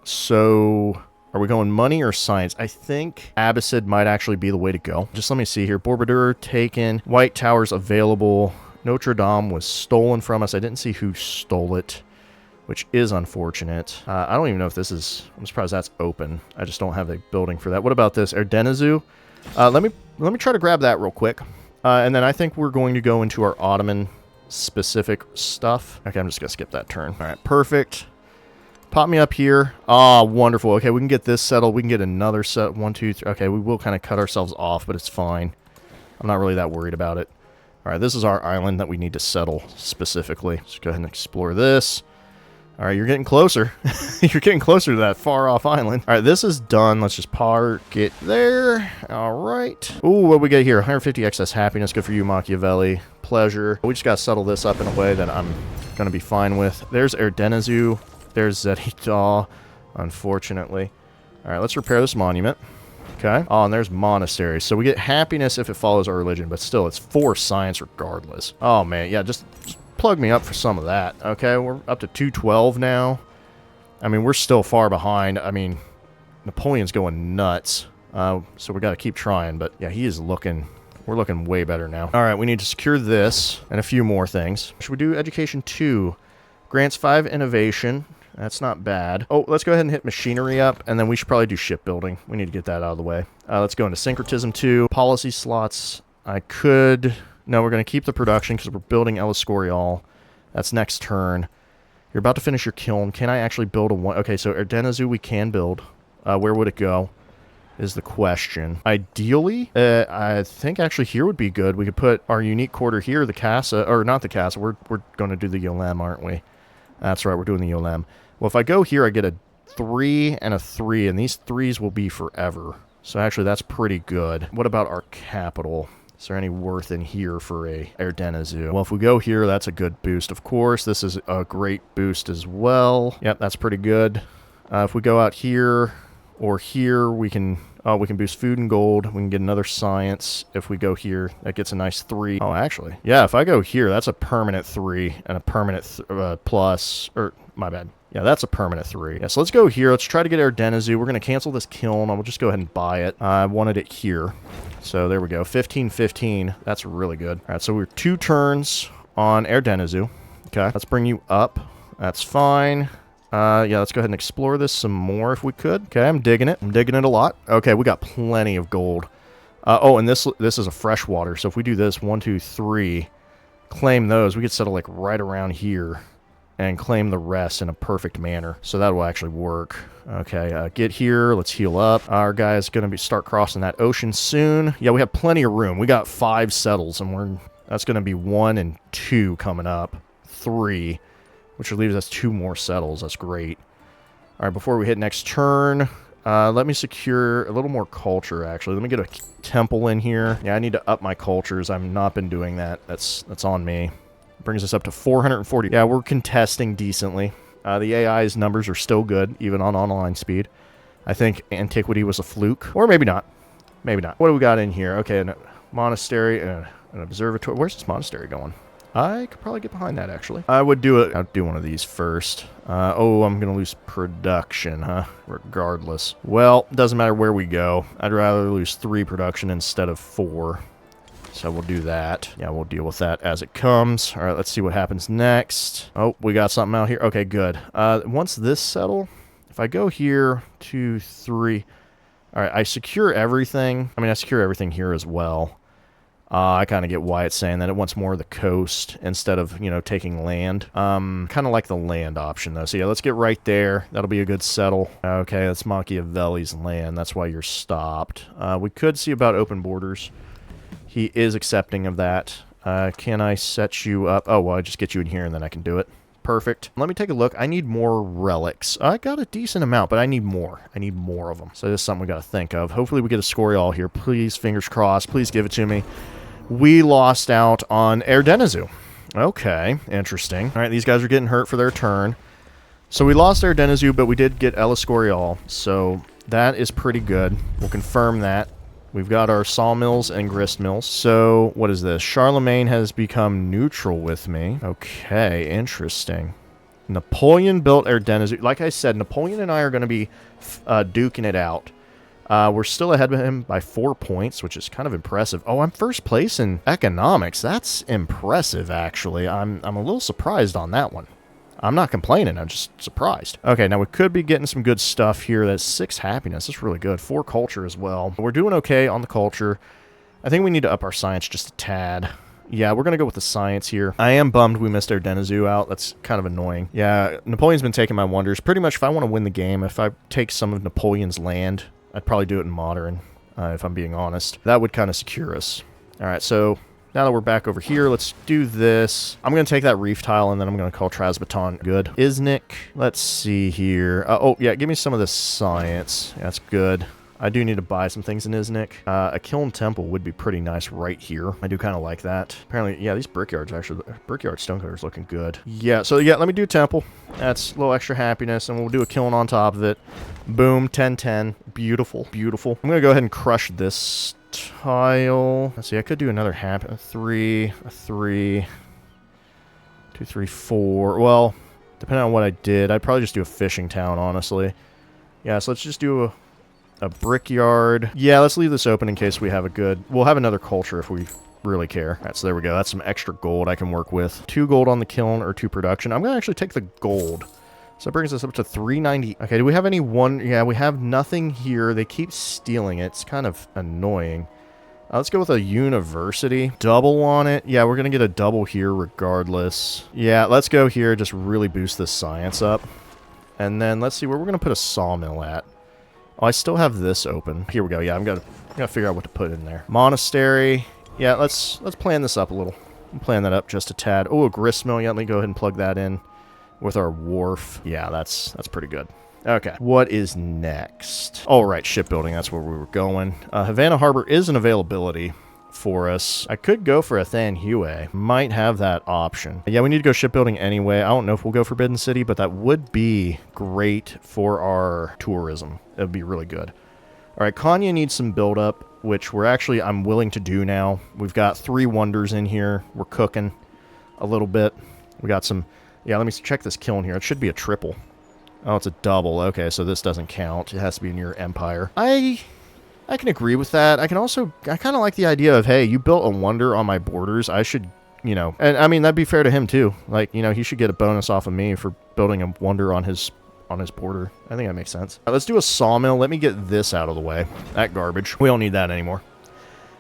So, are we going money or science? I think Abbasid might actually be the way to go. Just let me see here. Bourbador taken. White Towers available. Notre Dame was stolen from us. I didn't see who stole it, which is unfortunate. I don't even know if this is... I'm surprised that's open. I just don't have a building for that. What about this? Erdenazu? Let me try to grab that real quick. And then I think we're going to go into our Ottoman-specific stuff. Okay, I'm just going to skip that turn. All right, perfect. Pop me up here. Ah, wonderful. Okay, we can get this settled. We can get another set. 1, 2, 3. Okay, we will kind of cut ourselves off, but it's fine. I'm not really that worried about it. All right, this is our island that we need to settle specifically. Let's go ahead and explore this. All right, you're getting closer. You're getting closer to that far-off island. All right, this is done. Let's just park it there. All right. Ooh, what we get here? 150 excess happiness. Good for you, Machiavelli. Pleasure. We just got to settle this up in a way that I'm going to be fine with. There's Erdenazu. There's Zedidal, unfortunately. All right, let's repair this monument. Okay. Oh, and there's monasteries. So we get happiness if it follows our religion, but still, it's 4 science regardless. Oh, man. Yeah, just plug me up for some of that. Okay, we're up to 212 now. I mean, we're still far behind. I mean, Napoleon's going nuts. So we got to keep trying. But, yeah, he is looking... We're looking way better now. All right, we need to secure this and a few more things. Should we do Education 2? Grants 5 innovation. That's not bad. Oh, let's go ahead and hit machinery up, and then we should probably do shipbuilding. We need to get that out of the way. Let's go into syncretism 2. Policy slots. I could... No, we're going to keep the production because we're building El Escorial. That's next turn. You're about to finish your kiln. Can I actually build a one? Okay, so Erdenazu we can build. Where would it go? is the question. Ideally, I think actually here would be good. We could put our unique quarter here, the casa, or not the casa. We're going to do the Yolem, aren't we? That's right, we're doing the Yolem. Well, if I go here, I get a 3 and a 3, and these 3s will be forever. So actually, that's pretty good. What about our capital? Is there any worth in here for a Erdenezu? Well, if we go here, that's a good boost, of course. This is a great boost as well. Yep, that's pretty good. If we go out here or here, we can boost food and gold. We can get another science. If we go here, that gets a nice 3. Oh, actually, yeah, if I go here, that's a permanent 3 and a permanent plus, or my bad. Yeah, that's a permanent 3. Yeah, so let's go here. Let's try to get Erdenezu. We're going to cancel this kiln. I'll just go ahead and buy it. I wanted it here. So there we go. 15-15. That's really good. All right, so we're 2 turns on Erdenezu. Okay, let's bring you up. That's fine. Yeah, let's go ahead and explore this some more if we could. Okay, I'm digging it. I'm digging it a lot. Okay, we got plenty of gold. Oh, and this is a freshwater. So if we do this, 1, 2, 3, claim those, we could settle like right around here and claim the rest in a perfect manner. So that will actually work. Okay, get here. Let's heal up. Our guy is going to start crossing that ocean soon. Yeah, we have plenty of room. We got 5 settles, and that's going to be 1 and 2 coming up. 3, which leaves us 2 more settles. That's great. All right, before we hit next turn, let me secure a little more culture, actually. Let me get a temple in here. Yeah, I need to up my cultures. I've not been doing that. That's on me. Brings us up to 440. Yeah, we're contesting decently. The AI's numbers are still good, even on online speed. I think antiquity was a fluke. Or maybe not. Maybe not. What do we got in here? Okay, a monastery and an observatory. Where's this monastery going? I could probably get behind that, actually. I'd do one of these first. Oh, I'm going to lose production, huh? Regardless. Well, doesn't matter where we go. I'd rather lose 3 production instead of 4. So we'll do that. Yeah, we'll deal with that as it comes. All right, let's see what happens next. Oh, we got something out here. Okay, good. Once this settle, if I go here, 2, 3. All right, I secure everything. I mean, I secure everything here as well. I kind of get why it's saying that it wants more of the coast instead of, taking land. Kind of like the land option, though. So, yeah, let's get right there. That'll be a good settle. Okay, that's Machiavelli's land. That's why you're stopped. We could see about open borders. He is accepting of that. Can I set you up? Oh, well, I just get you in here and then I can do it. Perfect. Let me take a look. I need more relics. I got a decent amount, but I need more. I need more of them. So this is something we got to think of. Hopefully we get a Scorial here. Please, fingers crossed. Please give it to me. We lost out on Erdenezu. Okay, interesting. All right, these guys are getting hurt for their turn. So we lost Erdenezu, but we did get El Escorial. So that is pretty good. We'll confirm that. We've got our sawmills and grist mills. So, what is this? Charlemagne has become neutral with me. Okay, interesting. Napoleon built Erdenezu. Like I said, Napoleon and I are going to be duking it out. We're still ahead of him by 4 points, which is kind of impressive. Oh, I'm first place in economics. That's impressive, actually. I'm a little surprised on that one. I'm not complaining. I'm just surprised. Okay, now we could be getting some good stuff here. That's 6 happiness. That's really good. 4 culture as well. We're doing okay on the culture. I think we need to up our science just a tad. Yeah, we're going to go with the science here. I am bummed we missed our Erdenezu out. That's kind of annoying. Yeah, Napoleon's been taking my wonders. Pretty much if I want to win the game, if I take some of Napoleon's land, I'd probably do it in modern, if I'm being honest. That would kind of secure us. All right, so now that we're back over here, let's do this. I'm going to take that reef tile, and then I'm going to call Trasbaton good. Iznik, let's see here. Oh, yeah, give me some of this science. Yeah, that's good. I do need to buy some things in Iznik. A kiln temple would be pretty nice right here. I do kind of like that. Apparently, yeah, these brickyard stonecutters looking good. Yeah, so yeah, let me do temple. That's a little extra happiness, and we'll do a kiln on top of it. Boom, 10-10. Beautiful, beautiful. I'm going to go ahead and crush this tile. Let's see, I could do another a 3, 2, 3, 4. Well, depending on what I did, I'd probably just do a fishing town, honestly. Yeah, so let's just do a brickyard. Yeah, let's leave this open in case we have a good... We'll have another culture if we really care. All right, so there we go. That's some extra gold I can work with. 2 gold on the kiln or 2 production. I'm going to actually take the gold. So that brings us up to 390. Okay, do we have any one? Yeah, we have nothing here. They keep stealing it. It's kind of annoying. Let's go with a university. Double on it. Yeah, we're going to get a double here regardless. Yeah, let's go here. Just really boost this science up. And then let's see where we're going to put a sawmill at. Oh, I still have this open. Here we go. Yeah, I'm gonna figure out what to put in there. Monastery. Yeah, let's plan this up a little. Plan that up just a tad. Oh, a gristmill. Yeah, let me go ahead and plug that in with our wharf. Yeah, that's pretty good. Okay, what is next? Oh, right, shipbuilding. That's where we were going. Havana Harbor is an availability for us. I could go for Athan Hue. Might have that option. Yeah, we need to go shipbuilding anyway. I don't know if we'll go Forbidden City, but that would be great for our tourism. It would be really good. All right, Konya needs some build-up, which I'm willing to do now. We've got 3 wonders in here. We're cooking a little bit. We got some... Yeah, let me check this kiln here. It should be a triple. Oh, it's a double. Okay, so this doesn't count. It has to be near Empire. I can agree with that. I kind of like the idea of, hey, you built a wonder on my borders. I should, you know... And, I mean, that'd be fair to him, too. Like, you know, he should get a bonus off of me for building a wonder on his border. I think that makes sense. All right, let's do a sawmill. Let me get this out of the way. That garbage. We don't need that anymore.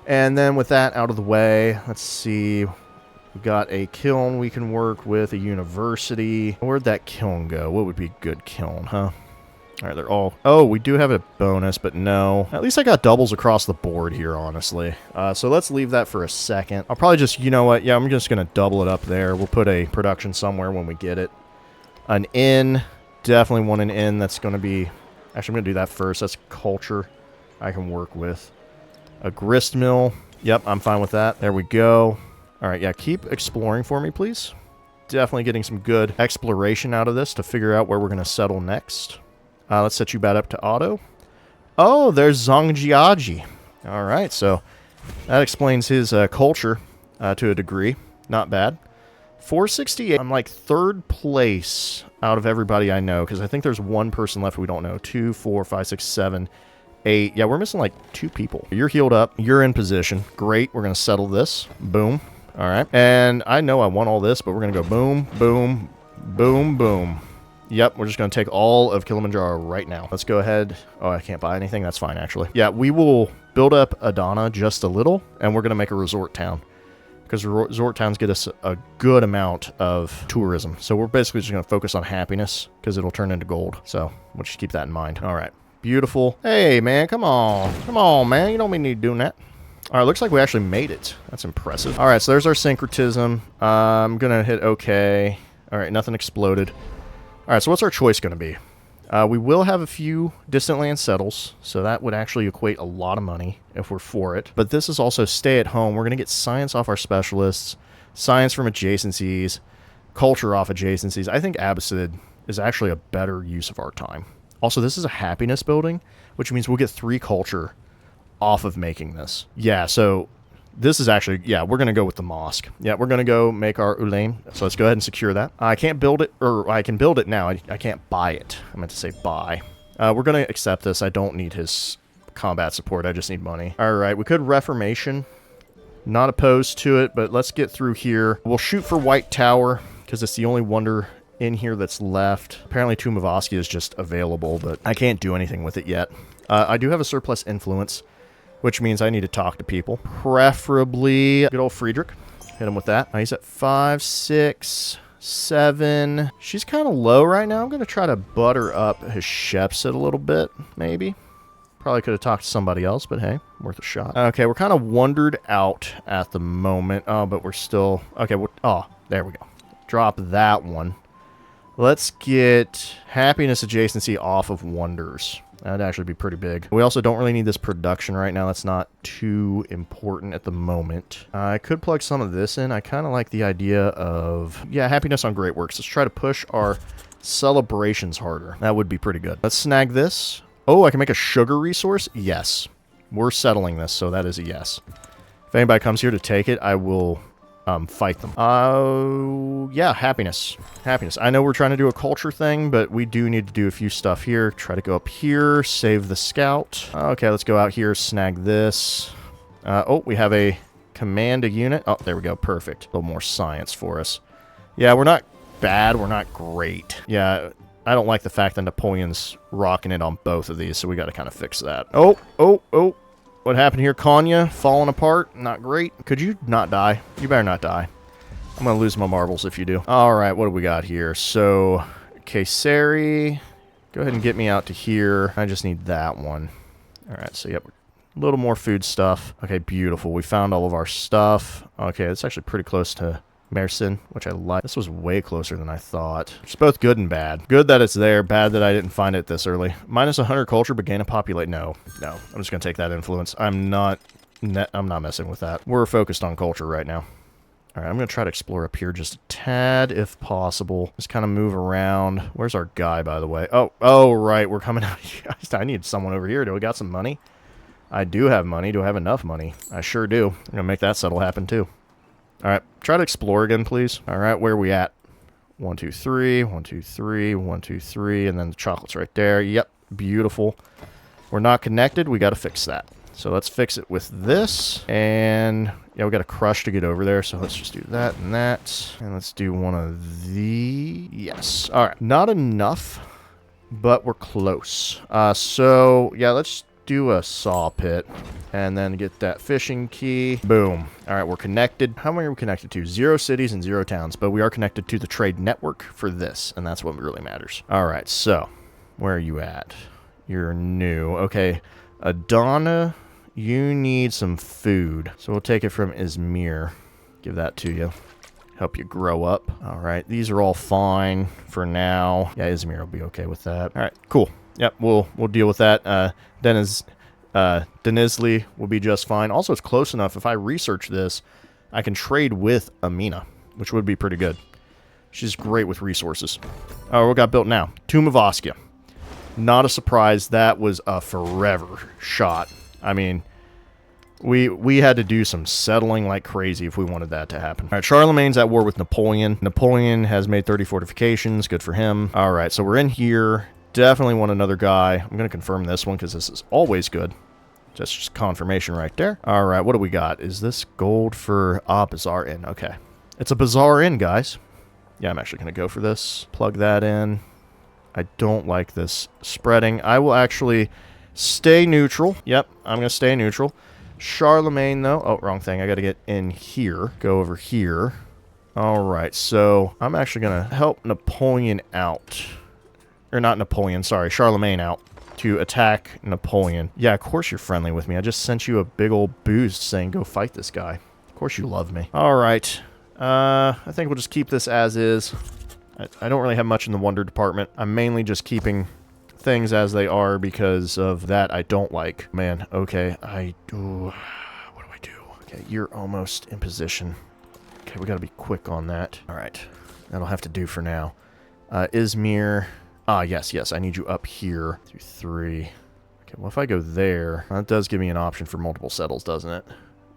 And then with that out of the way, let's see. We've got a kiln we can work with, a university. Where'd that kiln go? What would be a good kiln, huh? All right, they're all... Oh, we do have a bonus, but no. At least I got doubles across the board here, honestly. So let's leave that for a second. I'll probably just... You know what? Yeah, I'm just going to double it up there. We'll put a production somewhere when we get it. An inn... Definitely want an inn that's going to be... Actually, I'm going to do that first. That's culture I can work with. A grist mill. Yep, I'm fine with that. There we go. All right, yeah, keep exploring for me, please. Definitely getting some good exploration out of this to figure out where we're going to settle next. Let's set you back up to auto. Oh, there's Zongjiaji. All right, so that explains his culture to a degree. Not bad. 468. I'm like 3rd place out of everybody I know, because I think there's 1 person left we don't know. 2, 4, 5, 6, 7, 8. Yeah, we're missing like 2 people. You're healed up. You're in position. Great. We're going to settle this. Boom. All right. And I know I want all this, but we're going to go boom, boom, boom, boom. Yep, we're just going to take all of Kilimanjaro right now. Let's go ahead. Oh, I can't buy anything. That's fine, actually. Yeah, we will build up Adana just a little, and we're going to make a resort town. Because resort towns get us a good amount of tourism. So we're basically just going to focus on happiness, because it'll turn into gold. So we'll just keep that in mind. All right. Beautiful. Hey, man, come on. Come on, man. You don't need to be doing that. All right, looks like we actually made it. That's impressive. All right, so there's our syncretism. I'm going to hit OK. All right, nothing exploded. All right, so what's our choice going to be? We will have a few distant land settles, so that would actually equate a lot of money if we're for it. But this is also stay at home. We're going to get science off our specialists, science from adjacencies, culture off adjacencies. I think Abbasid is actually a better use of our time. Also, this is a happiness building, which means we'll get 3 culture off of making this. Yeah, so this is actually, yeah, we're going to go with the mosque. Yeah, we're going to go make our Ulaim. So let's go ahead and secure that. I can't build it, or I can build it now. I can't buy it. I meant to say buy. We're going to accept this. I don't need his combat support. I just need money. All right, we could Reformation. Not opposed to it, but let's get through here. We'll shoot for White Tower, because it's the only wonder in here that's left. Apparently Tomb of Oskia is just available, but I can't do anything with it yet. I do have a surplus influence, which means I need to talk to people. Preferably good old Friedrich. Hit him with that. He's at 5, 6, 7. She's kind of low right now. I'm going to try to butter up his Shepset a little bit, maybe. Probably could have talked to somebody else, but hey, worth a shot. Okay, we're kind of wandered out at the moment. Oh, but we're still... Okay, oh, there we go. Drop that one. Let's get happiness adjacency off of wonders. That'd actually be pretty big. We also don't really need this production right now. That's not too important at the moment. I could plug some of this in. I kind of like the idea of, yeah, happiness on great works. Let's try to push our celebrations harder. That would be pretty good. Let's snag this. Oh, I can make a sugar resource? Yes. We're settling this, so that is a yes. If anybody comes here to take it, I will fight them. Yeah, happiness. Happiness. I know we're trying to do a culture thing, but we do need to do a few stuff here. Try to go up here, save the scout. Okay, let's go out here, snag this. Oh, we have a command a unit. Oh, there we go. Perfect. A little more science for us. Yeah, we're not bad. We're not great. Yeah, I don't like the fact that Napoleon's rocking it on both of these, so we got to kind of fix that. Oh. What happened here? Konya falling apart. Not great. Could you not die? You better not die. I'm going to lose my marbles if you do. All right, what do we got here? So, Kayseri. Go ahead and get me out to here. I just need that one. All right, so yep, a little more food stuff. Okay, beautiful. We found all of our stuff. Okay, it's actually pretty close to Mersin, which I like. This was way closer than I thought. It's both good and bad. Good that it's there, bad that I didn't find it this early. Minus 100 culture, but gain a populate. No, I'm just gonna take that influence. I'm not messing with that. We're focused on culture right now. All right, I'm gonna try to explore up here just a tad if possible. Just kind of move around. Where's our guy, by the way? Oh, right, we're coming out here. I need someone over here. Do we got some money? I do have money. Do I have enough money? I sure do. I'm gonna make that settle happen too. All right, try to explore again, please. All right, where are we at? 1, 2, 3, 1, 2, 3, 1, 2, 3, and then the chocolate's right there. Yep, beautiful. We're not connected. We got to fix that. So let's fix it with this. And yeah, we got to crush to get over there. So let's just do that and that. And let's do one of these. Yes. All right, not enough, but we're close. So yeah, let's do a saw pit and then get that fishing key. Boom. All right, we're connected. How many are we connected to? 0 cities and 0 towns, but we are connected to the trade network for this, and that's what really matters. All right, so where are you at? You're new. Okay, Adana, you need some food. So we'll take it from Izmir. Give that to you. Help you grow up. All right, these are all fine for now. Yeah, Izmir will be okay with that. All right, cool. Yep, we'll deal with that. Denizli will be just fine. Also, it's close enough. If I research this, I can trade with Amina, which would be pretty good. She's great with resources. Oh, what got built now? Tomb of Oskia. Not a surprise. That was a forever shot. I mean, we had to do some settling like crazy if we wanted that to happen. All right, Charlemagne's at war with Napoleon. Napoleon has made 30 fortifications. Good for him. All right, so we're in here. Definitely want another guy. I'm going to confirm this one because this is always good. Just confirmation right there. All right, what do we got? Is this gold for Bazaar Inn? Okay. It's a Bazaar Inn, guys. Yeah, I'm actually going to go for this. Plug that in. I don't like this spreading. I will actually stay neutral. Yep, I'm going to stay neutral. Charlemagne, though. Oh, wrong thing. I got to get in here. Go over here. All right, so I'm actually going to help Napoleon out. Or not Napoleon, sorry, Charlemagne out to attack Napoleon. Yeah, of course you're friendly with me. I just sent you a big old boost saying go fight this guy. Of course you love me. All right. I think we'll just keep this as is. I don't really have much in the wonder department. I'm mainly just keeping things as they are because of that I don't like. Man, okay, what do I do? Okay, you're almost in position. Okay, we gotta be quick on that. All right, that'll have to do for now. Izmir. Yes, I need you up here. 2, 3. Okay, well, if I go there, that does give me an option for multiple settles, doesn't it?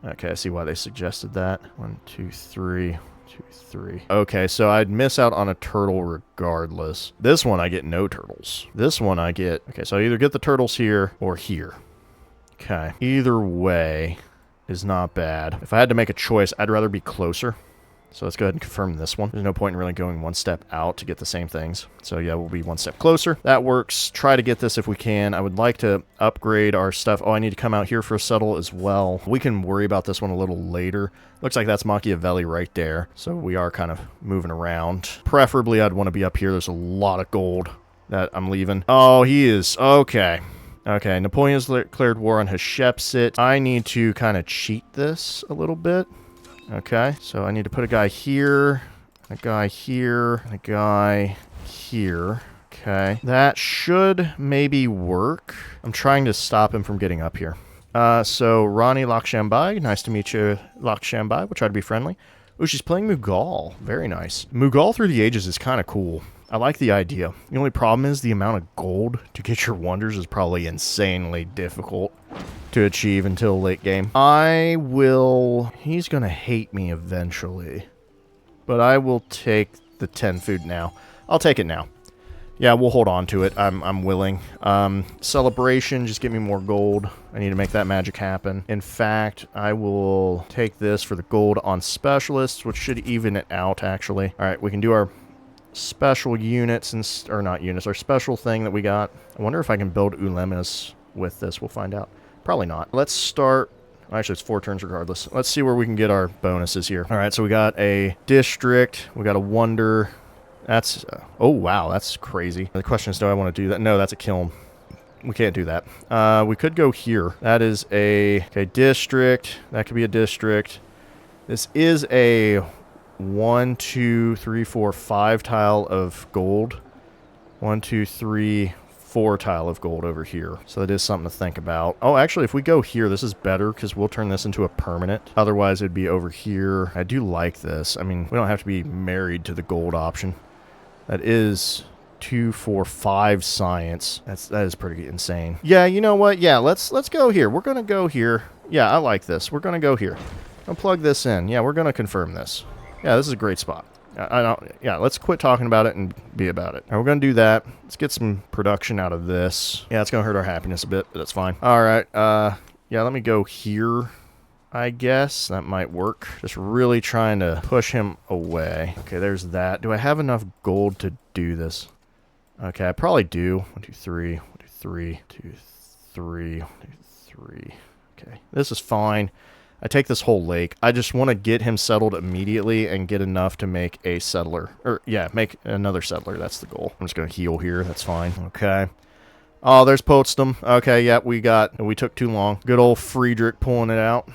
Okay, I see why they suggested that. 1, 2, 3. 2, 3. Okay, so I'd miss out on a turtle regardless. This one, I get no turtles. This one, I get... Okay, so I either get the turtles here or here. Okay. Either way is not bad. If I had to make a choice, I'd rather be closer. So let's go ahead and confirm this one. There's no point in really going one step out to get the same things. So yeah, we'll be one step closer. That works. Try to get this if we can. I would like to upgrade our stuff. Oh, I need to come out here for a settle as well. We can worry about this one a little later. Looks like that's Machiavelli right there. So we are kind of moving around. Preferably, I'd want to be up here. There's a lot of gold that I'm leaving. Oh, he is. Okay. Okay, Napoleon's declared war on Hatshepsut. I need to kind of cheat this a little bit. Okay, so I need to put a guy here, a guy here, and a guy here. Okay, that should maybe work. I'm trying to stop him from getting up here. So Rani Lakshambai, nice to meet you, Lakshambai. We'll try to be friendly. Oh, she's playing Mughal. Very nice. Mughal through the ages is kind of cool. I like the idea. The only problem is the amount of gold to get your wonders is probably insanely difficult to achieve until late game. He's gonna hate me eventually, but I will take the 10 food now. I'll take it now. Yeah, we'll hold on to it. I'm willing. Celebration, just give me more gold. I need to make that magic happen. In fact, I will take this for the gold on specialists, which should even it out, actually. All right, we can do our special units, or not units, our special thing that we got. I wonder if I can build ulemas with this. We'll find out. Probably not. Let's start... Actually, it's 4 turns regardless. Let's see where we can get our bonuses here. All right, so we got a district. We got a wonder. That's... oh, wow, that's crazy. The question is, do I want to do that? No, that's a kiln. We can't do that. We could go here. That is a... okay, district. That could be a district. This is a 1, 2, 3, 4, 5 tile of gold. 1, 2, 3, 4 tile of gold over here. So that is something to think about. Oh, actually, if we go here, this is better because we'll turn this into a permanent. Otherwise, it'd be over here. I do like this. I mean, we don't have to be married to the gold option. That is 2, 4, 5 science. That is pretty insane. Yeah, you know what? Yeah, let's go here. We're gonna go here. Yeah, I like this. We're gonna go here. I'll plug this in. Yeah, we're gonna confirm this. Yeah, this is a great spot. Yeah, let's quit talking about it and be about it. All right, we're going to do that. Let's get some production out of this. Yeah, it's going to hurt our happiness a bit, but that's fine. All right, yeah, let me go here, I guess. That might work. Just really trying to push him away. Okay, there's that. Do I have enough gold to do this? Okay, I probably do. 1, 2, 3. 1, 2, 3. 2, 3. 1, 2, 3. Okay, this is fine. I take this whole lake. I just want to get him settled immediately and get enough to make a settler. Or, yeah, make another settler. That's the goal. I'm just going to heal here. That's fine. Okay. Oh, there's Potsdam. Okay, yeah, we took too long. Good old Friedrich pulling it out.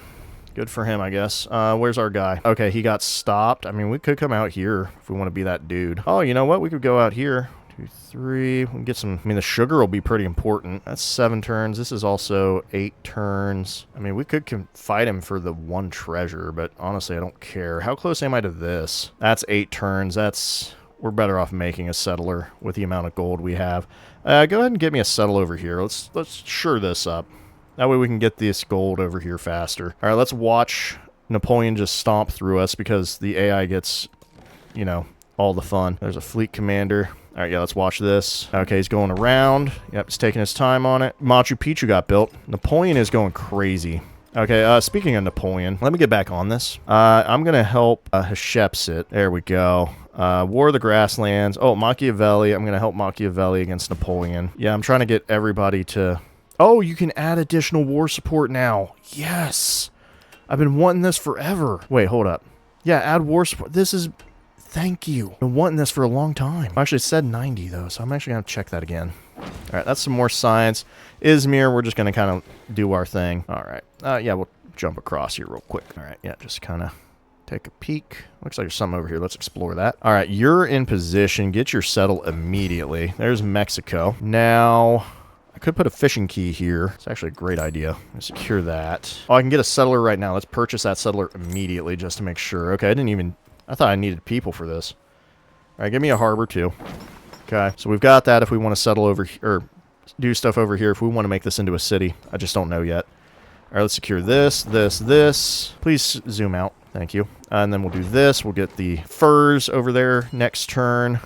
Good for him, I guess. Where's our guy? Okay, he got stopped. I mean, we could come out here if we want to be that dude. Oh, you know what? We could go out here. 2, 3. We can get some... I mean, the sugar will be pretty important. That's 7 turns. This is also 8 turns. I mean, we could fight him for the 1 treasure, but honestly, I don't care. How close am I to this? That's 8 turns. That's... we're better off making a settler with the amount of gold we have. Go ahead and get me a settle over here. Let's sure this up. That way we can get this gold over here faster. All right, let's watch Napoleon just stomp through us because the AI gets, you know, all the fun. There's a fleet commander. All right, yeah, let's watch this. Okay, he's going around. Yep, he's taking his time on it. Machu Picchu got built. Napoleon is going crazy. Okay, speaking of Napoleon, let me get back on this. I'm going to help Hatshepsut. There we go. War of the Grasslands. Oh, Machiavelli. I'm going to help Machiavelli against Napoleon. Yeah, I'm trying to get everybody to... oh, you can add additional war support now. Yes. I've been wanting this forever. Wait, hold up. Yeah, add war support. This is... thank you. I've been wanting this for a long time. Actually, it said 90, though, so I'm actually going to check that again. All right, that's some more science. Izmir, we're just going to kind of do our thing. All right. Yeah, we'll jump across here real quick. All right, yeah, just kind of take a peek. Looks like there's something over here. Let's explore that. All right, you're in position. Get your settle immediately. There's Mexico. Now... I could put a fishing key here. It's actually a great idea. Secure that. Oh, I can get a settler right now. Let's purchase that settler immediately just to make sure. Okay, I thought I needed people for this. All right, give me a harbor too. Okay, so we've got that if we want to settle over here, or do stuff over here if we want to make this into a city. I just don't know yet. All right, let's secure this. Please zoom out. Thank you. And then we'll do this. We'll get the furs over there next turn.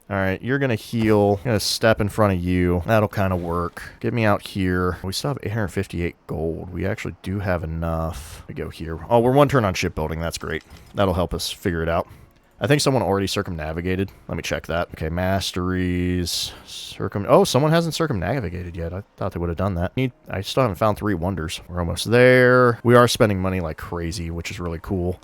All right, you're going to heal. I'm going to step in front of you. That'll kind of work. Get me out here. We still have 858 gold. We actually do have enough. We go here. Oh, we're 1 turn on shipbuilding. That's great. That'll help us figure it out. I think someone already circumnavigated. Let me check that. Okay, masteries. Oh, someone hasn't circumnavigated yet. I thought they would have done that. I still haven't found 3 wonders. We're almost there. We are spending money like crazy, which is really cool.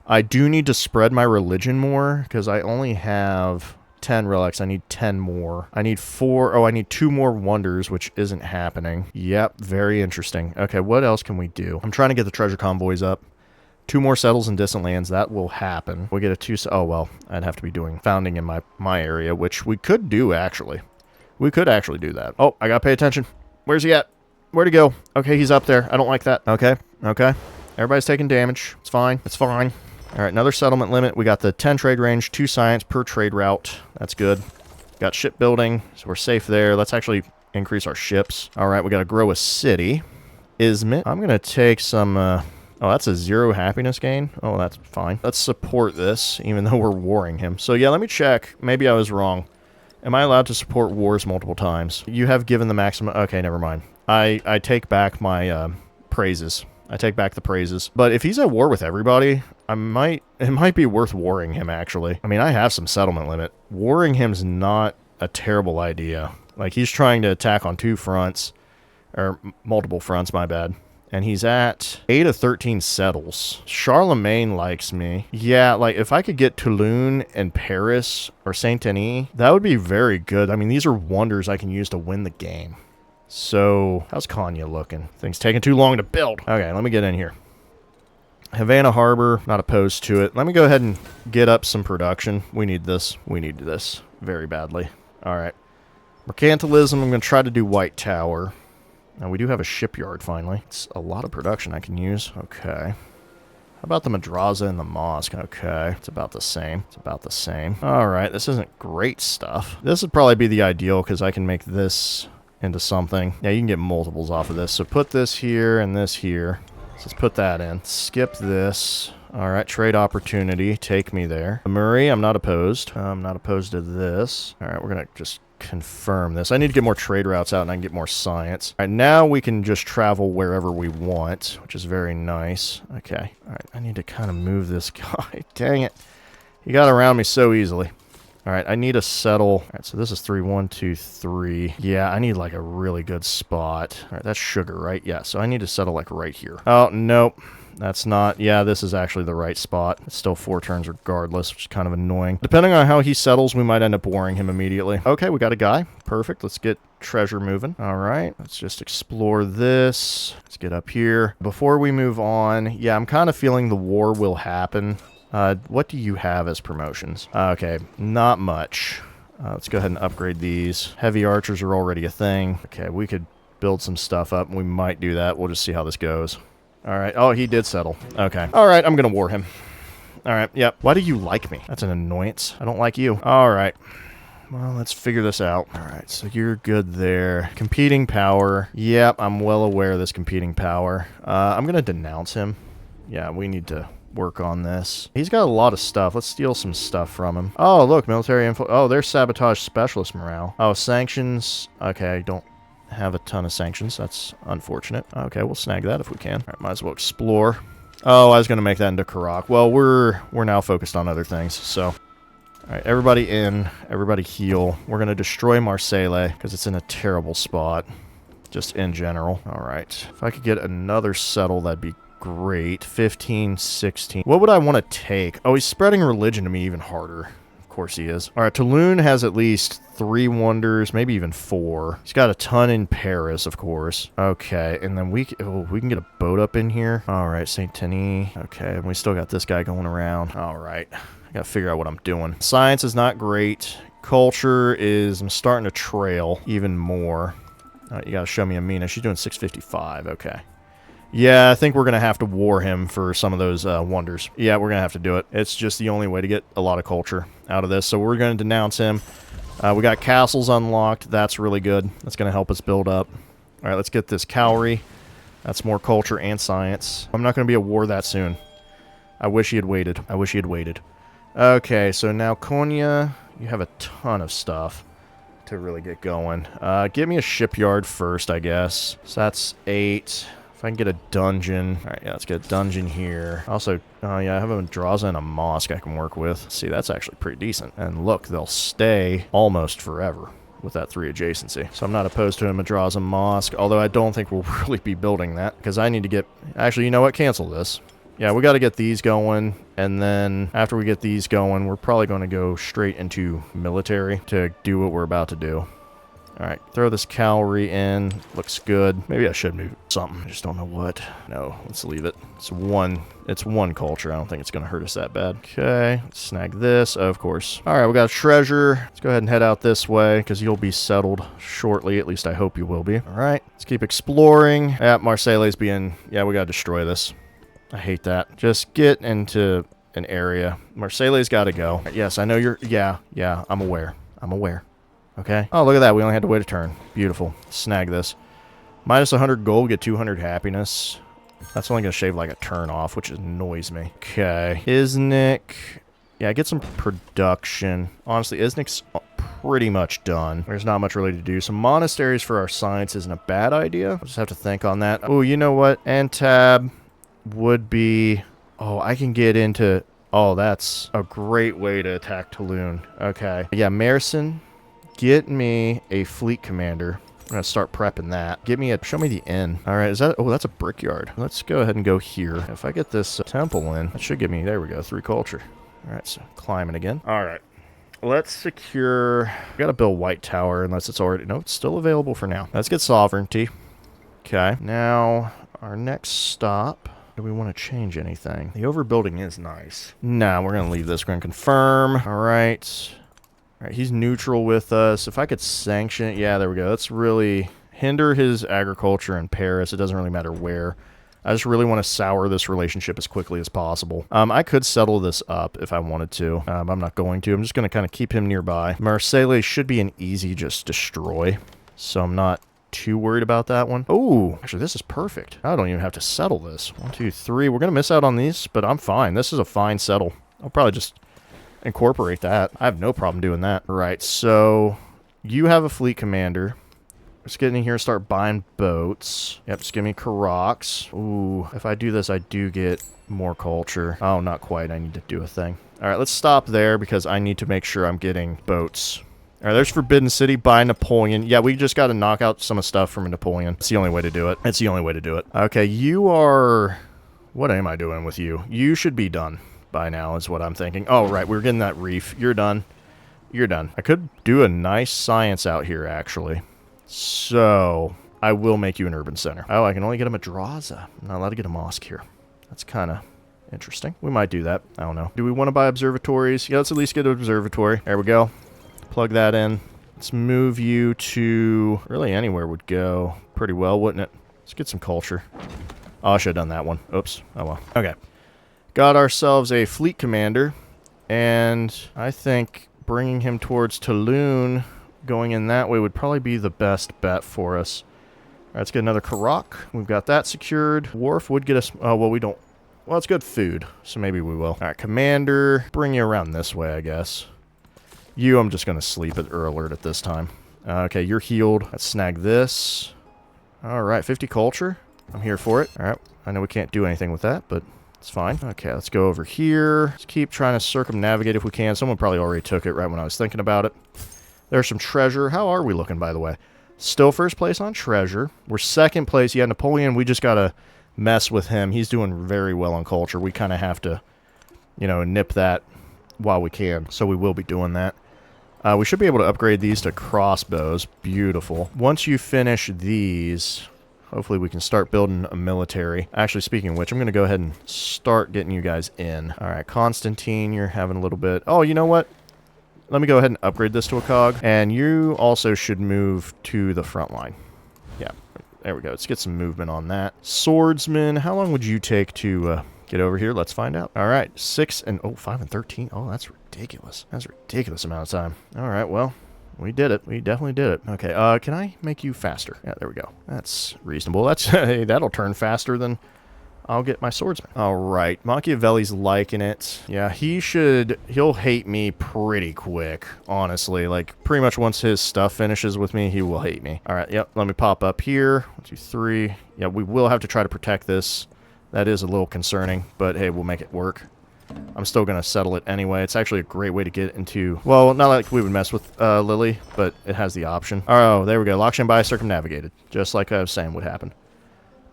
I do need to spread my religion more because I only have... 10 relics. I need 10 more. I need 4. Oh, I need 2 more wonders, which isn't happening. Yep, very interesting. Okay, what else can we do? I'm trying to get the treasure convoys up. 2 more settles in distant lands. That will happen. We get a 2... oh, well, I'd have to be doing founding in my area, which we could do, actually. We could actually do that. Oh, I gotta pay attention. Where's he at? Where'd he go? Okay, he's up there. I don't like that. Okay. Everybody's taking damage. It's fine. It's fine. All right, another settlement limit. We got the 10 trade range, 2 science per trade route. That's good. Got shipbuilding, so we're safe there. Let's actually increase our ships. All right, we got to grow a city. Izmit. I'm going to take some... oh, that's a 0 happiness gain. Oh, that's fine. Let's support this, even though we're warring him. So, yeah, let me check. Maybe I was wrong. Am I allowed to support wars multiple times? You have given the maximum... okay, never mind. I take back my praises. I take back the praises. But if he's at war with everybody, it might be worth warring him, actually. I mean, I have some settlement limit. Warring him's not a terrible idea. Like, he's trying to attack on 2 fronts. Or multiple fronts, my bad. And he's at 8 of 13 settles. Charlemagne likes me. Yeah, like, if I could get Toulon and Paris or Saint-Denis, that would be very good. I mean, these are wonders I can use to win the game. So, how's Konya looking? Things taking too long to build. Okay, let me get in here. Havana Harbor, not opposed to it. Let me go ahead and get up some production. We need this. We need this very badly. All right. Mercantilism, I'm going to try to do White Tower. Now, we do have a shipyard, finally. It's a lot of production I can use. Okay. How about the Madrasa and the mosque? Okay. It's about the same. It's about the same. All right. This isn't great stuff. This would probably be the ideal because I can make this into something. Yeah, you can get multiples off of this. So put this here and this here. So let's put that in. Skip this. All right. Trade opportunity. Take me there. Murray, I'm not opposed. I'm not opposed to this. All right. We're going to just confirm this. I need to get more trade routes out and I can get more science. All right, now we can just travel wherever we want, which is very nice. Okay. All right, I need to kind of move this guy. Dang it. He got around me so easily. All right, I need to settle. All right, so this is 3, 1, 2, 3. Yeah, I need like a really good spot. All right, that's sugar, right? Yeah, so I need to settle like right here. Oh, nope. That's not... Yeah, this is actually the right spot. It's still 4 turns regardless, which is kind of annoying. Depending on how he settles, we might end up warring him immediately. Okay, we got a guy. Perfect. Let's get treasure moving. All right. Let's just explore this. Let's get up here. Before we move on, yeah, I'm kind of feeling the war will happen. What do you have as promotions? Okay, not much. Let's go ahead and upgrade these. Heavy archers are already a thing. Okay, we could build some stuff up. We might do that. We'll just see how this goes. All right. Oh, he did settle. Okay. All right. I'm going to war him. All right. Yep. Why do you like me? That's an annoyance. I don't like you. All right. Well, let's figure this out. All right. So you're good there. Competing power. Yep. I'm well aware of this competing power. I'm going to denounce him. Yeah, we need to work on this. He's got a lot of stuff. Let's steal some stuff from him. Oh, look. Military info. Oh, there's sabotage specialist morale. Oh, sanctions. Okay. I don't have a ton of sanctions. That's unfortunate. Okay, we'll snag that if we can. All right, might as well explore. Oh, I was going to make that into Karak. Well, we're now focused on other things, so... All right, everybody in. Everybody heal. We're going to destroy Marseille, because it's in a terrible spot. Just in general. All right. If I could get another settle, that'd be great. 15, 16. What would I want to take? Oh, he's spreading religion to me even harder. Of course he is. All right, Toulon has at least 3 wonders, maybe even 4. He's got a ton in Paris, of course. Okay, and then we can get a boat up in here. All right, Saint-Denis. Okay, and we still got this guy going around. All right, I gotta figure out what I'm doing. Science is not great. Culture is, I'm starting to trail even more. You gotta show me Amina. She's doing 655. Okay. Yeah, I think we're going to have to war him for some of those wonders. Yeah, we're going to have to do it. It's just the only way to get a lot of culture out of this. So we're going to denounce him. We got castles unlocked. That's really good. That's going to help us build up. All right, let's get this cavalry. That's more culture and science. I'm not going to be at war that soon. I wish he had waited. I wish he had waited. Okay, so now Konya, you have a ton of stuff to really get going. Give me a shipyard first, I guess. So that's 8. If I can get a dungeon. All right, yeah, let's get a dungeon here. Also, yeah, I have a Madrasa and a mosque I can work with. See, that's actually pretty decent. And look, they'll stay almost forever with that 3 adjacency. So I'm not opposed to a Madrasa mosque, although I don't think we'll really be building that because I need to get... Actually, you know what? Cancel this. Yeah, we got to get these going, and then after we get these going, we're probably going to go straight into military to do what we're about to do. All right, throw this cavalry in. Looks good. Maybe I should move something. I just don't know what. No, let's leave it. It's one culture. I don't think it's going to hurt us that bad. Okay, let's snag this, of course. All right, we got treasure. Let's go ahead and head out this way because you'll be settled shortly. At least I hope you will be. All right, let's keep exploring. Yeah, Marseille's being... Yeah, we got to destroy this. I hate that. Just get into an area. Marseille's got to go. Yes, I know you're... Yeah, I'm aware. I'm aware. Okay. Oh, look at that. We only had to wait a turn. Beautiful. Snag this. Minus 100 gold, get 200 happiness. That's only going to shave like a turn off, which annoys me. Okay. Iznik. Yeah, get some production. Honestly, Iznik's pretty much done. There's not much really to do. Some monasteries for our science isn't a bad idea. I'll just have to think on that. Oh, you know what? Antab would be... Oh, I can get into... Oh, that's a great way to attack Toulon. Okay. Yeah, Merson... Get me a fleet commander. I'm going to start prepping that. Show me the inn. All right, oh, that's a brickyard. Let's go ahead and go here. If I get this temple in, that should give me, there we go, 3 culture. All right, so climbing again. All right. Let's secure, we got to build White Tower unless it's already, no, it's still available for now. Let's get sovereignty. Okay, now our next stop. Do we want to change anything? The overbuilding is nice. No, we're going to leave this. We're going to confirm. All right. All right, he's neutral with us. If I could sanction it, yeah, there we go. Let's really hinder his agriculture in Paris. It doesn't really matter where. I just really want to sour this relationship as quickly as possible. I could settle this up if I wanted to. I'm not going to. I'm just going to kind of keep him nearby. Marseille should be an easy just destroy, so I'm not too worried about that one. Oh, actually, this is perfect. I don't even have to settle this. 1, 2, 3. We're going to miss out on these, but I'm fine. This is a fine settle. I'll probably just incorporate that. I have no problem doing that. Right, so you have a fleet commander. Let's get in here and start buying boats. Yep, just give me Karoks. Ooh, if I do this, I do get more culture. Oh, not quite. I need to do a thing. All right, let's stop there because I need to make sure I'm getting boats. All right, there's Forbidden City by Napoleon. Yeah, we just got to knock out some of stuff from Napoleon. It's the only way to do it. It's the only way to do it. Okay, you are... What am I doing with you? You should be done by now is what I'm thinking. Oh, right, we're getting that reef. You're done. You're done. I could do a nice science out here, actually. So, I will make you an urban center. Oh, I can only get a madrasa. I'm not allowed to get a mosque here. That's kind of interesting. We might do that. I don't know. Do we want to buy observatories? Yeah, let's at least get an observatory. There we go. Plug that in. Let's move you to... Really anywhere would go pretty well, wouldn't it? Let's get some culture. Oh, I should have done that one. Oops. Oh, well. Okay. Got ourselves a fleet commander. And I think bringing him towards Toulon, going in that way, would probably be the best bet for us. All right, let's get another Karok. We've got that secured. Wharf would get us... Oh, well, we don't... Well, it's good food, so maybe we will. All right, commander. Bring you around this way, I guess. You, I'm just going to sleep it or alert at this time. Okay, you're healed. Let's snag this. All right, 50 culture. I'm here for it. All right, I know we can't do anything with that, but it's fine. Okay, let's go over here. Let's keep trying to circumnavigate if we can. Someone probably already took it right when I was thinking about it. There's some treasure. How are we looking, by the way? Still first place on treasure. We're second place. Yeah, Napoleon, we just got to mess with him. He's doing very well on culture. We kind of have to, you know, nip that while we can. So we will be doing that. We should be able to upgrade these to crossbows. Beautiful. Once you finish these, hopefully we can start building a military. Actually, speaking of which, I'm going to go ahead and start getting you guys in. All right, Constantine, you're having a little bit... Oh, you know what? Let me go ahead and upgrade this to a cog. And you also should move to the front line. Yeah, there we go. Let's get some movement on that. Swordsman, how long would you take to get over here? Let's find out. All right, 5 and 13. Oh, that's ridiculous. That's a ridiculous amount of time. All right, well, we did it. We definitely did it. Okay, can I make you faster? Yeah, there we go. That's reasonable. That's hey, that'll turn faster than I'll get my swordsman. All right, Machiavelli's liking it. Yeah, he'll hate me pretty quick, honestly. Like, pretty much once his stuff finishes with me, he will hate me. All right, yep, let me pop up here. 1, 2, 3. Yeah, we will have to try to protect this. That is a little concerning, but hey, we'll make it work. I'm still going to settle it anyway. It's actually a great way to get into... Well, not like we would mess with Lily, but it has the option. Oh, there we go. Lokshanbai circumnavigated. Just like I was saying would happen.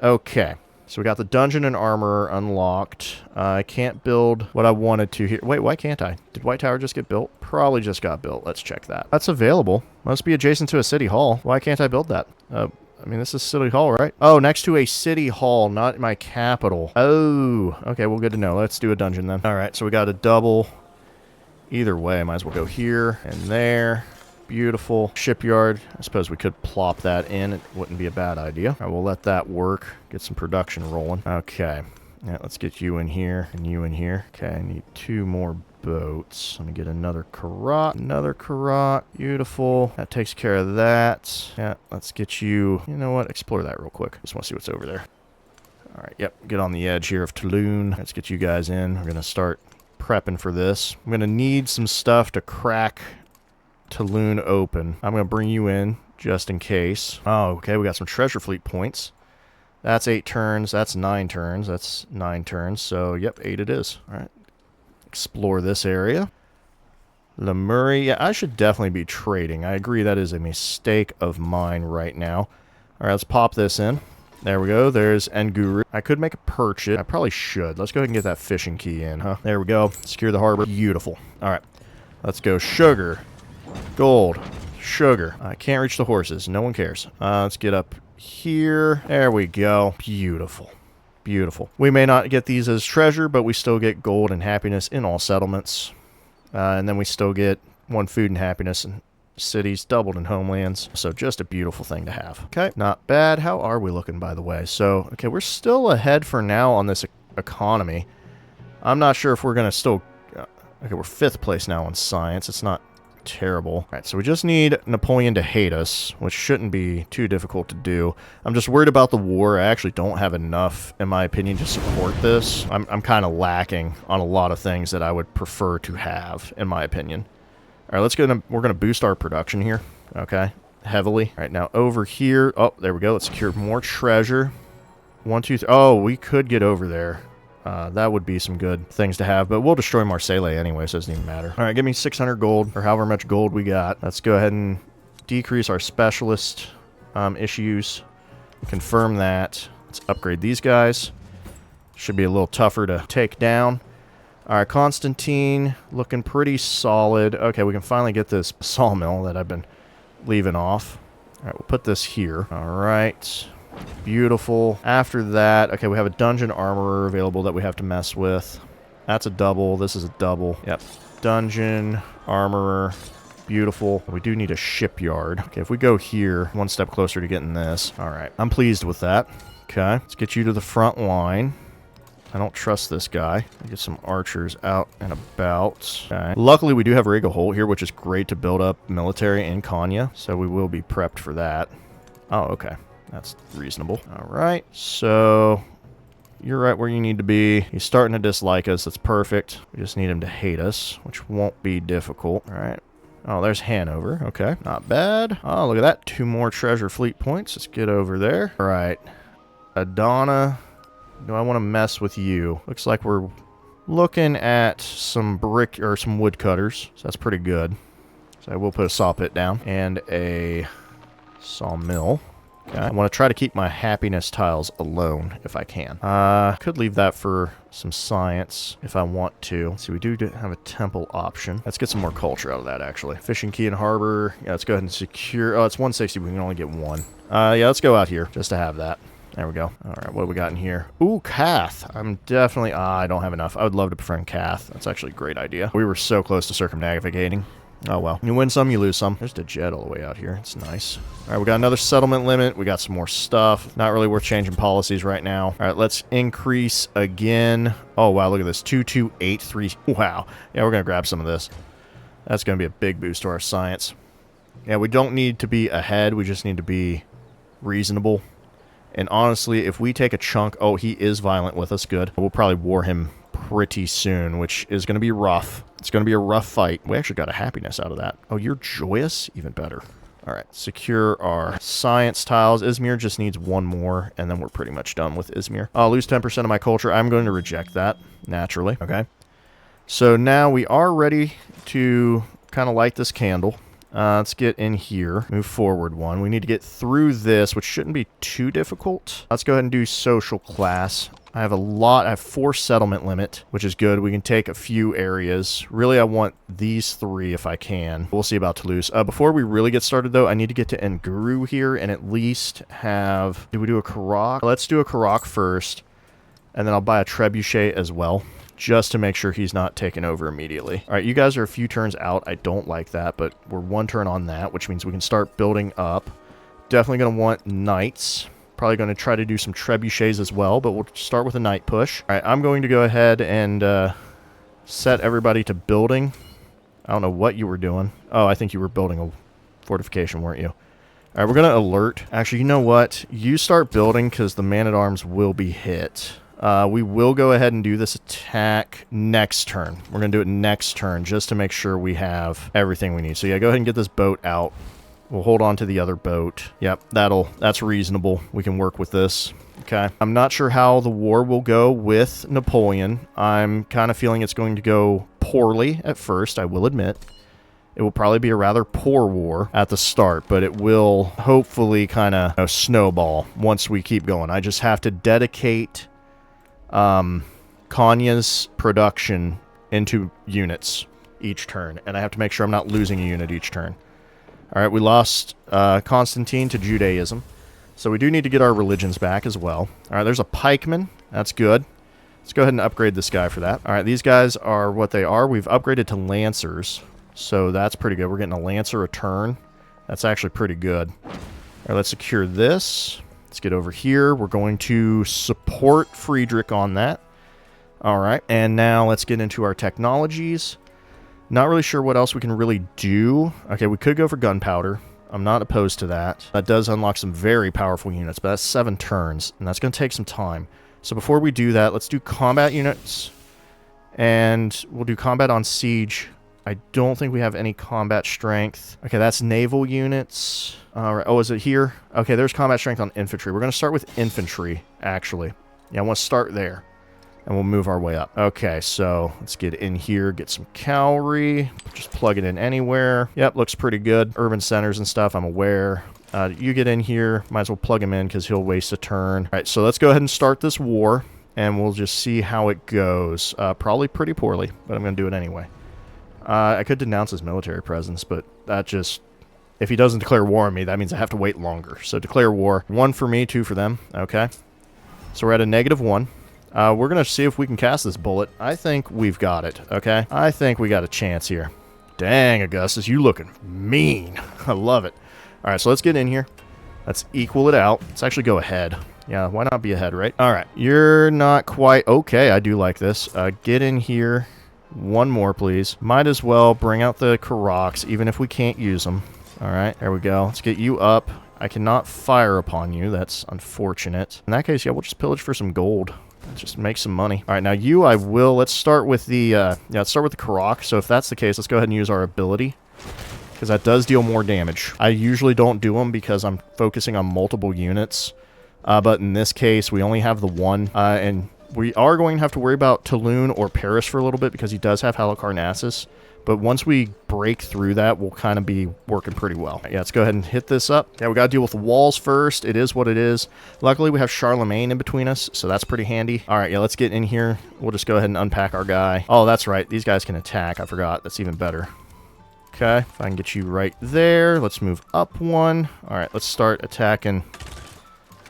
Okay. So we got the dungeon and armor unlocked. I can't build what I wanted to here. Wait, why can't I? Did White Tower just get built? Probably just got built. Let's check that. That's available. Must be adjacent to a city hall. Why can't I build that? I mean, this is City Hall, right? Oh, next to a City Hall, not my capital. Oh, okay, well, good to know. Let's do a dungeon then. All right, so we got a double. Either way, I might as well go here and there. Beautiful. Shipyard. I suppose we could plop that in. It wouldn't be a bad idea. All right, we'll let that work. Get some production rolling. Okay. Yeah, let's get you in here and you in here. Okay, I need 2 more boats. Let me get another Karat. Another Karat. Beautiful. That takes care of that. Yeah, let's get you... You know what? Explore that real quick. Just want to see what's over there. All right, yep. Get on the edge here of Toulon. Let's get you guys in. We're going to start prepping for this. I'm going to need some stuff to crack Toulon open. I'm going to bring you in just in case. Oh, okay. We got some treasure fleet points. That's 8 turns. That's 9 turns. That's 9 turns. So, yep, 8 it is. All right. Explore this area. Lemuri. Yeah, I should definitely be trading. I agree that is a mistake of mine right now. All right, let's pop this in. There we go. There's Nguru. I could make a purchase. I probably should. Let's go ahead and get that fishing key in, huh? There we go. Secure the harbor. Beautiful. All right. Let's go. Sugar. Gold. Sugar. I can't reach the horses. No one cares. Let's get up here. There we go. Beautiful. Beautiful. We may not get these as treasure, but we still get gold and happiness in all settlements. And then we still get 1 food and happiness and cities doubled in homelands. So just a beautiful thing to have. Okay, not bad. How are we looking, by the way? So, okay, we're still ahead for now on this economy. I'm not sure if we're going to still... okay, we're 5th place now on science. It's not terrible. All right, so we just need Napoleon to hate us, which shouldn't be too difficult to do. I'm just worried about the war. I actually don't have enough, in my opinion, to support this. I'm kind of lacking on a lot of things that I would prefer to have, in my opinion. All right, let's go. We're going to boost our production here, okay, heavily. All right, now over here. Oh, there we go. Let's secure more treasure. 1, 2, 3. Oh, we could get over there. That would be some good things to have, but we'll destroy Marseille anyway, so it doesn't even matter. All right, give me 600 gold, or however much gold we got. Let's go ahead and decrease our specialist issues. Confirm that. Let's upgrade these guys. Should be a little tougher to take down. All right, Constantine, looking pretty solid. Okay, we can finally get this sawmill that I've been leaving off. All right, we'll put this here. All right, beautiful. After that, okay, we have a dungeon armorer available that we have to mess with. That's a double. This is a double. Yep, dungeon armorer. Beautiful. We do need a shipyard. Okay, if we go here, 1 step closer to getting this. All right, I'm pleased with that. Okay, let's get you to the front line. I don't trust this guy. Get some archers out and about. Okay. Luckily, we do have Regal Holt here, which is great to build up military in Konya, so we will be prepped for that. Oh, okay. That's reasonable. All right. So, you're right where you need to be. He's starting to dislike us. That's perfect. We just need him to hate us, which won't be difficult. All right. Oh, there's Hanover. Okay. Not bad. Oh, look at that. 2 more treasure fleet points. Let's get over there. All right. Adana... do I want to mess with you? Looks like we're looking at some brick or some woodcutters. So that's pretty good. So I will put a saw pit down and a sawmill. Okay. I want to try to keep my happiness tiles alone if I can. Could leave that for some science if I want to. Let's see, we do have a temple option. Let's get some more culture out of that, actually. Fishing key and harbor. Yeah, let's go ahead and secure. Oh, it's 160. We can only get 1. Yeah, let's go out here just to have that. There we go. All right, what do we got in here? Ooh, Cath. I'm definitely... I don't have enough. I would love to befriend Cath. That's actually a great idea. We were so close to circumnavigating. Oh, well. You win some, you lose some. There's the jet all the way out here. It's nice. All right, we got another settlement limit. We got some more stuff. Not really worth changing policies right now. All right, let's increase again. Oh, wow, look at this. 2283. Wow. Yeah, we're going to grab some of this. That's going to be a big boost to our science. Yeah, we don't need to be ahead. We just need to be reasonable. And honestly, if we take a chunk... oh, he is violent with us. Good. We'll probably war him pretty soon, which is going to be rough. It's going to be a rough fight. We actually got a happiness out of that. Oh, you're joyous? Even better. All right. Secure our science tiles. Izmir just needs 1 more, and then we're pretty much done with Izmir. I'll lose 10% of my culture. I'm going to reject that, naturally. Okay. So now we are ready to kind of light this candle. Let's get in here. Move forward 1. We need to get through this, which shouldn't be too difficult. Let's go ahead and do social class. I have 4 settlement limit, which is good. We can take a few areas. Really, I want these 3 if I can. We'll see about Toulouse. Before we really get started, though, I need to get to Nguru here and at least have... do we do a Karak? Let's do a Karak first, and then I'll buy a Trebuchet as well, just to make sure he's not taken over immediately. All right, you guys are a few turns out. I don't like that, but we're 1 turn on that, which means we can start building up. Definitely going to want knights. Probably going to try to do some trebuchets as well, but we'll start with a knight push. All right, I'm going to go ahead and set everybody to building. I don't know what you were doing. Oh, I think you were building a fortification, weren't you? All right, we're going to alert. Actually, you know what? You start building because the man-at-arms will be hit. We will go ahead and do this attack next turn. We're going to do it next turn just to make sure we have everything we need. So yeah, go ahead and get this boat out. We'll hold on to the other boat. Yep, that's reasonable. We can work with this. Okay. I'm not sure how the war will go with Napoleon. I'm kind of feeling it's going to go poorly at first, I will admit. It will probably be a rather poor war at the start, but it will hopefully kind of snowball once we keep going. I just have to dedicate Kanya's production into units each turn, and I have to make sure I'm not losing a unit each turn. All right, we lost Constantine to Judaism, so we do need to get our religions back as well. All right, there's a pikeman. That's good. Let's go ahead and upgrade this guy for that. All right, these guys are what they are. We've upgraded to lancers, so that's pretty good. We're getting a lancer a turn. That's actually pretty good. All right, let's secure this. Let's get over here. We're going to support Friedrich on that. All right, and now let's get into our technologies. Not really sure what else we can really do. Okay, we could go for gunpowder. I'm not opposed to that. That does unlock some very powerful units, but that's 7 turns, and that's going to take some time. So before we do that, let's do combat units, and we'll do combat on siege. I don't think we have any combat strength. Okay, that's naval units. All right. Oh, is it here? Okay, there's combat strength on infantry. We're going to start with infantry, actually. Yeah, I want to start there, and we'll move our way up. Okay, so let's get in here, get some cavalry. Just plug it in anywhere. Yep, looks pretty good. Urban centers and stuff, I'm aware. You get in here. Might as well plug him in because he'll waste a turn. All right, so let's go ahead and start this war, and we'll just see how it goes. Probably pretty poorly, but I'm going to do it anyway. I could denounce his military presence, but that just... If he doesn't declare war on me, that means I have to wait longer. So declare war. 1 for me, 2 for them. Okay. So we're at a -1. We're going to see if we can cast this bullet. I think we've got it, okay? I think we got a chance here. Dang, Augustus, you looking mean. I love it. All right, so let's get in here. Let's equal it out. Let's actually go ahead. Yeah, why not be ahead, right? All right, you're not quite... Okay, I do like this. Get in here. 1 more, please. Might as well bring out the Karoks, even if we can't use them. All right, there we go. Let's get you up. I cannot fire upon you. That's unfortunate. In that case, yeah, we'll just pillage for some gold. Let's just make some money. All right, now you, I will. Let's start with the, yeah, let's start with the Karok. So if that's the case, let's go ahead and use our ability, because that does deal more damage. I usually don't do them because I'm focusing on multiple units, but in this case, we only have the 1, and we are going to have to worry about Toulon or Paris for a little bit because he does have Halicarnassus. But once we break through that, we'll kind of be working pretty well. Yeah, let's go ahead and hit this up. Yeah, we got to deal with the walls first. It is what it is. Luckily, we have Charlemagne in between us, so that's pretty handy. All right, yeah, let's get in here. We'll just go ahead and unpack our guy. Oh, that's right. These guys can attack. I forgot. That's even better. Okay, if I can get you right there. Let's move up 1. All right, let's start attacking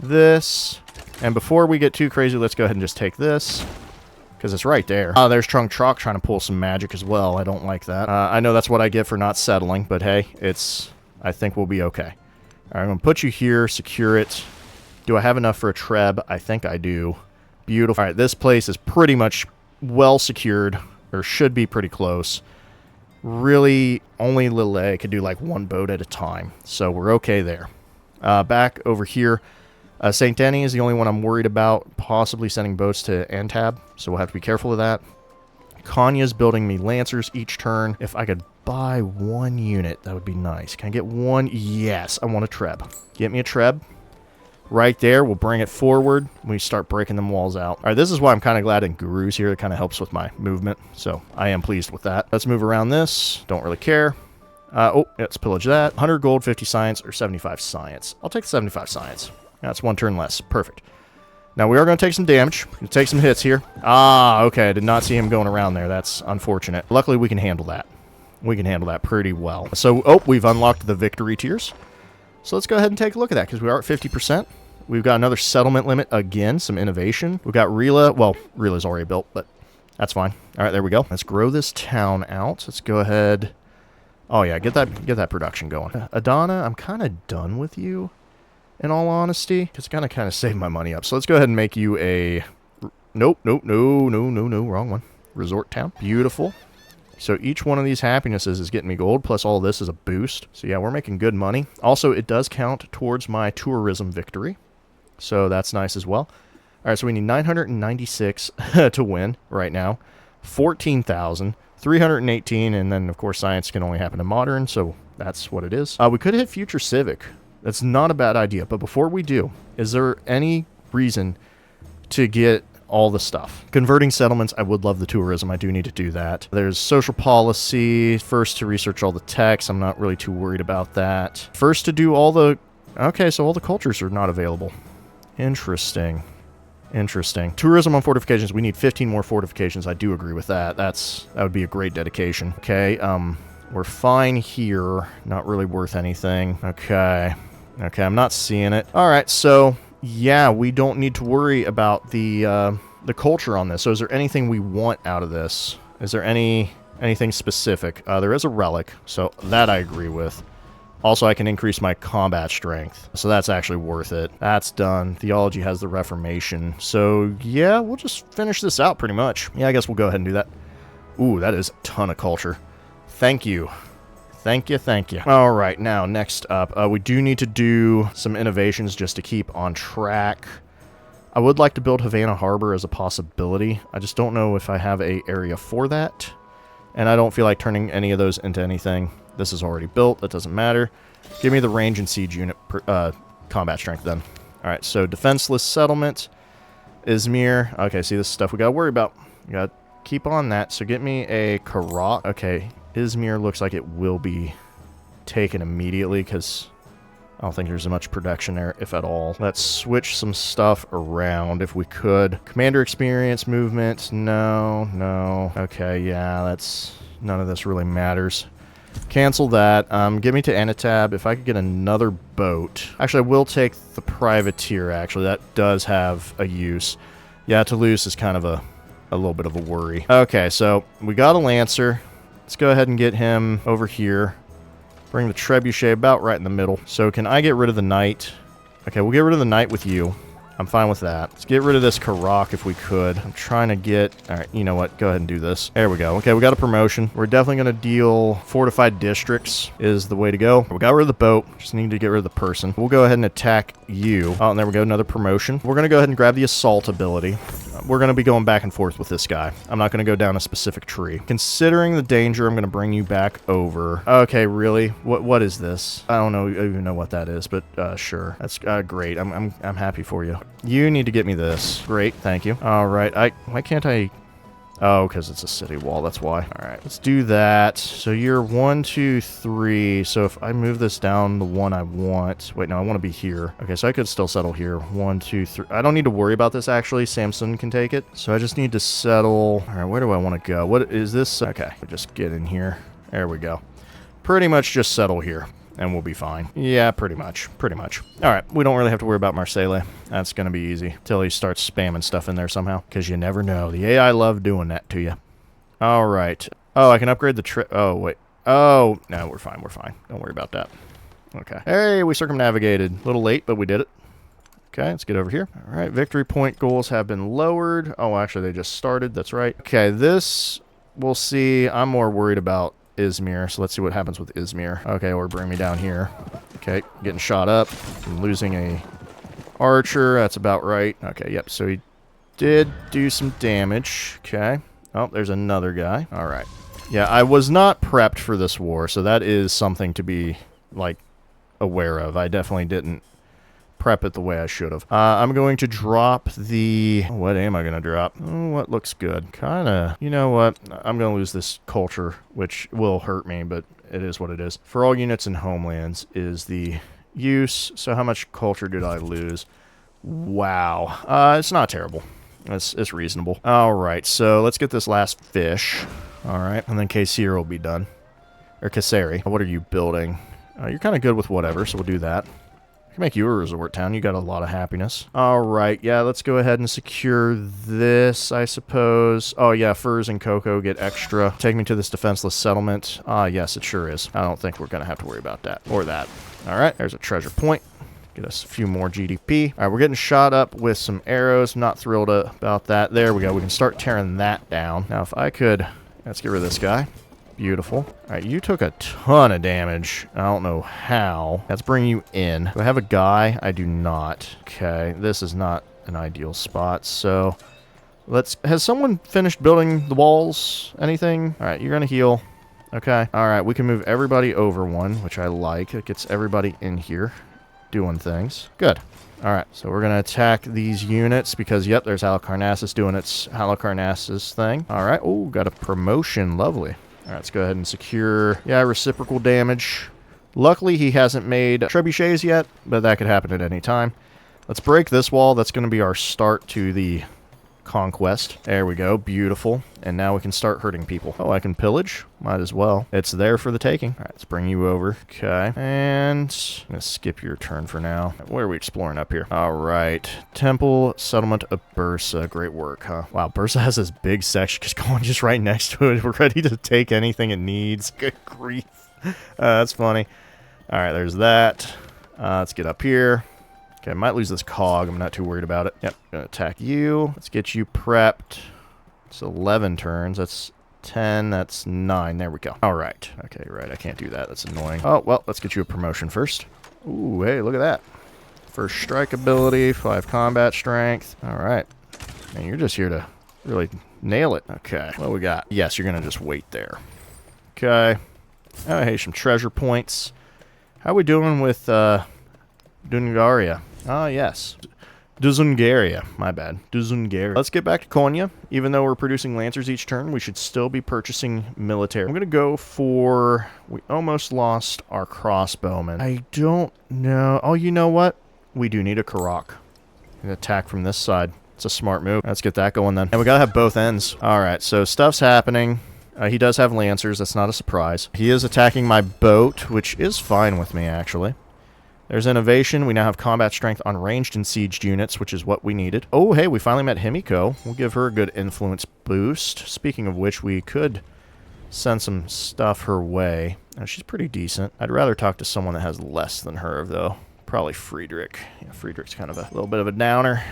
this. And before we get too crazy, let's go ahead and just take this, because it's right there. Oh, there's Trung Trok trying to pull some magic as well. I don't like that. I know that's what I get for not settling, but hey, I think we'll be okay. All right, I'm going to put you here, secure it. Do I have enough for a Treb? I think I do. Beautiful. All right, this place is pretty much well secured, or should be pretty close. Really, only Lille could do like 1 boat at a time, so we're okay there. Back over here. St. Denis is the only one I'm worried about possibly sending boats to Antab, so we'll have to be careful of that. Kanya's building me Lancers each turn. If I could buy 1 unit, that would be nice. Can I get 1? Yes, I want a Treb. Get me a Treb. Right there, we'll bring it forward. We start breaking them walls out. All right, this is why I'm kind of glad in Guru's here. It kind of helps with my movement, so I am pleased with that. Let's move around this. Don't really care. Oh, let's pillage that. 100 gold, 50 science, or 75 science. I'll take 75 science. That's 1 turn less. Perfect. Now, we are going to take some damage. We're going to take some hits here. Ah, okay. I did not see him going around there. That's unfortunate. Luckily, we can handle that. We can handle that pretty well. So, oh, we've unlocked the victory tiers. So let's go ahead and take a look at that, because we are at 50%. We've got another settlement limit again, some innovation. We've got Rila. Well, Rila's already built, but that's fine. All right, there we go. Let's grow this town out. Let's go ahead. Oh, yeah, get that production going. Adana, I'm kind of done with you, in all honesty, because it's going to kind of save my money up. So let's go ahead and make you a... Nope, wrong one. Resort town. Beautiful. So each one of these happinesses is getting me gold, plus all this is a boost. So yeah, we're making good money. Also, it does count towards my tourism victory. So that's nice as well. All right, so we need 996 to win right now. 14,000, 318, and then, of course, science can only happen in modern, so that's what it is. We could hit future civic. That's not a bad idea, but before we do, is there any reason to get all the stuff. Converting settlements, I would love the tourism. I do need to do that. There's social policy. First to research all the texts. I'm not really too worried about that. First to do all the... Okay, so all the cultures are not available. Interesting. Interesting. Tourism on fortifications. We need 15 more fortifications. I do agree with that. That would be a great dedication. Okay, we're fine here. Not really worth anything. Okay. Okay, I'm not seeing it. All right, so yeah, we don't need to worry about the culture on this. So is there anything we want out of this? Is there anything specific? There is a relic, so that I agree with. Also, I can increase my combat strength, so that's actually worth it. That's done. Theology has the Reformation. So, yeah, we'll just finish this out pretty much. Yeah, I guess we'll go ahead and do that. Ooh, that is a ton of culture. Thank you. Thank you, thank you. All right, now, next up, we do need to do some innovations just to keep on track. I would like to build Havana Harbor as a possibility. I just don't know if I have an area for that, and I don't feel like turning any of those into anything. This is already built. That doesn't matter. Give me the range and siege unit combat strength then. All right, so defenseless settlement. Izmir. Okay, see, this stuff we got to worry about. We got to keep on that. So get me a Karak. Okay, Izmir looks like it will be taken immediately because I don't think there's much production there, if at all. Let's switch some stuff around if we could. Commander experience, movement. No, no. Okay, yeah, that's... None of this really matters. Cancel that. Get me to Anatab. If I could get another boat. Actually, I will take the privateer, actually. That does have a use. Yeah, Toulouse is kind of a little bit of a worry. Okay, so we got a Lancer. Let's go ahead and get him over here. Bring the Trebuchet about right in the middle. So can I get rid of the Knight? Okay, we'll get rid of the Knight with you. I'm fine with that. Let's get rid of this Karak if we could. I'm trying to get... Alright, you know what? Go ahead and do this. There we go. Okay, we got a promotion. We're definitely going to deal fortified districts is the way to go. We got rid of the boat. Just need to get rid of the person. We'll go ahead and attack you. Oh, and there we go. Another promotion. We're going to go ahead and grab the assault ability. We're going to be going back and forth with this guy. I'm not going to go down a specific tree. Considering the danger, I'm going to bring you back over. Okay, really? What is this? I don't even know what that is, but sure. That's great. I'm happy for you. You need to get me this. Great, thank you. All right, why can't I... Oh, because it's a city wall, that's why. All right, let's do that. So you're 1, 2, 3. So if I move this down the one I want... Wait, no, I want to be here. Okay, so I could still settle here. 1, 2, 3. I don't need to worry about this, actually. Samson can take it. So I just need to settle... All right, where do I want to go? What is this? Okay, just get in here. There we go. Pretty much just settle here. And we'll be fine. Yeah, pretty much. Pretty much. Alright, we don't really have to worry about Marseille. That's going to be easy. Till he starts spamming stuff in there somehow. Because you never know. The AI love doing that to you. Alright. Oh, I can upgrade the Oh, wait. Oh, no, we're fine. We're fine. Don't worry about that. Okay. Hey, we circumnavigated. A little late, but we did it. Okay, let's get over here. Alright, victory point goals have been lowered. Oh, actually, they just started. That's right. Okay, this, we'll see. I'm more worried about Izmir, so let's see what happens with Izmir. Okay, or bring me down here. Okay, getting shot up. I'm losing a archer. That's about right. Okay, yep, so he did do some damage. Okay. Oh, there's another guy. All right. Yeah, I was not prepped for this war, so that is something to be, like, aware of. I definitely didn't prep it the way I should have. I'm going to drop the... What am I going to drop? Oh, what looks good? Kind of... You know what? I'm going to lose this culture, which will hurt me, but it is what it is. For all units in homelands is the use. So how much culture did I lose? Wow. It's not terrible. It's reasonable. All right, so let's get this last fish. All right, and then Kayseri will be done. Or Kayseri. What are you building? You're kind of good with whatever, so we'll do that. I can make you a resort town. You got a lot of happiness. All right, yeah, let's go ahead and secure this, I suppose. Oh, yeah, furs and cocoa get extra. Take me to this defenseless settlement. Yes, it sure is. I don't think we're going to have to worry about that. Or that. All right, there's a treasure point. Get us a few more GDP. All right, we're getting shot up with some arrows. Not thrilled about that. There we go. We can start tearing that down. Now, if I could... Let's get rid of this guy. Beautiful. All right, you took a ton of damage. I don't know how. Let's bring you in. Do I have a guy? I do not. Okay, this is not an ideal spot, so let's... Has someone finished building the walls? Anything? All right, you're gonna heal. Okay. All right, we can move everybody over one, which I like. It gets everybody in here doing things. Good. Alright, so we're going to attack these units because, yep, there's Halicarnassus doing its Halicarnassus thing. Alright, oh, got a promotion. Lovely. Alright, let's go ahead and secure, yeah, reciprocal damage. Luckily, he hasn't made trebuchets yet, but that could happen at any time. Let's break this wall. That's going to be our start to the conquest. There we go. Beautiful. And now we can start hurting people. Oh, I can pillage? Might as well. It's there for the taking. All right, let's bring you over. Okay. And I'm going to skip your turn for now. Where are we exploring up here? All right. Temple Settlement of Bursa. Great work, huh? Wow, Bursa has this big section just going just right next to it. We're ready to take anything it needs. Good grief. That's funny. All right, there's that. Let's get up here. Okay, I might lose this cog. I'm not too worried about it. Yep, gonna attack you. Let's get you prepped. It's 11 turns. That's 10. That's 9. There we go. All right. Okay, right. I can't do that. That's annoying. Oh, well, let's get you a promotion first. Ooh, hey, look at that. First strike ability, 5 combat strength. All right. Man, you're just here to really nail it. Okay, what we got? Yes, you're gonna just wait there. Okay. Oh, hey, some treasure points. How are we doing with, Dungaria? Ah, yes. Duzungaria. My bad. Duzungaria. Let's get back to Konya. Even though we're producing Lancers each turn, we should still be purchasing military. I'm going to go for... We almost lost our crossbowmen. I don't know. Oh, you know what? We do need a Karak. An attack from this side. It's a smart move. Let's get that going then. And we got to have both ends. Alright, so stuff's happening. He does have Lancers. That's not a surprise. He is attacking my boat, which is fine with me, actually. There's innovation. We now have combat strength on ranged and sieged units, which is what we needed. Oh, hey, we finally met Himiko. We'll give her a good influence boost. Speaking of which, we could send some stuff her way. Oh, she's pretty decent. I'd rather talk to someone that has less than her, though. Probably Friedrich. Yeah, Friedrich's kind of a little bit of a downer.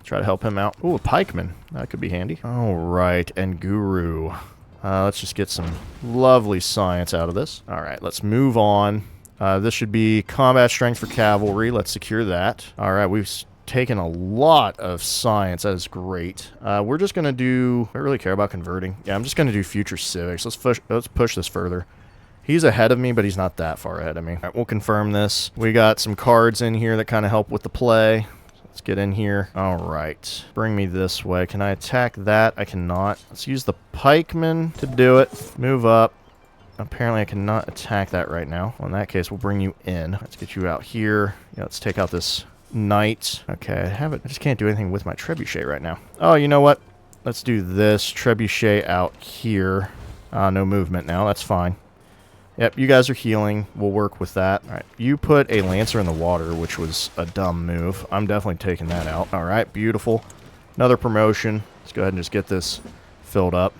Try to help him out. Ooh, a pikeman. That could be handy. All right, and Guru. Let's just get some lovely science out of this. All right, let's move on. This should be combat strength for cavalry. Let's secure that. All right, we've taken a lot of science. That is great. We're just going to do... I don't really care about converting. Yeah, I'm just going to do future civics. Let's push this further. He's ahead of me, but he's not that far ahead of me. All right, we'll confirm this. We got some cards in here that kind of help with the play. Let's get in here. All right. Bring me this way. Can I attack that? I cannot. Let's use the pikeman to do it. Move up. Apparently I cannot attack that right now. Well, in that case, we'll bring you in. Let's get you out here. Yeah, let's take out this knight. Okay, I just can't do anything with my trebuchet right now. Oh, you know what? Let's do this. Trebuchet out here. No movement now. That's fine. Yep, you guys are healing. We'll work with that. All right, you put a Lancer in the water, which was a dumb move. I'm definitely taking that out. All right, beautiful. Another promotion. Let's go ahead and just get this filled up.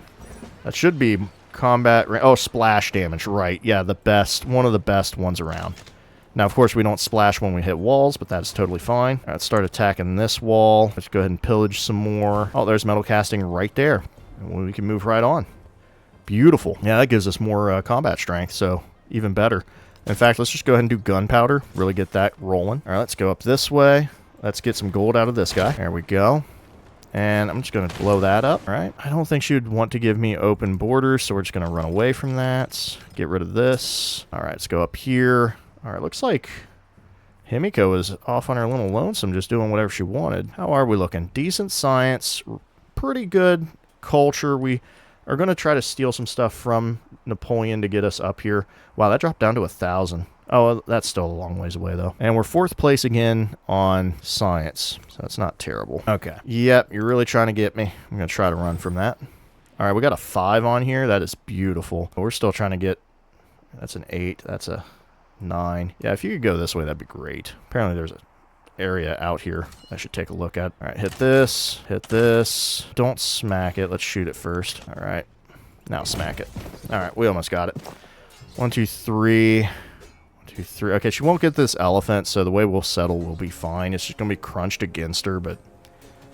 That should be... combat... Oh, splash damage. Right. Yeah, the best. One of the best ones around. Now, of course, we don't splash when we hit walls, but that's totally fine. All right, let's start attacking this wall. Let's go ahead and pillage some more. Oh, there's metal casting right there. And we can move right on. Beautiful. Yeah, that gives us more combat strength, so even better. In fact, let's just go ahead and do gunpowder. Really get that rolling. All right, let's go up this way. Let's get some gold out of this guy. There we go. And I'm just going to blow that up, right? I don't think she would want to give me open borders, so we're just going to run away from that. Get rid of this. All right, let's go up here. All right, looks like Himiko is off on her little lonesome, just doing whatever she wanted. How are we looking? Decent science, pretty good culture. We are going to try to steal some stuff from Napoleon to get us up here. Wow, that dropped down to 1,000. Oh, that's still a long ways away, though. And we're 4th place again on science, so that's not terrible. Okay. Yep, you're really trying to get me. I'm going to try to run from that. All right, we got a 5 on here. That is beautiful. But we're still trying to get... That's an 8. That's a 9. Yeah, if you could go this way, that'd be great. Apparently there's an area out here I should take a look at. All right, hit this. Hit this. Don't smack it. Let's shoot it first. All right. Now smack it. All right, we almost got it. 1, 2, 3... 2, 3. Okay, she won't get this elephant, so the way we'll settle will be fine. It's just going to be crunched against her, but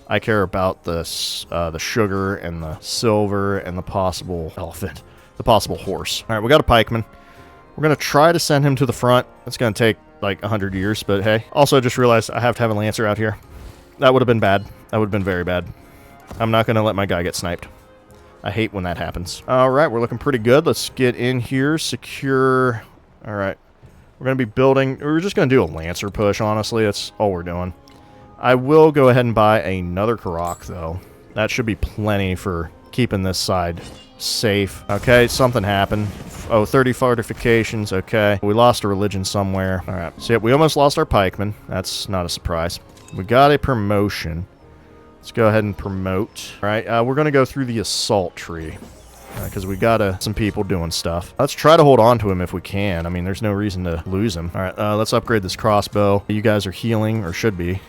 I care about the sugar and the silver and the possible elephant, the possible horse. All right, we got a pikeman. We're going to try to send him to the front. It's going to take like 100 years, but hey. Also, I just realized I have to have a Lancer out here. That would have been bad. That would have been very bad. I'm not going to let my guy get sniped. I hate when that happens. All right, we're looking pretty good. Let's get in here, secure. All right. We're going to be building... We're just going to do a Lancer push, honestly. That's all we're doing. I will go ahead and buy another Karak, though. That should be plenty for keeping this side safe. Okay, something happened. Oh, 30 fortifications. Okay. We lost a religion somewhere. All right. So, yeah, we almost lost our pikemen. That's not a surprise. We got a promotion. Let's go ahead and promote. All right. We're going to go through the assault tree. Because we got some people doing stuff. Let's try to hold on to him if we can. I mean, there's no reason to lose him. All right. Let's upgrade this crossbow. You guys are healing, or should be.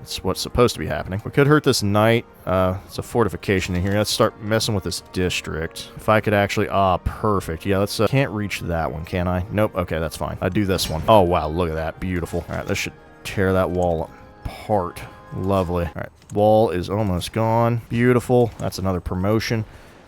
It's what's supposed to be happening. We could hurt this knight. It's a fortification in here. Let's start messing with this district. If I could actually... Ah, perfect. Yeah, let's... can't reach that one, can I? Nope. Okay, that's fine. I'll do this one. Oh, wow. Look at that. Beautiful. All right, this should tear that wall apart. Lovely. All right, wall is almost gone. Beautiful. That's another promotion.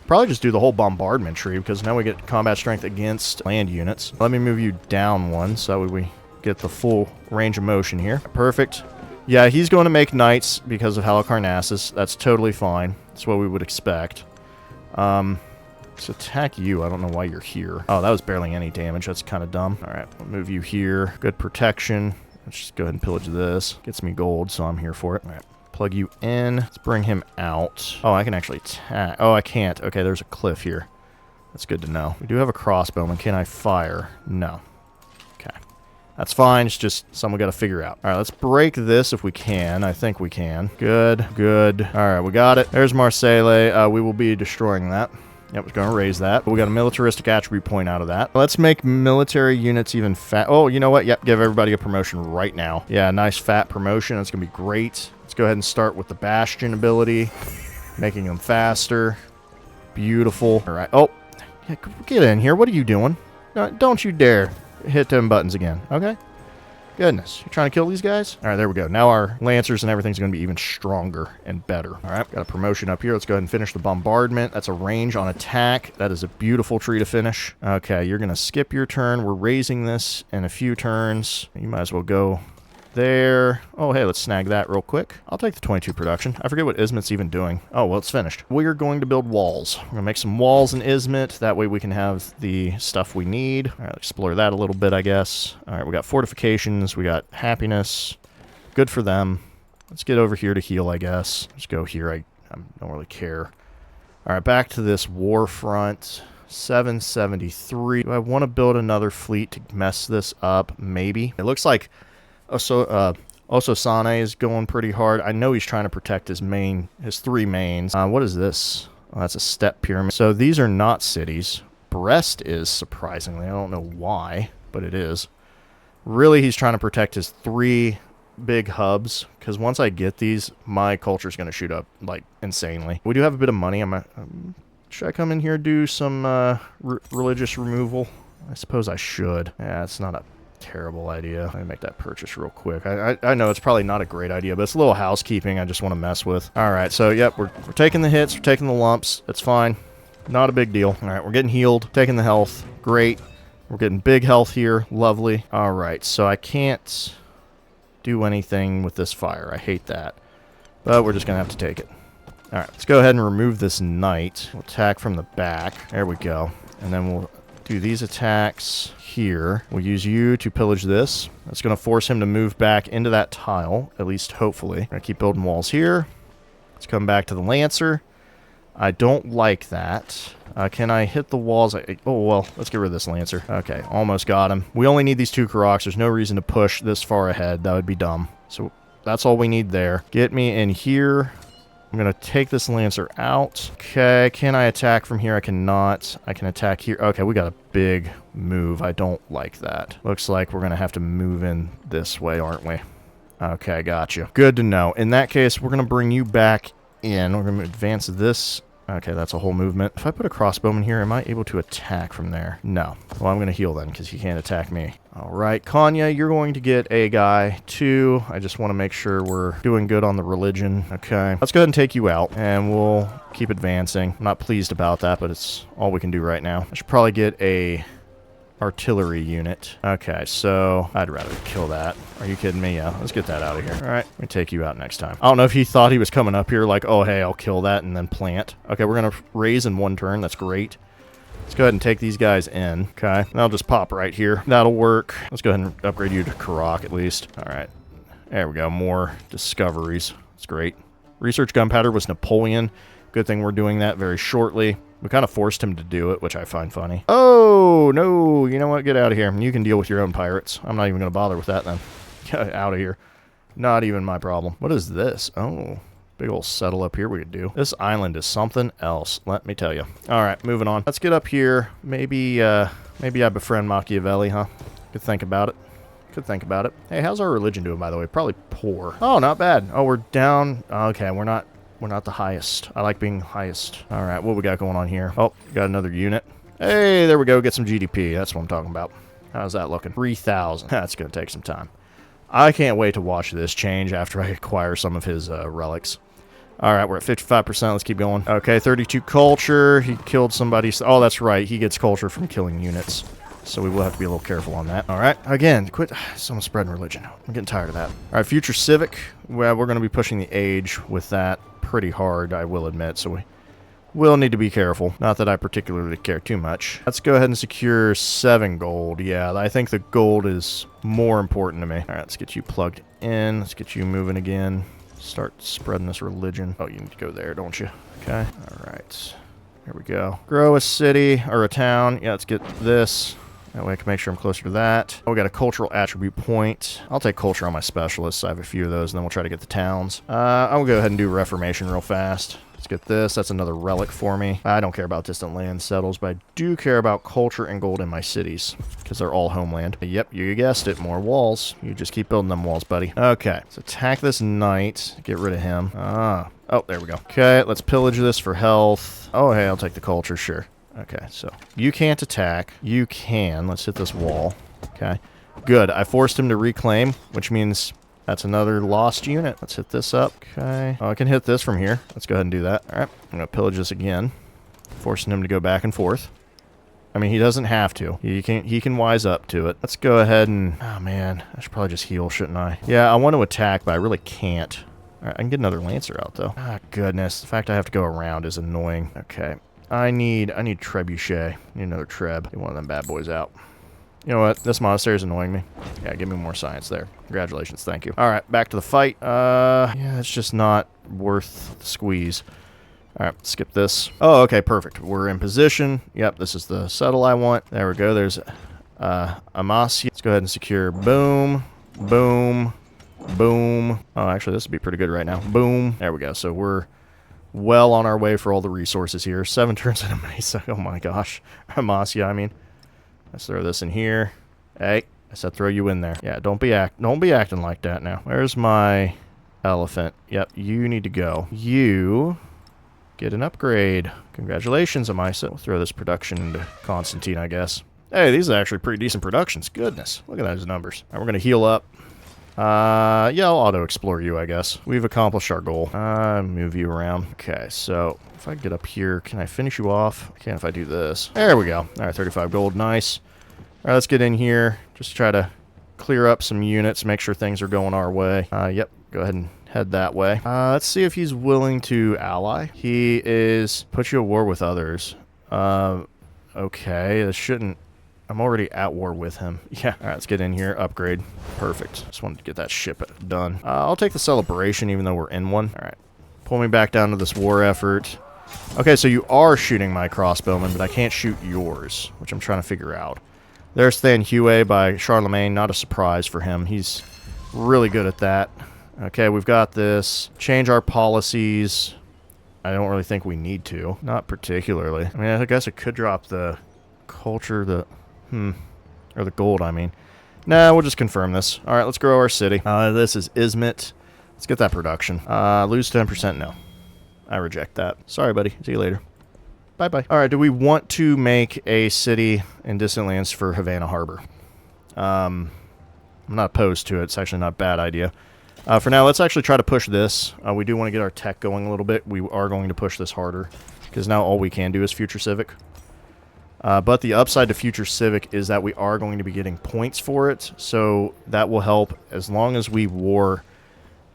Probably just do the whole bombardment tree, because now we get combat strength against land units. Let me move you down one, so that way we get the full range of motion here. Perfect. Yeah, he's going to make knights because of Halicarnassus. That's totally fine. That's what we would expect. Let's attack you. I don't know why you're here. Oh, that was barely any damage. That's kind of dumb. All right, we'll move you here. Good protection. Let's just go ahead and pillage this. Gets me gold, so I'm here for it. All right, plug you in. Let's bring him out. Oh, I can actually attack. Oh, I can't. Okay, there's a cliff here. That's good to know. We do have a crossbowman. Can I fire? No. Okay. That's fine. It's just something we got to figure out. All right, let's break this if we can. I think we can. Good, good. All right, we got it. There's Marseille. We will be destroying that. Yep, we're going to raise that. We got a militaristic attribute point out of that. Let's make military units even fat. Oh, you know what? Yep, give everybody a promotion right now. Yeah, nice fat promotion. That's going to be great. Let's go ahead and start with the Bastion ability, making them faster. Beautiful. All right. Oh, yeah, get in here. What are you doing? No, don't you dare hit them buttons again, okay? Goodness, you trying to kill these guys? All right, there we go. Now our lancers and everything's going to be even stronger and better. All right, got a promotion up here. Let's go ahead and finish the bombardment. That's a range on attack. That is a beautiful tree to finish. Okay, you're going to skip your turn. We're raising this in a few turns. You might as well go there. Oh, hey, let's snag that real quick. I'll take the 22 production. I forget what Izmit's even doing. Oh, well, it's finished. We're going to build walls. We're going to make some walls in Izmit. That way we can have the stuff we need. All right, explore that a little bit, I guess. All right, we got fortifications. We got happiness. Good for them. Let's get over here to heal, I guess. Let's go here. I don't really care. All right, back to this war front. 773. Do I want to build another fleet to mess this up? Maybe. It looks like Ososane is going pretty hard. I know he's trying to protect his three mains. What is this? Oh, that's a step pyramid. So these are not cities. Brest is, surprisingly. I don't know why, but it is. Really, he's trying to protect his three big hubs, because once I get these, my culture is going to shoot up, like, insanely. We do have a bit of money. Should I come in here and do some religious removal? I suppose I should. Yeah, it's not a terrible idea. Let me make that purchase real quick. I know it's probably not a great idea, but it's a little housekeeping I just want to mess with. All right, so yep, we're taking the hits, we're taking the lumps. It's fine. Not a big deal. All right, we're getting healed, taking the health. Great. We're getting big health here. Lovely. All right, so I can't do anything with this fire. I hate that. But we're just going to have to take it. All right, let's go ahead and remove this knight. We'll attack from the back. There we go. And then we'll do these attacks here. We'll use you to pillage this. That's going to force him to move back into that tile, at least hopefully. I'm going to keep building walls here. Let's come back to the Lancer. I don't like that. Can I hit the walls? Oh, well, let's get rid of this Lancer. Okay, almost got him. We only need these two Karaks. There's no reason to push this far ahead. That would be dumb. So that's all we need there. Get me in here. I'm going to take this Lancer out. Okay, can I attack from here? I cannot. I can attack here. Okay, we got a big move. I don't like that. Looks like we're going to have to move in this way, aren't we? Okay, gotcha. Good to know. In that case, we're going to bring you back in. We're going to advance this. Okay, that's a whole movement. If I put a crossbowman here, am I able to attack from there? No. Well, I'm going to heal then, because he can't attack me. All right, Kanya, you're going to get a guy, too. I just want to make sure we're doing good on the religion. Okay, let's go ahead and take you out, and we'll keep advancing. I'm not pleased about that, but it's all we can do right now. I should probably get a artillery unit. Okay, so I'd rather kill that. Are you kidding me? Yeah, let's get that out of here. All right, let me take you out next time. I don't know if he thought he was coming up here like, oh, hey, I'll kill that and then plant. Okay, we're going to raise in one turn. That's great. Let's go ahead and take these guys in. Okay, and I'll just pop right here. That'll work. Let's go ahead and upgrade you to Karak at least. All right. There we go. More discoveries. That's great. Research gunpowder was Napoleon. Good thing we're doing that very shortly. We kind of forced him to do it, which I find funny. Oh, no. You know what? Get out of here. You can deal with your own pirates. I'm not even going to bother with that then. Get out of here. Not even my problem. What is this? Oh, big old settle up here we could do. This island is something else, let me tell you. All right, moving on. Let's get up here. Maybe I befriend Machiavelli, huh? Could think about it. Could think about it. Hey, how's our religion doing, by the way? Probably poor. Oh, not bad. Oh, we're down. Okay, we're not the highest. I like being highest. All right, what we got going on here? Oh, got another unit. Hey, there we go. Get some GDP. That's what I'm talking about. How's that looking? 3,000. That's going to take some time. I can't wait to watch this change after I acquire some of his relics. All right, we're at 55%. Let's keep going. Okay, 32 culture. He killed somebody. Oh, that's right. He gets culture from killing units. So we will have to be a little careful on that. All right, again, quit someone spreading religion. I'm getting tired of that. All right, future civic. Well, we're going to be pushing the age with that pretty hard, I will admit. So we will need to be careful. Not that I particularly care too much. Let's go ahead and secure 7 gold. Yeah, I think the gold is more important to me. All right, let's get you plugged in. Let's get you moving again. Start spreading this religion. Oh, you need to go there, don't you? Okay. All right. Here we go. Grow a city or a town. Yeah, let's get this. That way I can make sure I'm closer to that. Oh, we got a cultural attribute point. I'll take culture on my specialists. I have a few of those, and then we'll try to get the towns. I'll go ahead and do Reformation real fast. Let's get this. That's another relic for me. I don't care about distant land settles, but I do care about culture and gold in my cities, because they're all homeland. Yep, you guessed it. More walls. You just keep building them walls, buddy. Okay, let's attack this knight. Get rid of him. Oh, there we go. Okay, let's pillage this for health. Oh, hey, I'll take the culture, sure. Okay, so you can't attack. You can. Let's hit this wall. Okay, good. I forced him to reclaim, which means that's another lost unit. Let's hit this up. Okay. Oh, I can hit this from here. Let's go ahead and do that. All right, I'm going to pillage this again, forcing him to go back and forth. I mean, he doesn't have to. He can wise up to it. Let's go ahead and... Oh, man. I should probably just heal, shouldn't I? Yeah, I want to attack, but I really can't. All right, I can get another Lancer out, though. Ah, goodness. The fact I have to go around is annoying. Okay. I need trebuchet. Need another treb. Get one of them bad boys out. You know what? This monastery is annoying me. Yeah, give me more science there. Congratulations. Thank you. All right, back to the fight. Yeah, it's just not worth the squeeze. All right, skip this. Oh, okay, perfect. We're in position. Yep, this is the settle I want. There we go. There's Amasia. Let's go ahead and secure. Boom. Boom. Boom. Oh, actually, this would be pretty good right now. Boom. There we go. So we're well on our way for all the resources here. 7 turns into Mesa. Oh my gosh. Amasia, I mean. Let's throw this in here. Hey, I said throw you in there. Yeah, don't be acting like that now. Where's my elephant? Yep, you need to go. You get an upgrade. Congratulations, Amisa. We'll throw this production into Constantine, I guess. Hey, these are actually pretty decent productions. Goodness. Look at those numbers. All right, we're going to heal up. Yeah, I'll auto-explore you, I guess. We've accomplished our goal. Move you around. Okay, so if I get up here, can I finish you off? I can if I do this. There we go. All right, 35 gold. Nice. All right, let's get in here. Just try to clear up some units, make sure things are going our way. Yep, go ahead and head that way. Let's see if he's willing to ally. He is... Put you at war with others. Okay, this shouldn't... I'm already at war with him. Yeah. All right, let's get in here. Upgrade. Perfect. Just wanted to get that ship done. I'll take the celebration even though we're in one. All right. Pull me back down to this war effort. Okay, so you are shooting my crossbowmen, but I can't shoot yours, which I'm trying to figure out. There's Than Hue by Charlemagne. Not a surprise for him. He's really good at that. Okay, we've got this. Change our policies. I don't really think we need to. Not particularly. I mean, I guess it could drop the culture, or the gold, I mean. Nah, we'll just confirm this. All right, let's grow our city. This is Izmit. Let's get that production. Lose 10%? No. I reject that. Sorry, buddy. See you later. Bye-bye. All right, do we want to make a city in distant lands for Havana Harbor? I'm not opposed to it. It's actually not a bad idea. For now, let's actually try to push this. We do want to get our tech going a little bit. We are going to push this harder, because now all we can do is Future Civic. But the upside to Future Civic is that we are going to be getting points for it, so that will help as long as we war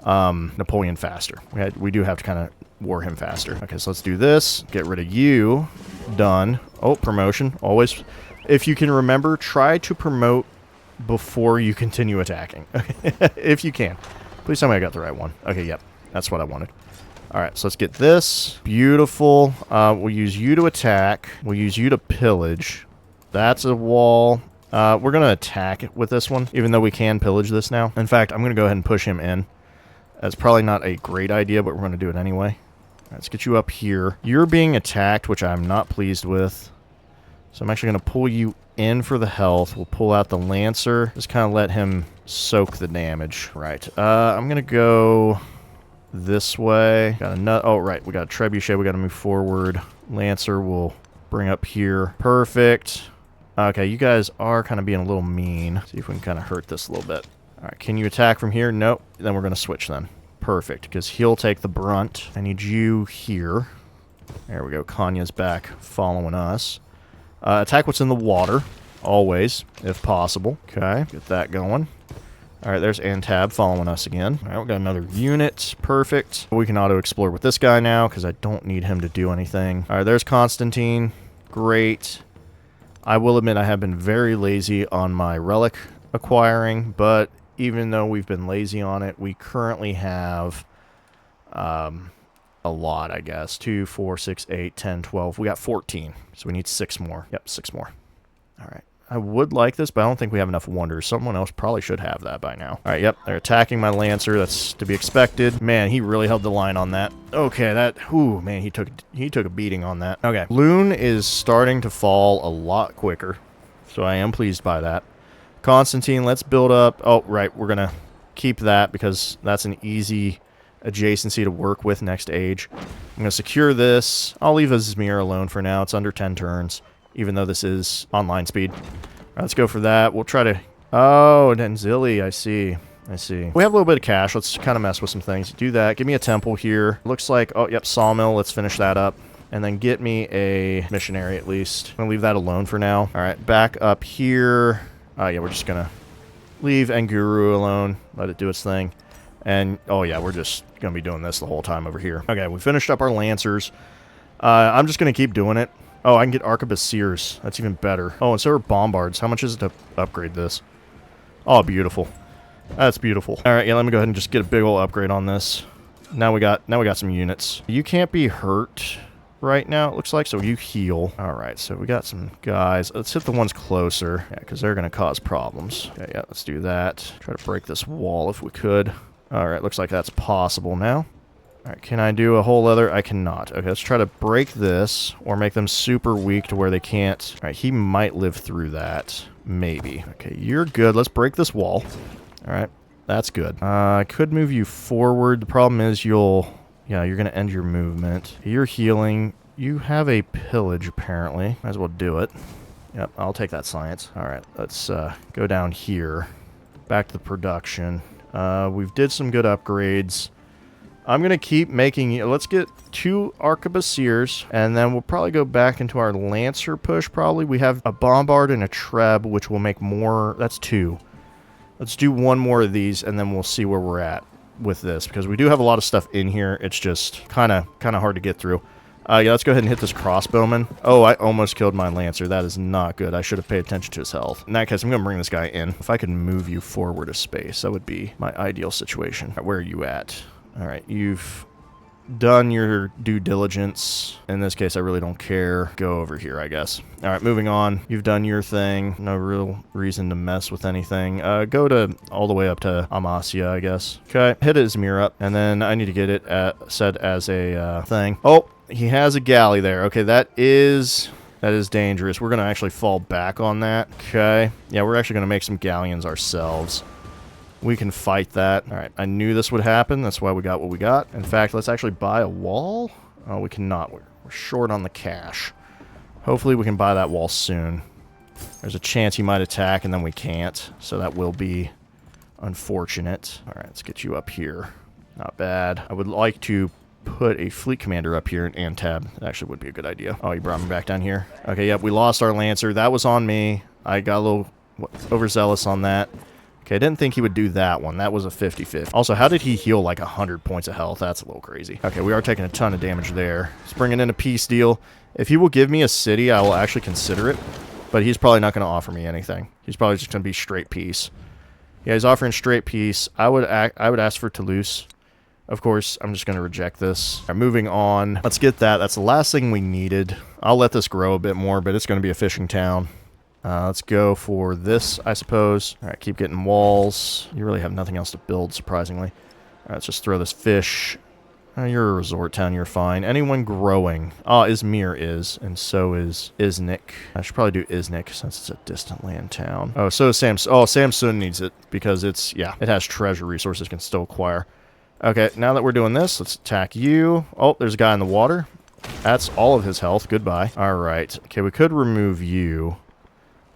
Napoleon faster. We do have to kind of war him faster. Okay, so let's do this. Get rid of you. Done. Oh, promotion. Always, if you can remember, try to promote before you continue attacking. If you can. Please tell me I got the right one. Okay, yep. That's what I wanted. Alright, so let's get this. Beautiful. We'll use you to attack. We'll use you to pillage. That's a wall. We're going to attack with this one, even though we can pillage this now. In fact, I'm going to go ahead and push him in. That's probably not a great idea, but we're going to do it anyway. Right, let's get you up here. You're being attacked, which I'm not pleased with. So I'm actually going to pull you in for the health. We'll pull out the Lancer. Just kind of let him soak the damage. Right. I'm going to go this way. Got a nut. Oh, right. We got a Trebuchet. We got to move forward. Lancer will bring up here. Perfect. Okay, you guys are kind of being a little mean. See if we can kind of hurt this a little bit. All right, can you attack from here? Nope. Then we're going to switch then. Perfect, because he'll take the brunt. I need you here. There we go. Kanya's back following us. Attack what's in the water, always, if possible. Okay, get that going. All right, there's Antab following us again. All right, we got another unit. Perfect. We can auto-explore with this guy now, because I don't need him to do anything. All right, there's Constantine. Great. I will admit I have been very lazy on my relic acquiring, but even though we've been lazy on it, we currently have a lot, I guess. 2, 4, 6, 8, 10, 12. We got 14, so we need 6 more. Yep, 6 more. All right. I would like this, but I don't think we have enough wonders. Someone else probably should have that by now. All right, yep, they're attacking my Lancer. That's to be expected. Man, he really held the line on that. Okay, ooh, man, he took a beating on that. Okay, Loon is starting to fall a lot quicker, so I am pleased by that. Constantine, let's build up. Oh, right, we're going to keep that because that's an easy adjacency to work with next age. I'm going to secure this. I'll leave Izmir alone for now. It's under 10 turns, even though this is online speed. All right, let's go for that. We'll try to... Oh, Denzili, I see. I see. We have a little bit of cash. Let's kind of mess with some things. Do that. Give me a temple here. Looks like... Oh, yep, sawmill. Let's finish that up. And then get me a missionary at least. I'm going to leave that alone for now. All right, back up here. Yeah, we're just going to leave Nguru alone. Let it do its thing. And, oh yeah, we're just going to be doing this the whole time over here. Okay, we finished up our Lancers. I'm just going to keep doing it. Oh, I can get Arquebus Seers. That's even better. Oh, and so are Bombards. How much is it to upgrade this? Oh, beautiful. That's beautiful. All right, yeah, let me go ahead and just get a big old upgrade on this. Now we got some units. You can't be hurt right now, it looks like, so you heal. All right, so we got some guys. Let's hit the ones closer, yeah, because they're going to cause problems. Okay, yeah, let's do that. Try to break this wall if we could. All right, looks like that's possible now. All right, can I do a whole other? I cannot. Okay, let's try to break this or make them super weak to where they can't. All right, he might live through that. Maybe. Okay, you're good. Let's break this wall. All right, that's good. I could move you forward. The problem is you're going to end your movement. You're healing. You have a pillage, apparently. Might as well do it. Yep, I'll take that science. All right, let's go down here. Back to the production. We've did some good upgrades. I'm going to keep making... Let's get 2 Arquebusiers, and then we'll probably go back into our Lancer push, probably. We have a Bombard and a Treb, which will make more... That's 2. Let's do 1 more of these, and then we'll see where we're at with this, because we do have a lot of stuff in here. It's just kind of hard to get through. Yeah, let's go ahead and hit this crossbowman. Oh, I almost killed my Lancer. That is not good. I should have paid attention to his health. In that case, I'm going to bring this guy in. If I could move you forward a space, that would be my ideal situation. Where are you at? All right, you've done your due diligence. In this case, I really don't care. Go over here, I guess. All right, moving on. You've done your thing. No real reason to mess with anything. Go to all the way up to Amasya, I guess. Okay, hit Izmir up, and then I need to get it set as a thing. Oh, he has a galley there. Okay, that is dangerous. We're going to actually fall back on that. Okay. Yeah, we're actually going to make some galleons ourselves. We can fight that. All right, I knew this would happen. That's why we got what we got. In fact, let's actually buy a wall. Oh, we cannot. We're short on the cash. Hopefully we can buy that wall soon. There's a chance he might attack, and then we can't. So that will be unfortunate. All right, let's get you up here. Not bad. I would like to put a fleet commander up here in Antab. That actually would be a good idea. Oh, you brought me back down here. Okay, yep, we lost our Lancer. That was on me. I got a little overzealous on that. Okay, I didn't think he would do that one. That was a 50-50. Also, how did he heal like 100 points of health? That's a little crazy. Okay, we are taking a ton of damage there. Let's bring it in a peace deal. If he will give me a city, I will actually consider it. But he's probably not going to offer me anything. He's probably just going to be straight peace. Yeah, he's offering straight peace. I would ask for Toulouse. Of course, I'm just going to reject this. All right, moving on. Let's get that. That's the last thing we needed. I'll let this grow a bit more, but it's going to be a fishing town. Let's go for this, I suppose. All right, keep getting walls. You really have nothing else to build, surprisingly. All right, let's just throw this fish. You're a resort town. You're fine. Anyone growing? Izmir is, and so is Iznik. I should probably do Iznik since it's a distant land town. Oh, so is Samsun. Oh, Samsun needs it because it's, yeah, it has treasure resources it can still acquire. Okay, now that we're doing this, let's attack you. Oh, there's a guy in the water. That's all of his health. Goodbye. All right. Okay, we could remove you.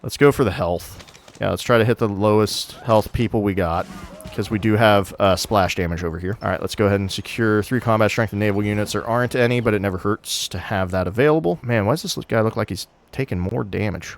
Let's go for the health. Yeah, let's try to hit the lowest health people we got, because we do have splash damage over here. All right, let's go ahead and secure 3 combat strength and naval units. There aren't any, but it never hurts to have that available. Man, why does this guy look like he's taking more damage?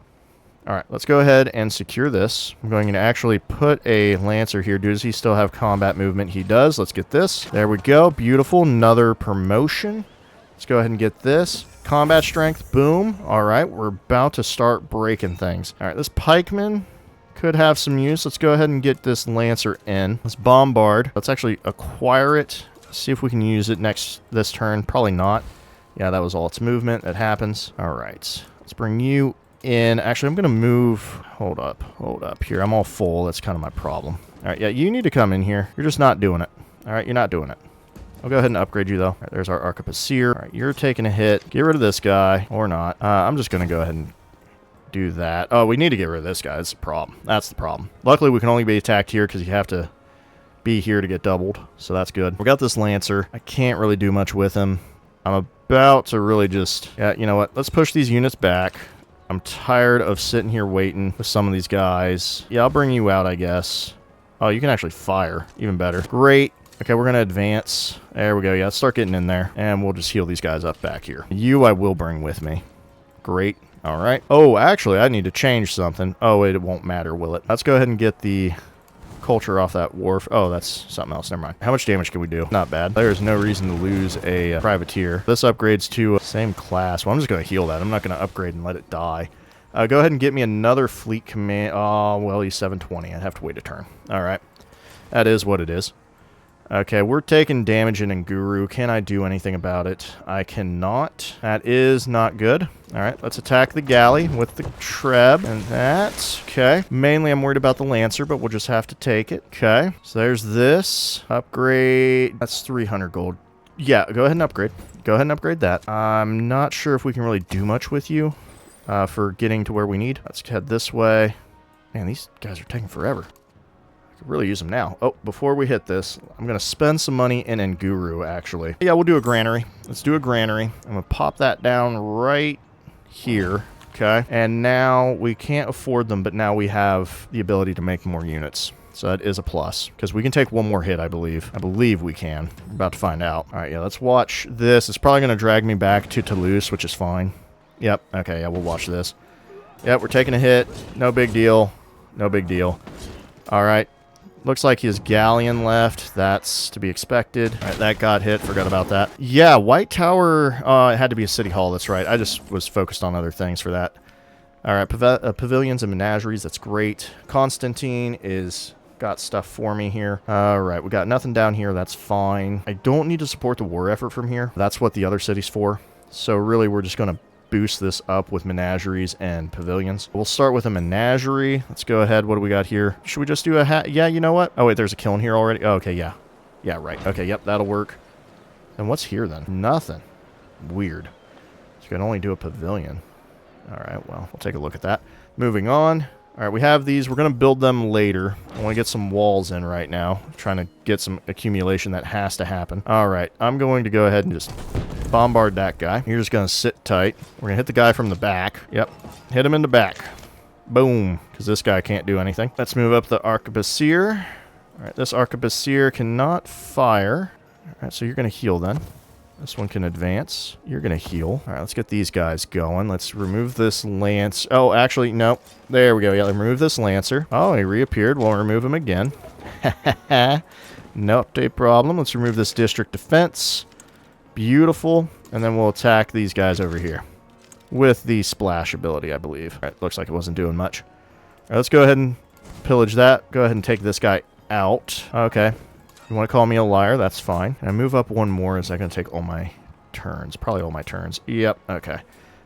All right, let's go ahead and secure this. I'm going to actually put a Lancer here. Does he still have combat movement? He does. Let's get this. There we go. Beautiful. Another promotion. Let's go ahead and get this. Combat strength. Boom. All right, we're about to start breaking things. All right, this pikeman could have some use. Let's go ahead and get this Lancer in. Let's bombard. Let's actually acquire it. See if we can use it this turn. Probably not. Yeah, that was all its movement. That happens. All right. Let's bring you in. Actually, I'm going to move. Hold up here. I'm all full. That's kind of my problem. All right, yeah, you need to come in here. You're just not doing it. All right, you're not doing it. I'll go ahead and upgrade you, though. All right, there's our Arquebusier. All right, you're taking a hit. Get rid of this guy, or not. I'm just going to go ahead and do that. Oh, we need to get rid of this guy. That's the problem. That's the problem. Luckily, we can only be attacked here because you have to be here to get doubled, so that's good. We got this Lancer. I can't really do much with him. I'm about to really just... Yeah, you know what? Let's push these units back. I'm tired of sitting here waiting with some of these guys. Yeah, I'll bring you out, I guess. Oh, you can actually fire. Even better. Great. Okay, we're going to advance. There we go. Yeah, let's start getting in there. And we'll just heal these guys up back here. You I will bring with me. Great. All right. Oh, actually, I need to change something. Oh, wait, it won't matter, will it? Let's go ahead and get the culture off that wharf. Oh, that's something else. Never mind. How much damage can we do? Not bad. There's no reason to lose a privateer. This upgrades to same class. Well, I'm just going to heal that. I'm not going to upgrade and let it die. Go ahead and get me another fleet command. Oh, well, he's 720. I'd have to wait a turn. All right. That is what it is. Okay, we're taking damage in Nguru. Can I do anything about it? I cannot. That is not good. All right, let's attack the galley with the Treb. And that. Okay. Mainly I'm worried about the Lancer, but we'll just have to take it. Okay. So there's this. Upgrade. That's 300 gold. Yeah, go ahead and upgrade. Go ahead and upgrade that. I'm not sure if we can really do much with you for getting to where we need. Let's head this way. Man, these guys are taking forever. Really use them now. Oh, before we hit this, I'm going to spend some money in Nguru, actually. Yeah, we'll do a granary. Let's do a granary. I'm going to pop that down right here. Okay. And now we can't afford them, but now we have the ability to make more units. So that is a plus. Because we can take one more hit, I believe. I believe we can. We're about to find out. All right, yeah, let's watch this. It's probably going to drag me back to Toulouse, which is fine. Yep. Okay, yeah, we'll watch this. Yep, we're taking a hit. No big deal. No big deal. All right. Looks like his galleon left. That's to be expected. All right, that got hit. Forgot about that. Yeah, White Tower, it had to be a city hall. That's right. I just was focused on other things for that. All right, pavilions and menageries. That's great. Constantine is got stuff for me here. All right, we got nothing down here. That's fine. I don't need to support the war effort from here. That's what the other city's for. So really, we're just going to boost this up with menageries and pavilions. We'll start with a menagerie. Let's go ahead. What do we got here? Should we just do a hat? Yeah, you know what? Oh, wait, there's a kiln here already. Oh, okay, yeah. Yeah, right. Okay, yep, that'll work. And what's here then? Nothing. Weird. So you can only do a pavilion. All right, well, we'll take a look at that. Moving on. All right, we have these. We're going to build them later. I want to get some walls in right now. I'm trying to get some accumulation that has to happen. All right, I'm going to go ahead and just bombard that guy. You're just going to sit tight. We're going to hit the guy from the back. Yep, hit him in the back. Boom, because this guy can't do anything. Let's move up the Arquebusier. All right, this Arquebusier cannot fire. All right, so you're going to heal then. This one can advance. You're going to heal. All right, let's get these guys going. Let's remove this lance. Oh, actually, no. There we go. Yeah, remove this lancer. Oh, he reappeared. We'll remove him again. No update problem. Let's remove this district defense. Beautiful. And then we'll attack these guys over here with the splash ability, I believe. All right, looks like it wasn't doing much. All right, let's go ahead and pillage that. Go ahead and take this guy out. Okay. You want to call me a liar? That's fine. And I move up one more. Is that going to take all my turns? Probably all my turns. Yep. Okay.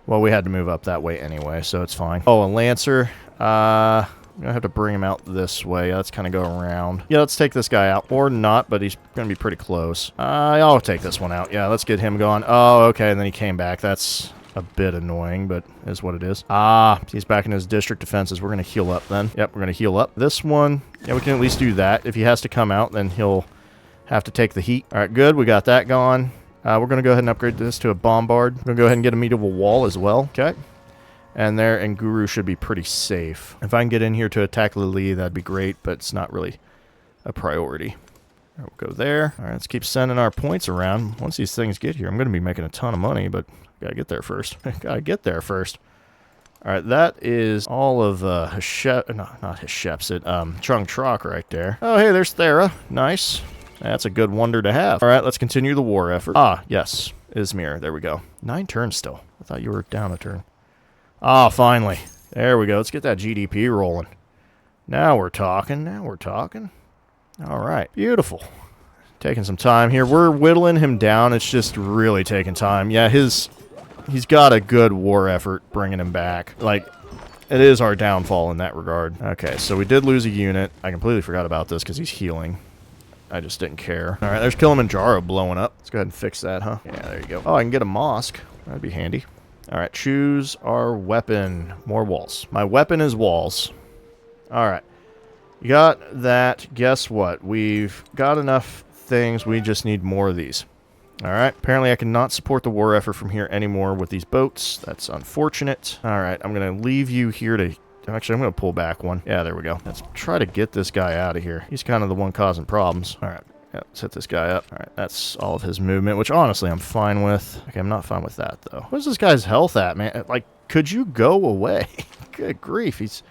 Well, we had to move up that way anyway, so it's fine. Oh, a Lancer. I'm going to have to bring him out this way. Let's kind of go around. Yeah, let's take this guy out. Or not, but he's going to be pretty close. I'll take this one out. Yeah, let's get him going. Oh, okay, and then he came back. That's a bit annoying, but is what it is. He's back in his district defenses. We're going to heal up then. Yep, we're going to heal up. This one, yeah, we can at least do that. If he has to come out, then he'll have to take the heat. All right, good. We got that going. We're going to go ahead and upgrade this to a bombard. We're going to go ahead and get a medieval wall as well. Okay. And there, and Guru should be pretty safe. If I can get in here to attack Lily, that'd be great, but it's not really a priority. We'll go there. All right, let's keep sending our points around. Once these things get here, I'm going to be making a ton of money, but gotta get there first. Gotta get there first. All right, that is all of not Heshepsit, Trung Trock right there. Oh, hey, there's Thera. Nice. That's a good wonder to have. All right, let's continue the war effort. Yes, Izmir. There we go. 9 turns still. I thought you were down a turn. Finally. There we go. Let's get that GDP rolling. Now we're talking. Now we're talking. All right. Beautiful. Taking some time here. We're whittling him down. It's just really taking time. Yeah, he's got a good war effort bringing him back. Like, it is our downfall in that regard. Okay, so we did lose a unit. I completely forgot about this because he's healing. I just didn't care. All right, there's Kilimanjaro blowing up. Let's go ahead and fix that, huh? Yeah, there you go. Oh, I can get a mosque. That'd be handy. All right, choose our weapon. More walls. My weapon is walls. All right. You got that. Guess what? We've got enough things. We just need more of these. All right. Apparently, I cannot support the war effort from here anymore with these boats. That's unfortunate. All right. I'm going to leave you here to... Actually, I'm going to pull back one. Yeah, there we go. Let's try to get this guy out of here. He's kind of the one causing problems. All right. Yeah, let's hit this guy up. All right, that's all of his movement, which honestly I'm fine with. Okay, I'm not fine with that, though. Where's this guy's health at, man? Like, could you go away? Good grief. He's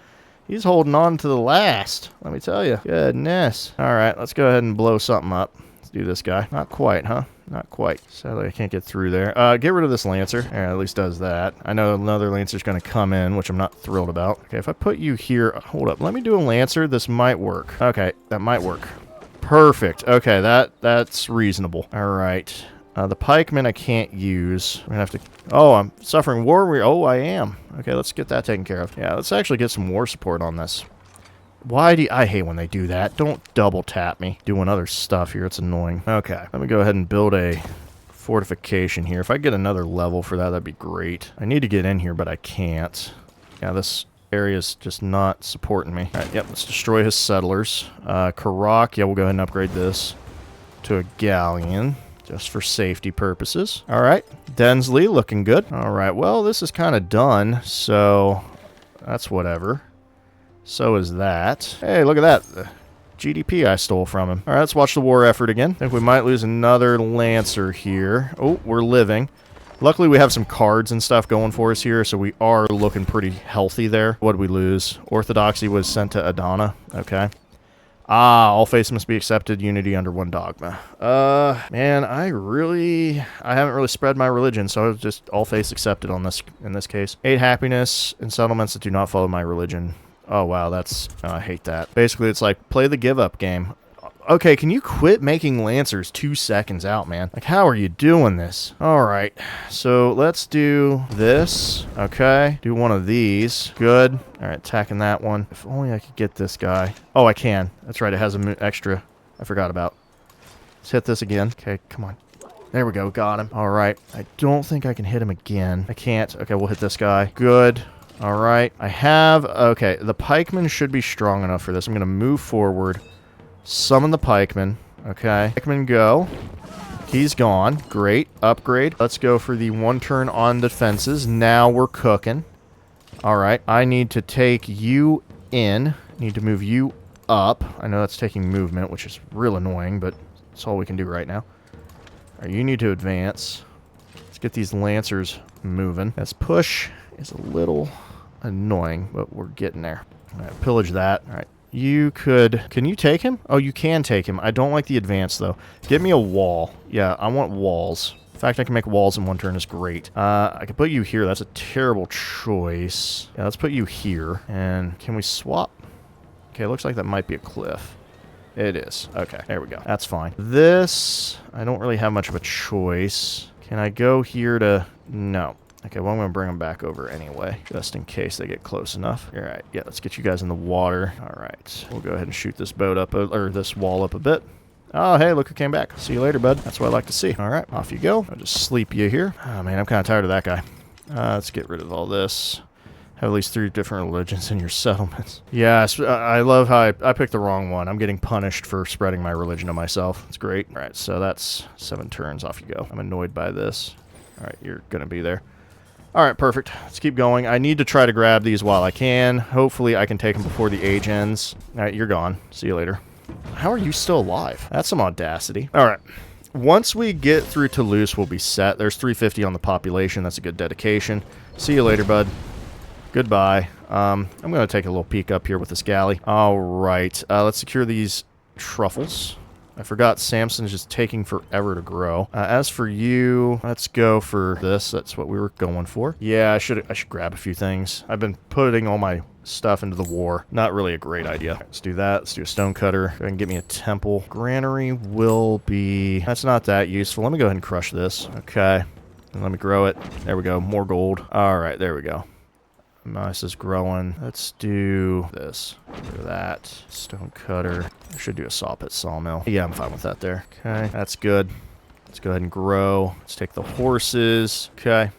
holding on to the last. Let me tell you. Goodness. All right, let's go ahead and blow something up. Let's do this guy. Not quite, huh? Not quite. Sadly, I can't get through there. Get rid of this Lancer. Yeah, at least does that. I know another Lancer's going to come in, which I'm not thrilled about. Okay, if I put you here... Hold up. Let me do a Lancer. This might work. Okay, that might work. Perfect. Okay, that's reasonable. All right. The pikemen I can't use. I'm going to have to... Oh, I'm suffering war. Oh, I am. Okay, let's get that taken care of. Yeah, let's actually get some war support on this. Why do you... I hate when they do that. Don't double tap me doing other stuff here. It's annoying. Okay, let me go ahead and build a fortification here. If I get another level for that, that'd be great. I need to get in here, but I can't. Yeah, this area's just not supporting me. All right, yep, let's destroy his settlers. Karak, yeah, we'll go ahead and upgrade this to a galleon, just for safety purposes. All right, Densley, looking good. All right, well, this is kind of done, so that's whatever. So is that. Hey, look at that. The GDP I stole from him. All right, let's watch the war effort again. I think we might lose another Lancer here. Oh, we're living. Luckily, we have some cards and stuff going for us here, so we are looking pretty healthy there. What did we lose? Orthodoxy was sent to Adana. Okay. All faiths must be accepted. Unity under one dogma. Man, I haven't really spread my religion, so just all faiths accepted on this, in this case. 8 happiness in settlements that do not follow my religion. Oh, wow, that's... I hate that. Basically, it's like, play the give-up game. Okay, can you quit making Lancers 2 seconds out, man? Like, how are you doing this? All right, so let's do this. Okay, do one of these. Good. All right, attacking that one. If only I could get this guy. Oh, I can. That's right, it has an extra I forgot about. Let's hit this again. Okay, come on. There we go, got him. All right, I don't think I can hit him again. I can't. Okay, we'll hit this guy. Good. All right, I have... Okay, the pikemen should be strong enough for this. I'm going to move forward. Summon the pikeman. Okay. Pikeman go. He's gone. Great. Upgrade. Let's go for the 1 turn on defenses. Now we're cooking. Alright. I need to take you in. Need to move you up. I know that's taking movement, which is real annoying, but that's all we can do right now. Alright, you need to advance. Let's get these Lancers moving. This push is a little annoying, but we're getting there. Alright, pillage that. Alright. You could... Can you take him? Oh, you can take him. I don't like the advance, though. Get me a wall. Yeah, I want walls. The fact I can make walls in 1 turn is great. I can put you here. That's a terrible choice. Yeah, let's put you here. And can we swap? Okay, looks like that might be a cliff. It is. Okay, there we go. That's fine. This, I don't really have much of a choice. Can I go here to... No. Okay, well, I'm going to bring them back over anyway, just in case they get close enough. All right, yeah, let's get you guys in the water. All right, we'll go ahead and shoot this boat up, or this wall up a bit. Oh, hey, look who came back. See you later, bud. That's what I like to see. All right, off you go. I'll just sleep you here. Oh, man, I'm kind of tired of that guy. Let's get rid of all this. Have at least 3 different religions in your settlements. Yeah, I love how I picked the wrong one. I'm getting punished for spreading my religion to myself. It's great. All right, so that's 7 turns. Off you go. I'm annoyed by this. All right, you're going to be there. All right, perfect. Let's keep going. I need to try to grab these while I can. Hopefully, I can take them before the age ends. All right, you're gone. See you later. How are you still alive? That's some audacity. All right. Once we get through Toulouse, we'll be set. There's 350 on the population. That's a good dedication. See you later, bud. Goodbye. I'm going to take a little peek up here with this galley. All right. Let's secure these truffles. I forgot Samson's just taking forever to grow. As for you, let's go for this. That's what we were going for. Yeah, I should grab a few things. I've been putting all my stuff into the war. Not really a great idea. Right, let's do that. Let's do a stone cutter. Go ahead and get me a temple. Granary will be... That's not that useful. Let me go ahead and crush this. Okay. And let me grow it. There we go. More gold. All right, there we go. Nice is growing. Let's do this. Do that. Stone cutter. I should do a saw pit sawmill. Yeah, I'm fine with that there. Okay, that's good. Let's go ahead and grow. Let's take the horses. Okay,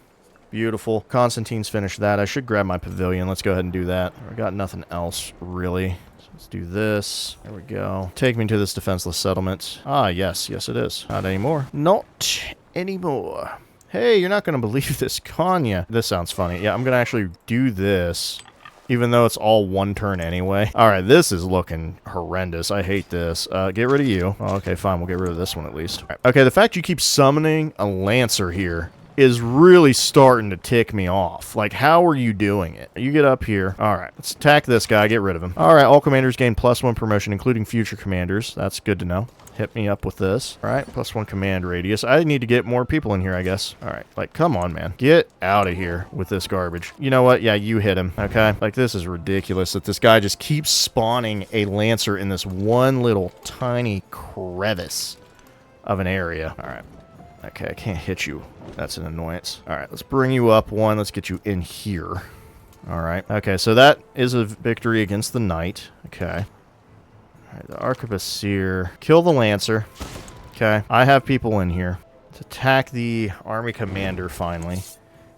beautiful. Constantine's finished that. I should grab my pavilion. Let's go ahead and do that. I got nothing else, really. So let's do this. There we go. Take me to this defenseless settlement. Ah, yes. Yes, it is. Not anymore. Not anymore. Hey, you're not going to believe this, can ya? This sounds funny. Yeah, I'm going to actually do this, even though it's all 1 turn anyway. All right, this is looking horrendous. I hate this. Get rid of you. Oh, okay, fine. We'll get rid of this one at least. Right. Okay, the fact you keep summoning a Lancer here is really starting to tick me off. Like, how are you doing it? You get up here. All right, let's attack this guy. Get rid of him. All right, all commanders gain +1 promotion, including future commanders. That's good to know. Hit me up with this. All right, +1 command radius. I need to get more people in here, I guess. All right, like, come on, man. Get out of here with this garbage. You know what? Yeah, you hit him, okay? Like, this is ridiculous that this guy just keeps spawning a Lancer in this one little tiny crevice of an area. All right. Okay, I can't hit you. That's an annoyance. All right, let's bring you up 1. Let's get you in here. All right. Okay, so that is a victory against the knight. Okay. All right, the arquebusier. Kill the Lancer. Okay, I have people in here. Let's attack the army commander finally,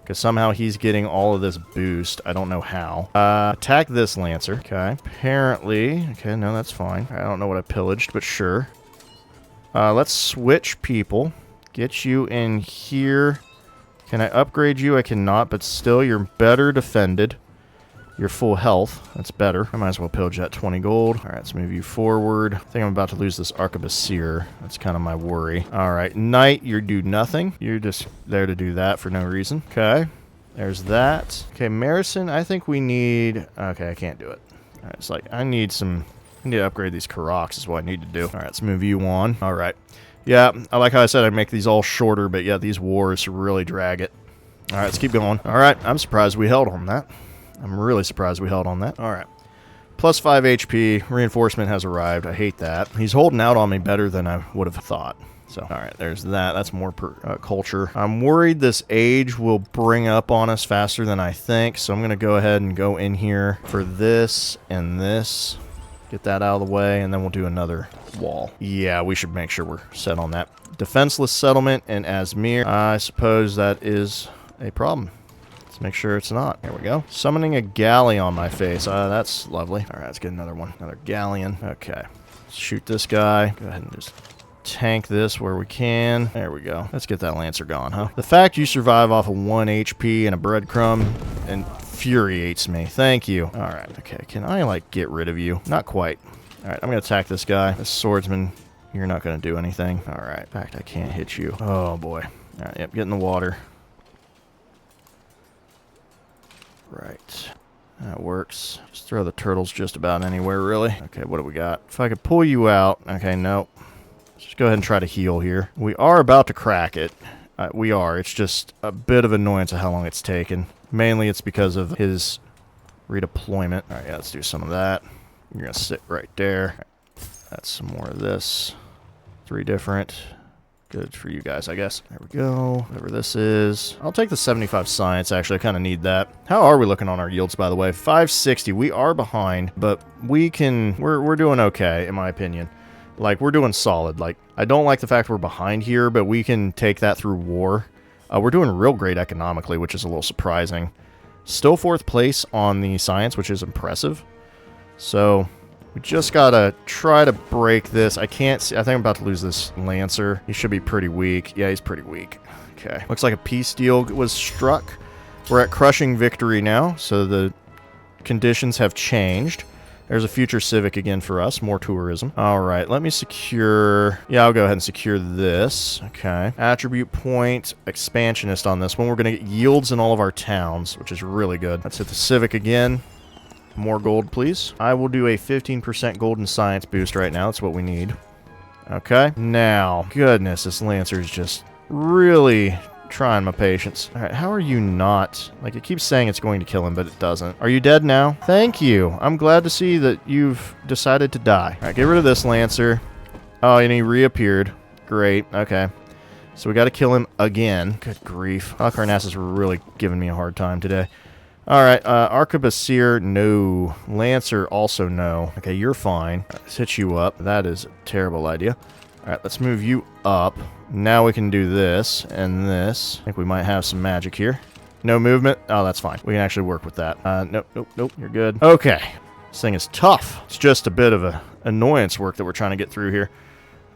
because somehow he's getting all of this boost. I don't know how. Attack this Lancer. Okay, apparently. Okay, no, that's fine. I don't know what I pillaged, but sure. Let's switch people. Get you in here. Can I upgrade you? I cannot, but still, you're better defended. You're full health. That's better. I might as well pillage that 20 gold. All right, let's move you forward. I think I'm about to lose this arquebusier. That's kind of my worry. All right, knight, you do nothing. You're just there to do that for no reason. Okay, there's that. Okay, Marison, I think we need... Okay, I can't do it. All right, it's like, I need to upgrade these Karoks is what I need to do. All right, let's move you on. All right. Yeah, I like how I said I'd make these all shorter, but yeah, these wars really drag it. All right, let's keep going. All right, I'm surprised we held on that. I'm really surprised we held on that. All right. +5 HP. Reinforcement has arrived. I hate that. He's holding out on me better than I would have thought. So, all right, there's that. That's more culture. I'm worried this age will bring up on us faster than I think, so I'm going to go ahead and go in here for this and this. Get that out of the way, and then we'll do another wall. Yeah, we should make sure we're set on that. Defenseless settlement in Azmir. I suppose that is a problem. Make sure it's not. There we go. Summoning a galley on my face. That's lovely. All right, let's get another one. Another galleon. Okay. Let's shoot this guy. Go ahead and just tank this where we can. There we go. Let's get that Lancer gone, huh? The fact you survive off of 1 HP and a breadcrumb infuriates me. Thank you. All right. Okay. Can I, like, get rid of you? Not quite. All right. I'm going to attack this guy. This swordsman, you're not going to do anything. All right. In fact, I can't hit you. Oh, boy. All right. Yep. Get in the water. Right. That works. Just throw the turtles just about anywhere, really. Okay, what do we got? If I could pull you out. Okay, nope. Let's just go ahead and try to heal here. We are about to crack it. We are. It's just a bit of annoyance of how long it's taken. Mainly it's because of his redeployment. All right, yeah, let's do some of that. You're going to sit right there. That's some more of this. 3 different. Good for you guys, I guess. There we go. Whatever this is. I'll take the 75 science, actually. I kind of need that. How are we looking on our yields, by the way? 560. We are behind, but we can... We're doing okay, in my opinion. Like, we're doing solid. Like, I don't like the fact we're behind here, but we can take that through war. We're doing real great economically, which is a little surprising. Still 4th place on the science, which is impressive. So... we just gotta try to break this. I can't see. I think I'm about to lose this Lancer. He should be pretty weak. Yeah, he's pretty weak. Okay. Looks like a peace deal was struck. We're at crushing victory now, so the conditions have changed. There's a future civic again for us. More tourism. All right, let me secure... yeah, I'll go ahead and secure this. Okay. Attribute point. Expansionist on this one. We're going to get yields in all of our towns, which is really good. Let's hit the civic again. More gold, please. I will do a 15% gold and science boost right now. That's what we need. Okay. Now, goodness, this Lancer is just really trying my patience. All right, how are you not? Like, it keeps saying it's going to kill him, but it doesn't. Are you dead now? Thank you. I'm glad to see that you've decided to die. All right, get rid of this Lancer. Oh, and he reappeared. Great. Okay. So we got to kill him again. Good grief. Carnassus is really giving me a hard time today. Alright, Arquebusier, no. Lancer, also no. Okay, you're fine. Let's hit you up. That is a terrible idea. Alright, let's move you up. Now we can do this and this. I think we might have some magic here. No movement? Oh, that's fine. We can actually work with that. Nope, nope, nope, you're good. Okay. This thing is tough. It's just a bit of a annoyance work that we're trying to get through here.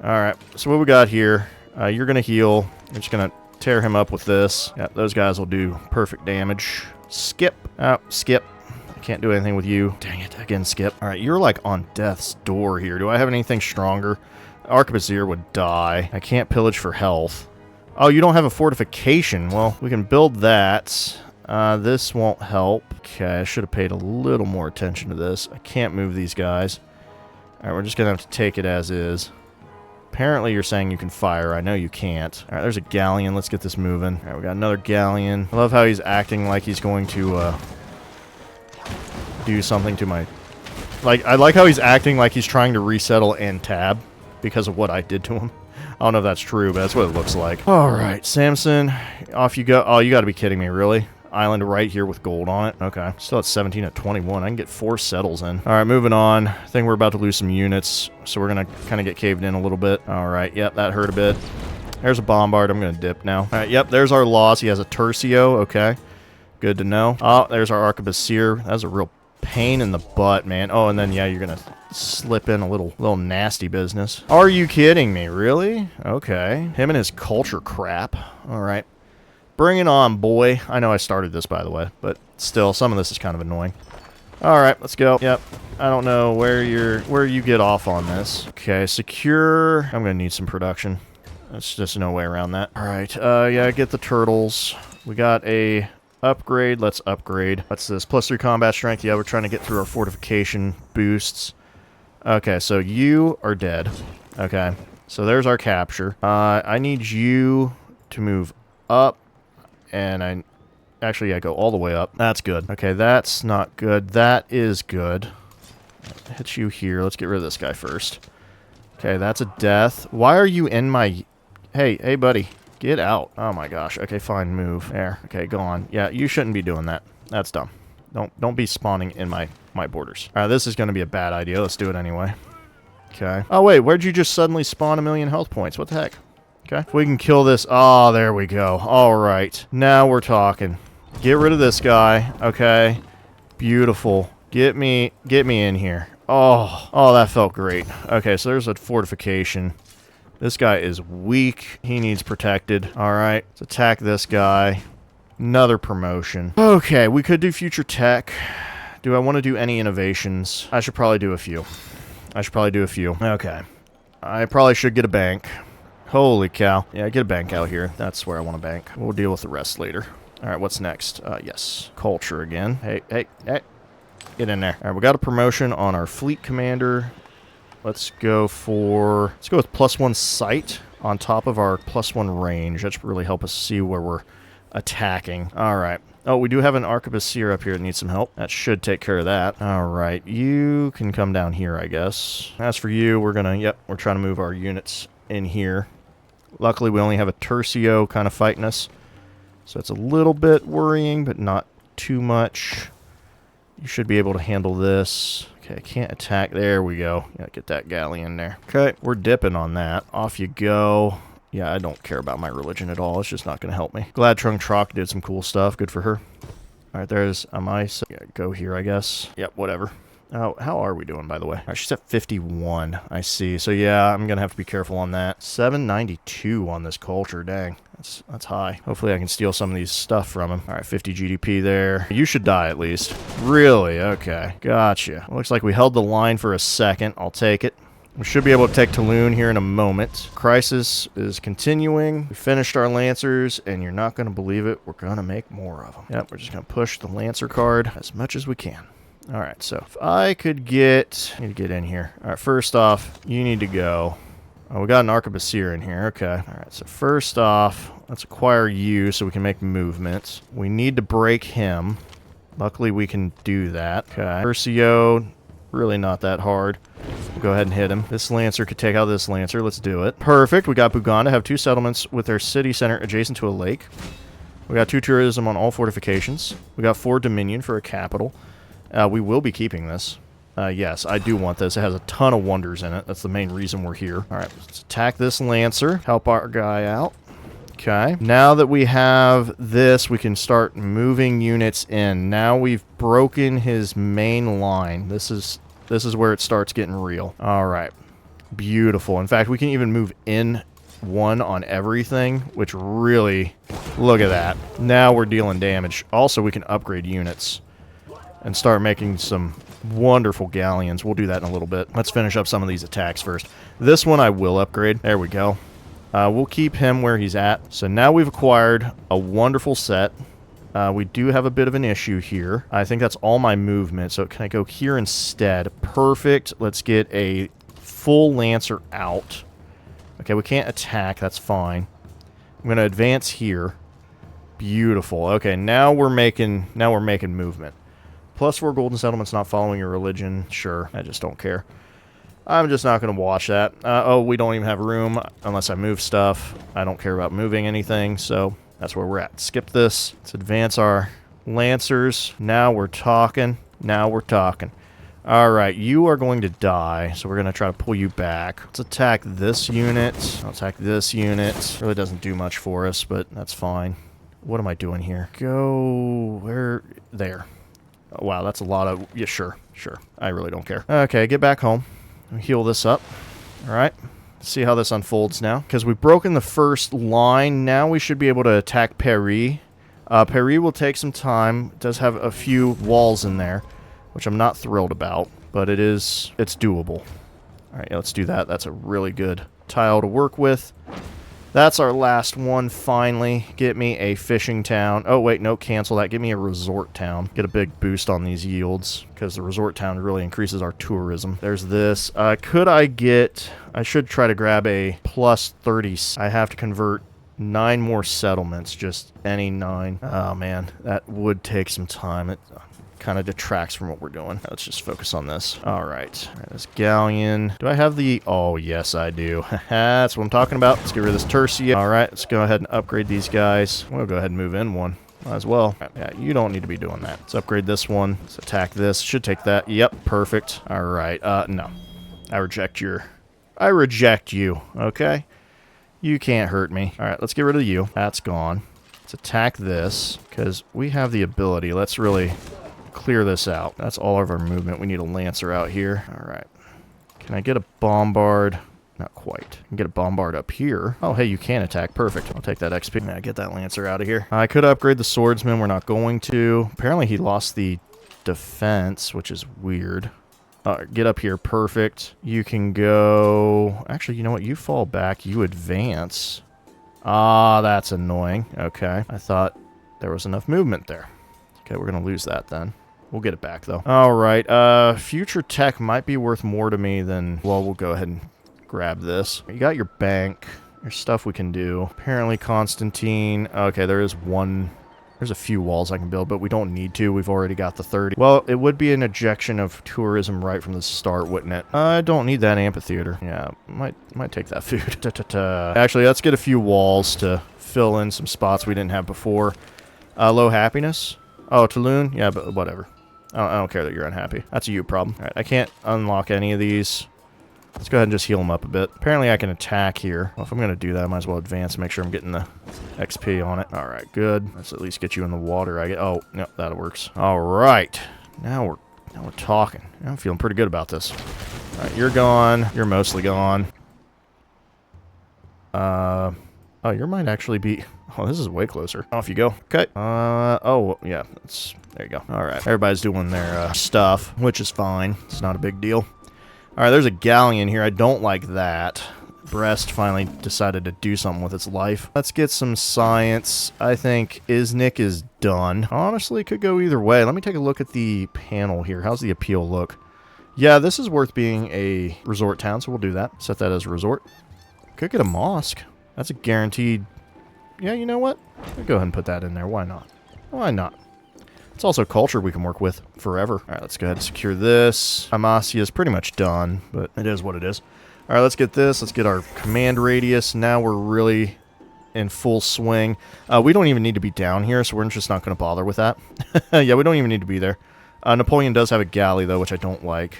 Alright, so what we got here, you're going to heal. You're just going to tear him up with this. Yeah, those guys will do perfect damage. Skip. Oh, skip. I can't do anything with you. Dang it. Again, skip. Alright, you're like on death's door here. Do I have anything stronger? Arquebusier would die. I can't pillage for health. Oh, you don't have a fortification. Well, we can build that. This won't help. Okay, I should have paid a little more attention to this. I can't move these guys. Alright, we're just going to have to take it as is. Apparently you're saying you can fire. I know you can't. Alright, there's a galleon. Let's get this moving. Alright, we got another galleon. I love how he's acting like he's going to do something to my... Like, I like how he's acting like he's trying to resettle and tab because of what I did to him. I don't know if that's true, but that's what it looks like. Alright, Samson, off you go. Oh, you gotta be kidding me, really? Island right here with gold on it. Okay. Still at 17 at 21. I can get 4 settles in. All right, moving on. I think we're about to lose some units, so we're going to kind of get caved in a little bit. All right. Yep, that hurt a bit. There's a bombard. I'm going to dip now. All right. Yep, there's our loss. He has a Tercio. Okay. Good to know. Oh, there's our Arquebusier. That's a real pain in the butt, man. Oh, and then, yeah, you're going to slip in a little nasty business. Are you kidding me? Really? Okay. Him and his culture crap. All right. Bring it on, boy. I know I started this, by the way, but still, some of this is kind of annoying. All right, let's go. Yep. I don't know where you get off on this. Okay, secure. I'm gonna need some production. There's just no way around that. All right. Yeah, get the turtles. We got a upgrade. Let's upgrade. What's this? +3 combat strength. Yeah, we're trying to get through our fortification boosts. Okay, so you are dead. Okay, so there's our capture. I need you to move up. And I go all the way up. That's good. Okay, that's not good. That is good. Hit you here. Let's get rid of this guy first. Okay, that's a death. Why are you in my... Hey, buddy. Get out. Oh my gosh. Okay, fine. Move. There. Okay, go on. Yeah, you shouldn't be doing that. That's dumb. Don't be spawning in my borders. Alright, this is going to be a bad idea. Let's do it anyway. Okay. Oh, wait. Where'd you just suddenly spawn 1,000,000 health points? What the heck? Okay, if we can kill this. Oh, there we go. All right. Now we're talking. Get rid of this guy. Okay. Beautiful. Get me in here. Oh, that felt great. Okay, so there's a fortification. This guy is weak. He needs protected. All right. Let's attack this guy. Another promotion. Okay, we could do future tech. Do I want to do any innovations? I should probably do a few. Okay. I probably should get a bank. Holy cow. Yeah, get a bank out here. That's where I want to bank. We'll deal with the rest later. Alright, what's next? Yes. Culture again. Hey. Get in there. Alright, we got a promotion on our fleet commander. Let's go with +1 sight on top of our +1 range. That should really help us see where we're attacking. Alright. Oh, we do have an arquebusier up here that needs some help. That should take care of that. All right, you can come down here, I guess. As for you, we're gonna, yep, we're trying to move our units in here. Luckily, we only have a tercio kind of fighting us, so it's a little bit worrying, but not too much. You should be able to handle this. Okay, can't attack. There we go. Yeah, get that galleon there. Okay, we're dipping on that. Off you go. Yeah, I don't care about my religion at all. It's just not going to help me. Glad Trung Troc did some cool stuff. Good for her. All right, there's Amai. So yeah, go here, I guess. Yep, whatever. Oh, how are we doing, by the way? All right, she's at 51. I see. So yeah, I'm going to have to be careful on that. 792 on this culture. Dang. That's high. Hopefully I can steal some of these stuff from him. All right, 50 GDP there. You should die at least. Really? Okay. Gotcha. Looks like we held the line for a second. I'll take it. We should be able to take Toulon here in a moment. Crisis is continuing. We finished our Lancers, and you're not going to believe it. We're going to make more of them. Yep, we're just going to push the Lancer card as much as we can. All right, so if I could get... I need to get in here. All right, first off, you need to go. Oh, we got an arquebusier in here. Okay. All right, so first off, let's acquire you so we can make movements. We need to break him. Luckily, we can do that. Okay. Tercio, really not that hard. We'll go ahead and hit him. This Lancer could take out this Lancer. Let's do it. Perfect. We got Buganda, have 2 settlements with their city center adjacent to a lake. We got 2 tourism on all fortifications. We got 4 dominion for a capital. We will be keeping this. Yes, I do want this. It has a ton of wonders in it. That's the main reason we're here. All right, let's attack this Lancer. Help our guy out. Okay. Now that we have this, we can start moving units in. Now we've broken his main line. This is where it starts getting real. All right. Beautiful. In fact, we can even move in 1 on everything, which really, look at that. Now we're dealing damage. Also, we can upgrade units and start making some wonderful galleons. We'll do that in a little bit. Let's finish up some of these attacks first. This one I will upgrade. There we go. We'll keep him where he's at. So now we've acquired a wonderful set. We do have a bit of an issue here. I think that's all my movement. So can I go here instead? Perfect. Let's get a full Lancer out. Okay, we can't attack. That's fine. I'm going to advance here. Beautiful. Okay, now we're making movement. +4 golden settlements not following your religion. Sure, I just don't care. I'm just not going to watch that. Oh, we don't even have room unless I move stuff. I don't care about moving anything, so that's where we're at. Skip this. Let's advance our Lancers. Now we're talking. Now we're talking. All right, you are going to die, so we're going to try to pull you back. Let's attack this unit. I'll attack this unit. Really doesn't do much for us, but that's fine. What am I doing here? Go where? There. Oh, wow, that's a lot of... Yeah, sure. I really don't care. Okay, get back home. Heal this up. All right. See how this unfolds now. Because we've broken the first line, now we should be able to attack Paris. Paris will take some time. It does have a few walls in there, which I'm not thrilled about, but it's doable. All right, let's do that. That's a really good tile to work with. That's our last one, finally. Get me a fishing town. Oh, wait, no, cancel that. Give me a resort town. Get a big boost on these yields, because the resort town really increases our tourism. There's this. Could I get... I should try to grab a +30. I have to convert 9 more settlements, just any 9. Oh, man, that would take some time. It kind of detracts from what we're doing. Let's just focus on this. All right, this galleon. Do I have the... Oh, yes, I do. That's what I'm talking about. Let's get rid of this tercio. All right, let's go ahead and upgrade these guys. We'll go ahead and move in 1. Might as well. Yeah, you don't need to be doing that. Let's upgrade this one. Let's attack this. Should take that. Yep, perfect. All right, no. I reject you, okay? You can't hurt me. All right, let's get rid of you. That's gone. Let's attack this, because we have the ability. Let's really... clear this out. That's all of our movement. We need a Lancer out here. All right. Can I get a bombard? Not quite. I can get a bombard up here. Oh, hey, you can attack. Perfect. I'll take that XP. Now get that Lancer out of here. I could upgrade the swordsman. We're not going to. Apparently he lost the defense, which is weird. Get up here. Perfect. You can go... Actually, you know what? You fall back. You advance. Ah, that's annoying. Okay. I thought there was enough movement there. Okay, we're going to lose that then. We'll get it back, though. All right, future tech might be worth more to me than... Well, we'll go ahead and grab this. You got your bank. There's stuff we can do. Apparently, Constantine... Okay, there is one There's a few walls I can build, but we don't need to. We've already got the 30. Well, it would be an ejection of tourism right from the start, wouldn't it? I don't need that amphitheater. Yeah, might take that food. Actually, let's get a few walls to fill in some spots we didn't have before. Low happiness. Oh, Tulun? Yeah, but whatever. I don't care that you're unhappy. That's a you problem. All right, I can't unlock any of these. Let's go ahead and just heal them up a bit. Apparently I can attack here. Well, if I'm going to do that, I might as well advance and make sure I'm getting the XP on it. All right, good. Let's at least get you in the water. Oh, no, that works. All right. Now we're talking. I'm feeling pretty good about this. All right, you're gone. You're mostly gone. Oh, your might actually be... Oh, this is way closer. Off you go. Okay. Oh, yeah. There you go. All right. Everybody's doing their stuff, which is fine. It's not a big deal. All right, there's a galleon here. I don't like that. Brest finally decided to do something with its life. Let's get some science. I think Iznik is done. Honestly, it could go either way. Let me take a look at the panel here. How's the appeal look? Yeah, this is worth being a resort town, so we'll do that. Set that as a resort. Could get a mosque. That's a guaranteed... Yeah, you know what? I'll go ahead and put that in there. Why not? Why not? It's also culture we can work with forever. All right, let's go ahead and secure this. Amasia is pretty much done, but it is what it is. All right, let's get this. Let's get our command radius. Now we're really in full swing. We don't even need to be down here, so we're just not going to bother with that. Yeah, we don't even need to be there. Napoleon does have a galley, though, which I don't like.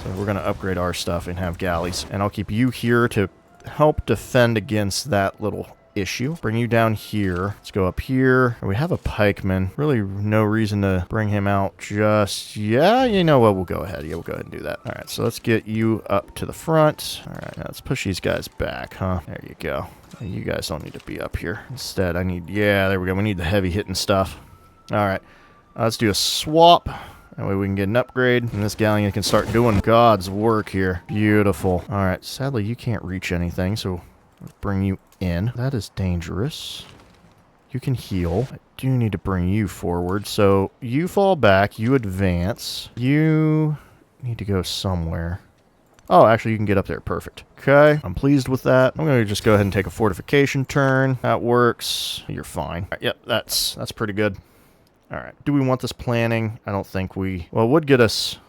So we're going to upgrade our stuff and have galleys. And I'll keep you here to help defend against that little issue. Bring you down here. Let's go up here. We have a pikeman. Really no reason to bring him out just... Yeah, you know what? We'll go ahead. Yeah, we'll go ahead and do that. All right, so let's get you up to the front. All right, now let's push these guys back, huh? There you go. You guys don't need to be up here. Instead, I need... Yeah, there we go. We need the heavy hitting stuff. All right. Let's do a swap. That way we can get an upgrade, and this galleon can start doing God's work here. Beautiful. All right, sadly, you can't reach anything, so let's bring you in. That is dangerous. You can heal. I do need to bring you forward, so you fall back, you advance. You need to go somewhere. Oh, actually, you can get up there. Perfect. Okay, I'm pleased with that. I'm going to just go ahead and take a fortification turn. That works. You're fine. All right, yep, that's pretty good. All right. Do we want this planning? I don't think we... Well, it would get us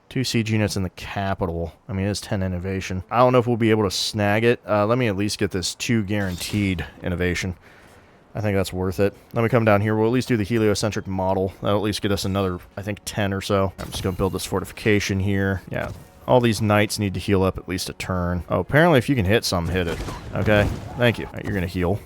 2 siege units in the capital. I mean, it is 10 innovation. I don't know if we'll be able to snag it. Let me at least get this 2 guaranteed innovation. I think that's worth it. Let me come down here. We'll at least do the heliocentric model. That'll at least get us another, I think, 10 or so. I'm just going to build this fortification here. Yeah. All these knights need to heal up at least a turn. Oh, apparently if you can hit some, hit it. Okay. Thank you. All right, you're going to heal.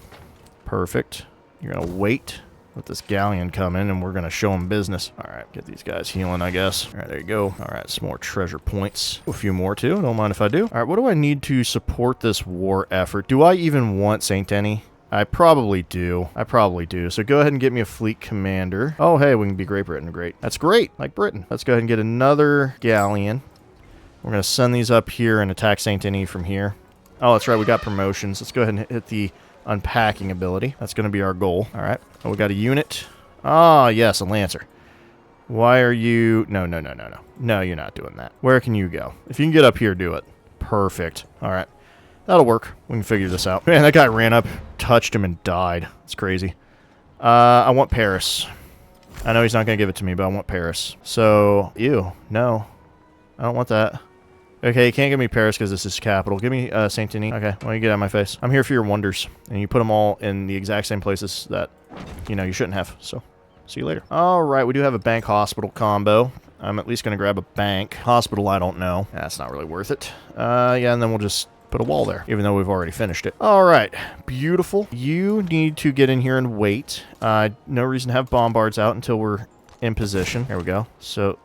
Perfect. You're going to wait. Let this galleon come in, and we're going to show them business. All right, get these guys healing, I guess. All right, there you go. All right, some more treasure points. A few more, too. Don't mind if I do. All right, what do I need to support this war effort? Do I even want St. Denis? I probably do. I probably do. So go ahead and get me a fleet commander. Oh, hey, we can be Great Britain. Great. That's great. Like Britain. Let's go ahead and get another galleon. We're going to send these up here and attack St. Denis from here. Oh, that's right. We got promotions. Let's go ahead and hit the unpacking ability. That's going to be our goal. All right. Oh, we got a unit. Ah, yes, a Lancer. Why are you... No. No, you're not doing that. Where can you go? If you can get up here, do it. Perfect. All right. That'll work. We can figure this out. Man, that guy ran up, touched him, and died. It's crazy. I want Paris. I know he's not going to give it to me, but I want Paris. So, ew. No. I don't want that. Okay, you can't give me Paris because this is capital. Give me Saint Denis. Okay, why don't you get out of my face? I'm here for your wonders. And you put them all in the exact same places that, you know, you shouldn't have. So, see you later. All right, we do have a bank-hospital combo. I'm at least going to grab a bank. Hospital, I don't know. That's not really worth it. Yeah, and then we'll just put a wall there, even though we've already finished it. All right, beautiful. You need to get in here and wait. No reason to have bombards out until we're in position. There we go. So,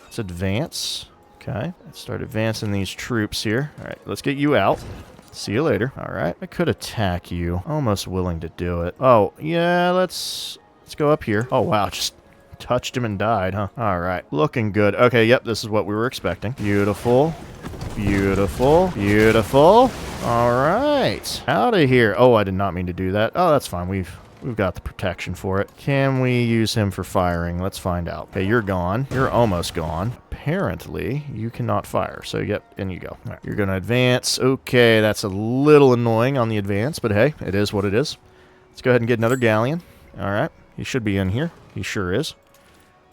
let's advance. Okay, let's start advancing these troops here. All right, let's get you out. See you later. All right, I could attack you. Almost willing to do it. Oh, yeah, let's go up here. Oh, wow, just touched him and died, huh? All right, looking good. Okay, yep, this is what we were expecting. Beautiful. Beautiful. Beautiful. All right, out of here. Oh, I did not mean to do that. Oh, that's fine. We've got the protection for it. Can we use him for firing? Let's find out. Okay, you're gone. You're almost gone. Apparently, you cannot fire. So, yep, in you go. All right, you're going to advance. Okay, that's a little annoying on the advance, but hey, it is what it is. Let's go ahead and get another galleon. All right. He should be in here. He sure is.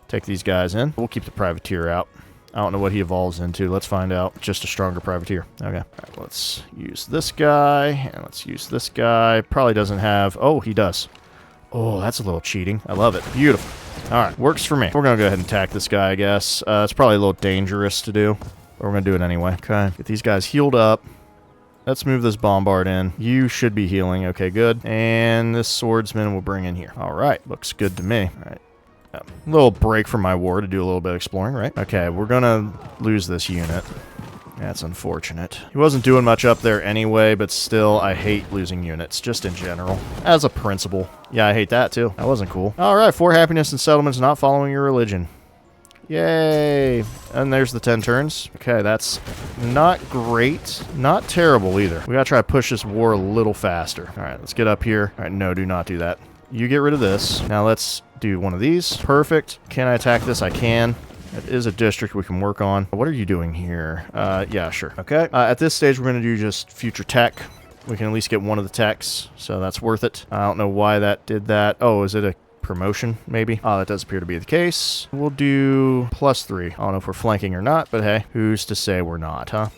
Take these guys in. We'll keep the privateer out. I don't know what he evolves into. Let's find out. Just a stronger privateer. Okay. All right, let's use this guy, and let's use this guy. Probably doesn't have... Oh, he does. Oh, that's a little cheating. I love it. Beautiful. All right, works for me. We're going to go ahead and attack this guy, I guess. It's probably a little dangerous to do, but we're going to do it anyway. Okay, get these guys healed up. Let's move this bombard in. You should be healing. Okay, good. And this swordsman we'll bring in here. All right, looks good to me. All right. A little break from my war to do a little bit of exploring, right? Okay, we're going to lose this unit. That's unfortunate. He wasn't doing much up there anyway, but still, I hate losing units, just in general. As a principle. Yeah, I hate that too. That wasn't cool. All right, 4 happiness and settlements not following your religion. Yay! And there's the 10 turns. Okay, that's not great. Not terrible either. We gotta try to push this war a little faster. All right, let's get up here. All right, no, do not do that. You get rid of this. Now let's do one of these. Perfect. Can I attack this? I can. It is a district we can work on. What are you doing here? Yeah, sure. Okay. At this stage, we're going to do just future tech. We can at least get one of the techs, so that's worth it. I don't know why that did that. Oh, is it a promotion, maybe? Oh, that does appear to be the case. We'll do +3. I don't know if we're flanking or not, but hey, who's to say we're not, huh?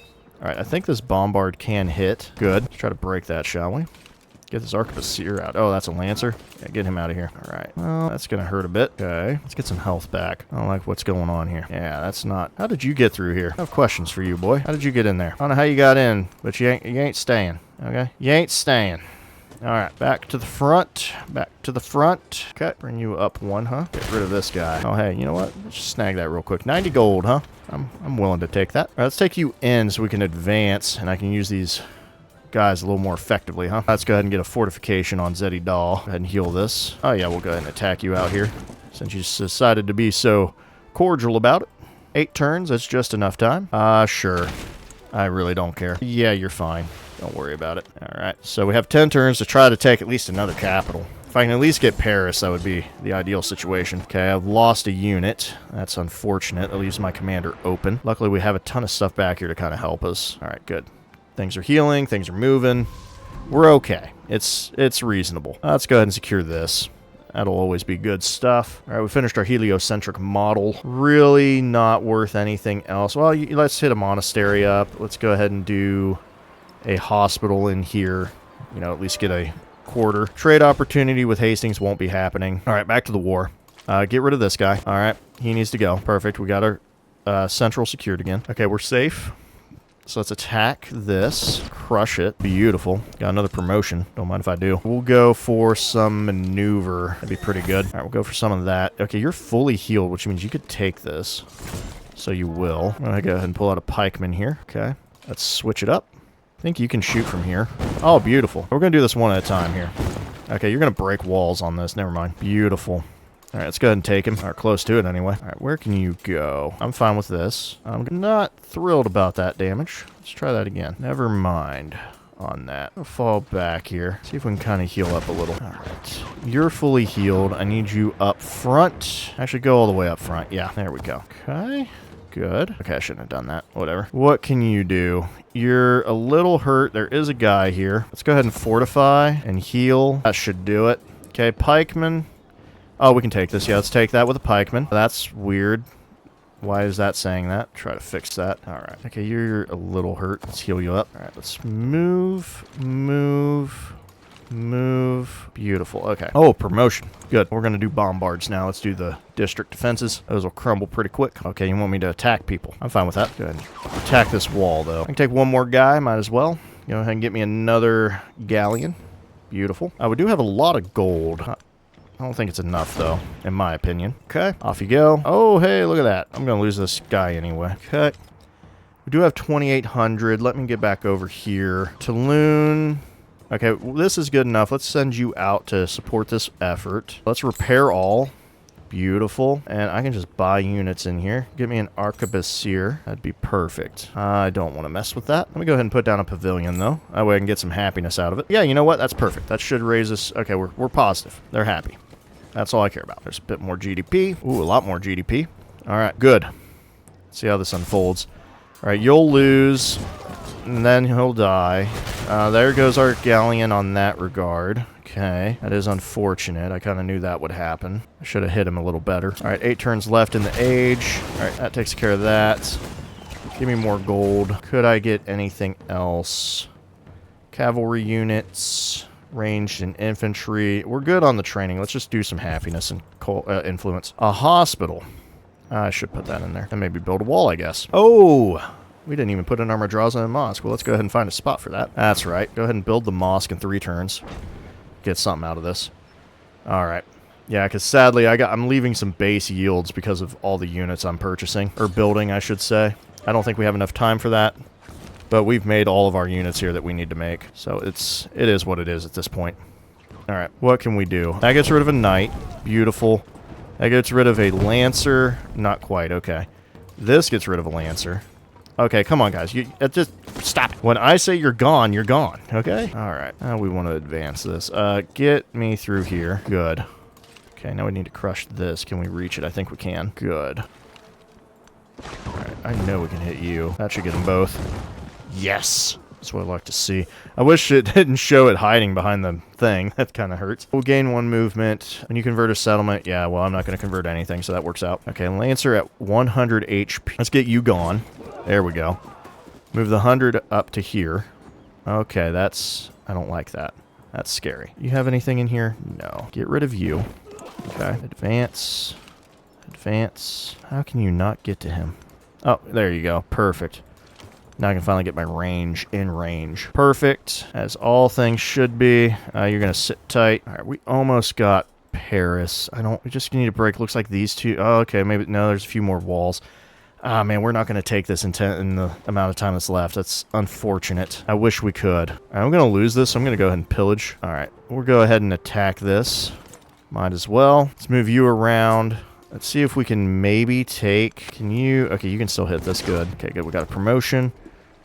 All right, I think this bombard can hit. Good. Let's try to break that, shall we? Get this arquebusier out. Oh, that's a lancer. Yeah, get him out of here. All right. Well, that's going to hurt a bit. Okay. Let's get some health back. I don't like what's going on here. Yeah, that's not... How did you get through here? I have questions for you, boy. How did you get in there? I don't know how you got in, but you ain't staying. Okay? You ain't staying. All right. Back to the front. Back to the front. Okay. Bring you up 1, huh? Get rid of this guy. Oh, hey, you know what? Let's just snag that real quick. 90 gold, huh? I'm willing to take that. All right, let's take you in so we can advance, and I can use these... guys a little more effectively, huh? Let's go ahead and get a fortification on Zeddy Dahl. Go ahead and heal this. Oh yeah, we'll go ahead and attack you out here since you decided to be so cordial about it. 8 turns, that's just enough time. Sure. I really don't care. Yeah, you're fine. Don't worry about it. All right, so we have 10 turns to try to take at least another capital. If I can at least get Paris, that would be the ideal situation. Okay, I've lost a unit. That's unfortunate. That leaves my commander open. Luckily, we have a ton of stuff back here to kind of help us. All right, good. Things are healing, things are moving. We're okay. It's reasonable. Let's go ahead and secure this. That'll always be good stuff. All right, we finished our heliocentric model. Really not worth anything else. Well, let's hit a monastery up. Let's go ahead and do a hospital in here. You know, at least get a quarter. Trade opportunity with Hastings won't be happening. All right, back to the war. Get rid of this guy. All right, he needs to go. Perfect. We got our central secured again. Okay, we're safe. So let's attack this, crush it. Beautiful. Got another promotion. Don't mind if I do. We'll go for some maneuver. That'd be pretty good. All right, we'll go for some of that. Okay, you're fully healed, which means you could take this. So you will. I'm going to go ahead and pull out a pikeman here. Okay, let's switch it up. I think you can shoot from here. Oh, beautiful. We're going to do this one at a time here. Okay, you're going to break walls on this. Never mind. Beautiful. All right, let's go ahead and take him, or close to it anyway. All right, where can you go? I'm fine with this. I'm not thrilled about that damage. Let's try that again. Never mind on that. I'll fall back here. See if we can kind of heal up a little. All right, you're fully healed. I need you up front. Actually, go all the way up front. Yeah, there we go. Okay, good. Okay, I shouldn't have done that. Whatever. What can you do? You're a little hurt. There is a guy here. Let's go ahead and fortify and heal. That should do it. Okay, pikeman. Oh, we can take this. Yeah, let's take that with a pikeman. That's weird. Why is that saying that? Try to fix that. All right. Okay, you're a little hurt. Let's heal you up. All right, let's move. Beautiful. Okay. Oh, promotion. Good. We're going to do bombards now. Let's do the district defenses. Those will crumble pretty quick. Okay, you want me to attack people. I'm fine with that. Go ahead and attack this wall, though. I can take one more guy. Might as well. Go ahead and get me another galleon. Beautiful. We do have a lot of gold. I don't think it's enough, though, in my opinion. Okay, off you go. Oh, hey, look at that. I'm going to lose this guy anyway. Okay. We do have 2,800. Let me get back over here. Toulon. Okay, well, this is good enough. Let's send you out to support this effort. Let's repair all. Beautiful. And I can just buy units in here. Give me an arquebusier. That'd be perfect. I don't want to mess with that. Let me go ahead and put down a pavilion, though. That way I can get some happiness out of it. Yeah, you know what? That's perfect. That should raise us. Okay, we're positive. They're happy. That's all I care about. There's a bit more GDP. Ooh, a lot more GDP. All right, good. Let's see how this unfolds. All right, you'll lose, and then he'll die. There goes our galleon on that regard. Okay, that is unfortunate. I kind of knew that would happen. I should have hit him a little better. All right, 8 turns left in the age. All right, that takes care of that. Give me more gold. Could I get anything else? Cavalry units, ranged and infantry. We're good on the training. Let's just do some happiness and influence. A hospital. I should put that in there. And maybe build a wall, I guess. Oh! We didn't even put an armor draws in a mosque. Well, let's go ahead and find a spot for that. That's right. Go ahead and build the mosque in 3 turns. Get something out of this. Alright. Yeah, because sadly, I'm leaving some base yields because of all the units I'm purchasing. Or building, I should say. I don't think we have enough time for that. But we've made all of our units here that we need to make. So it is what it is at this point. Alright, what can we do? That gets rid of a knight. Beautiful. That gets rid of a lancer. Not quite, okay. This gets rid of a lancer. Okay, come on, guys. You just stop it. When I say you're gone, okay? Alright. We want to advance this. Get me through here. Good. Okay, now we need to crush this. Can we reach it? I think we can. Good. Alright, I know we can hit you. That should get them both. Yes! That's what I'd like to see. I wish it didn't show it hiding behind the thing. That kind of hurts. We'll gain 1 movement. When you convert a settlement, yeah, well, I'm not going to convert anything, so that works out. Okay, Lancer at 100 HP. Let's get you gone. There we go. Move the 100 up to here. Okay, that's... I don't like that. That's scary. You have anything in here? No. Get rid of you. Okay. Advance. Advance. How can you not get to him? Oh, there you go. Perfect. Now I can finally get my range in range. Perfect. As all things should be. You're going to sit tight. All right, we almost got Paris. We just need a break. Looks like these two. Oh, okay, maybe. No, there's a few more walls. Ah, man, we're not going to take this in the amount of time that's left. That's unfortunate. I wish we could. All right, I'm going to lose this, so I'm going to go ahead and pillage. All right, we'll go ahead and attack this. Might as well. Let's move you around. Let's see if we can maybe take... Can you... Okay, you can still hit this. Good. Okay, good. We got a promotion.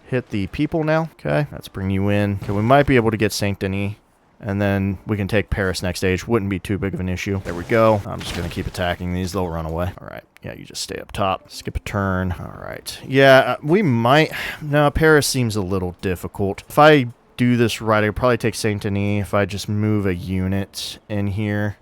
Hit the people now. Okay, let's bring you in. Okay, we might be able to get Saint Denis. And then we can take Paris next stage. Wouldn't be too big of an issue. There we go. I'm just going to keep attacking these. They'll run away. All right. Yeah, you just stay up top. Skip a turn. All right. Yeah, we might... No, Paris seems a little difficult. If I do this right, I could probably take Saint Denis if I just move a unit in here.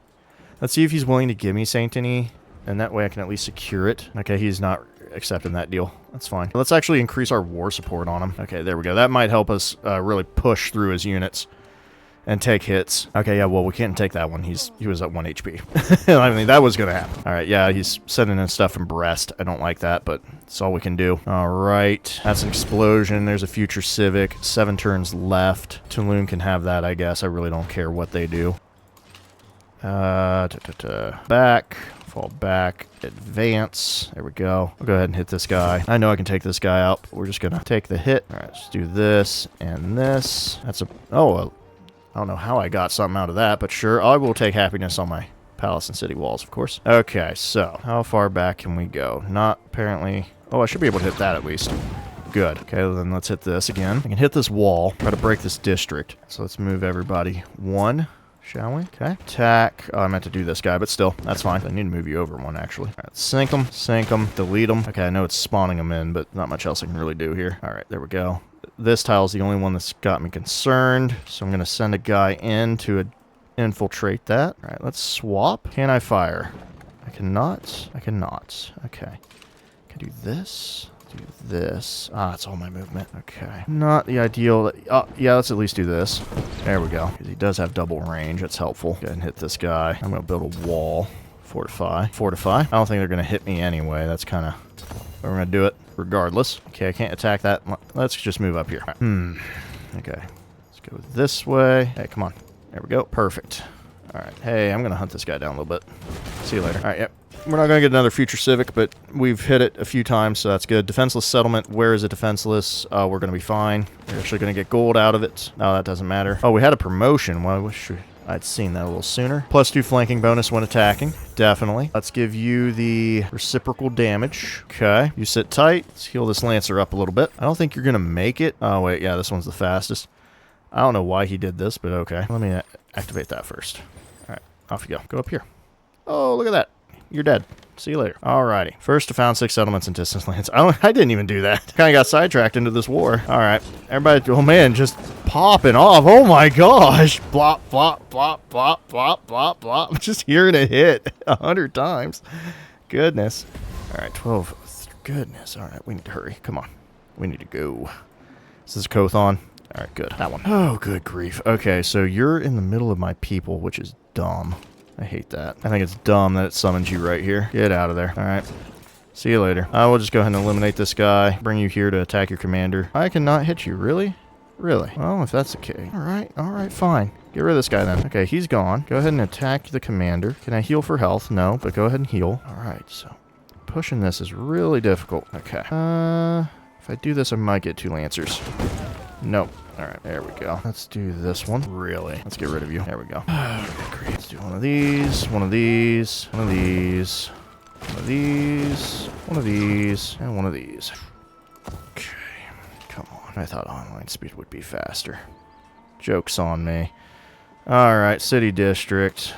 Let's see if he's willing to give me Saint Denis. And that way I can at least secure it. Okay, he's not accepting that deal. That's fine. Let's actually increase our war support on him. Okay, there we go. That might help us really push through his units. And take hits. Okay, yeah, well, we can't take that one. He was at 1 HP. I mean, that was going to happen. All right, yeah, he's sending in stuff from Brest. I don't like that, but it's all we can do. All right, that's an explosion. There's a future civic. 7 turns left. Toulon can have that, I guess. I really don't care what they do. Back. Fall back. Advance. There we go. I'll go ahead and hit this guy. I know I can take this guy out, but we're just going to take the hit. All right, let's do this and this. That's a... Oh, I don't know how I got something out of that, but sure, I will take happiness on my palace and city walls, of course. Okay, so how far back can we go? Not apparently... Oh, I should be able to hit that at least. Good. Okay, then let's hit this again. I can hit this wall, try to break this district. So let's move everybody 1, shall we? Okay. Attack. Oh, I meant to do this guy, but still, that's fine. I need to move you over 1, actually. All right, sink them, delete them. Okay, I know it's spawning them in, but not much else I can really do here. All right, there we go. This tile's the only one that's got me concerned, so I'm going to send a guy in to infiltrate that. All right, let's swap. Can I fire? I cannot. I cannot. Okay. Can do this. Do this. Ah, it's all my movement. Okay. Not the ideal. Oh, yeah, let's at least do this. There we go. Because he does have double range. That's helpful. Go ahead and hit this guy. I'm going to build a wall. Fortify. Fortify. I don't think they're going to hit me anyway. That's kind of... We're going to do it regardless. Okay, I can't attack that. Let's just move up here. Okay. Let's go this way. Hey, come on. There we go. Perfect. All right. Hey, I'm going to hunt this guy down a little bit. See you later. All right, yep. We're not going to get another future civic, but we've hit it a few times, so that's good. Defenseless settlement. Where is it defenseless? We're going to be fine. We're actually going to get gold out of it. No, that doesn't matter. Oh, we had a promotion. Well, I wish I'd seen that a little sooner. +2 flanking bonus when attacking. Definitely. Let's give you the reciprocal damage. Okay. You sit tight. Let's heal this Lancer up a little bit. I don't think you're going to make it. Oh, wait. Yeah, this one's the fastest. I don't know why he did this, but okay. Let me activate that first. All right. Off you go. Go up here. Oh, look at that. You're dead. See you later. Alrighty. First to found 6 settlements in distant lands. I didn't even do that. Kind of got sidetracked into this war. Alright. Everybody, oh man, just popping off. Oh my gosh. Blop, blop, blop, blop, blop, blop, blop. I'm just hearing it hit 100 times. Goodness. Alright, 12. Goodness. Alright, we need to hurry. Come on. We need to go. Is this Kothon? Alright, good. That one. Oh, good grief. Okay, so you're in the middle of my people, which is dumb. I hate that. I think it's dumb that it summons you right here. Get out of there. Alright. See you later. I will just go ahead and eliminate this guy. Bring you here to attack your commander. I cannot hit you. Really? Really? Well, if that's the case. Alright, fine. Get rid of this guy then. Okay, he's gone. Go ahead and attack the commander. Can I heal for health? No, but go ahead and heal. Alright, so pushing this is really difficult. Okay. If I do this, I might get 2 Lancers. Nope. Alright, there we go. Let's do this one. Really? Let's get rid of you. There we go. Okay, great. Let's do one of these, one of these, one of these, one of these, one of these, and one of these. Okay. Come on. I thought online speed would be faster. Joke's on me. Alright, city district.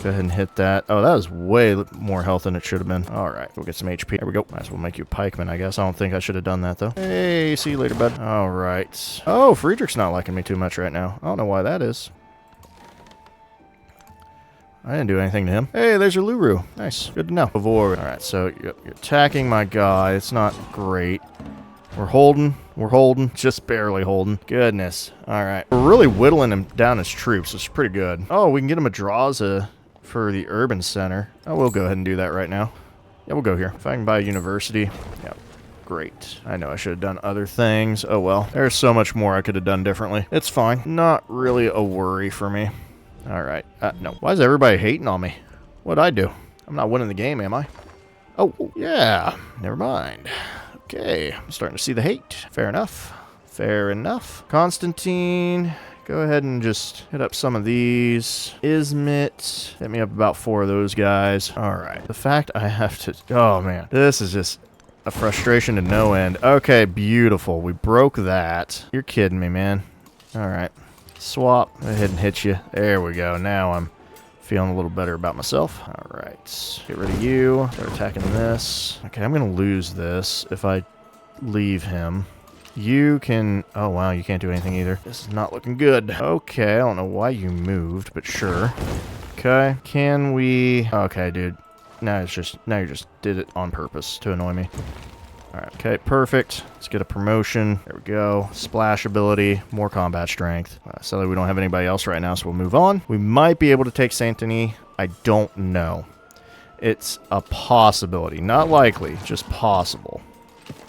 Go ahead and hit that. Oh, that was way more health than it should have been. Alright, we'll get some HP. There we go. Might as well make you a pikeman, I guess. I don't think I should have done that, though. Hey, see you later, bud. Alright. Oh, Friedrich's not liking me too much right now. I don't know why that is. I didn't do anything to him. Hey, there's your Luru. Nice. Good to know. Avoid. Alright, so you're attacking my guy. It's not great. We're holding. We're holding. Just barely holding. Goodness. Alright. We're really whittling him down his troops. It's pretty good. Oh, we can get him a Draza for the urban center. Oh, we'll go ahead and do that right now. Yeah, we'll go here. If I can buy a university. Yep. Great. I know I should have done other things. Oh, well. There's so much more I could have done differently. It's fine. Not really a worry for me. Alright. No. Why is everybody hating on me? What'd I do? I'm not winning the game, am I? Oh, yeah. Never mind. Okay, I'm starting to see the hate. Fair enough. Fair enough. Constantine, go ahead and just hit up some of these. Ismit, hit me up about 4 of those guys. Alright, the fact I have to... Oh, man. This is just a frustration to no end. Okay, beautiful. We broke that. You're kidding me, man. Alright. Swap. Go ahead and hit you. There we go. Now I'm feeling a little better about myself. Alright. Get rid of you. Start attacking this. Okay, I'm going to lose this if I leave him. You can... Oh, wow, you can't do anything either. This is not looking good. Okay, I don't know why you moved, but sure. Okay. Can we... Okay, dude. Now you just did it on purpose to annoy me. Alright, okay, perfect. Let's get a promotion. There we go. Splash ability, more combat strength. Sadly, we don't have anybody else right now, so we'll move on. We might be able to take Saint-Denis. I don't know. It's a possibility. Not likely, just possible.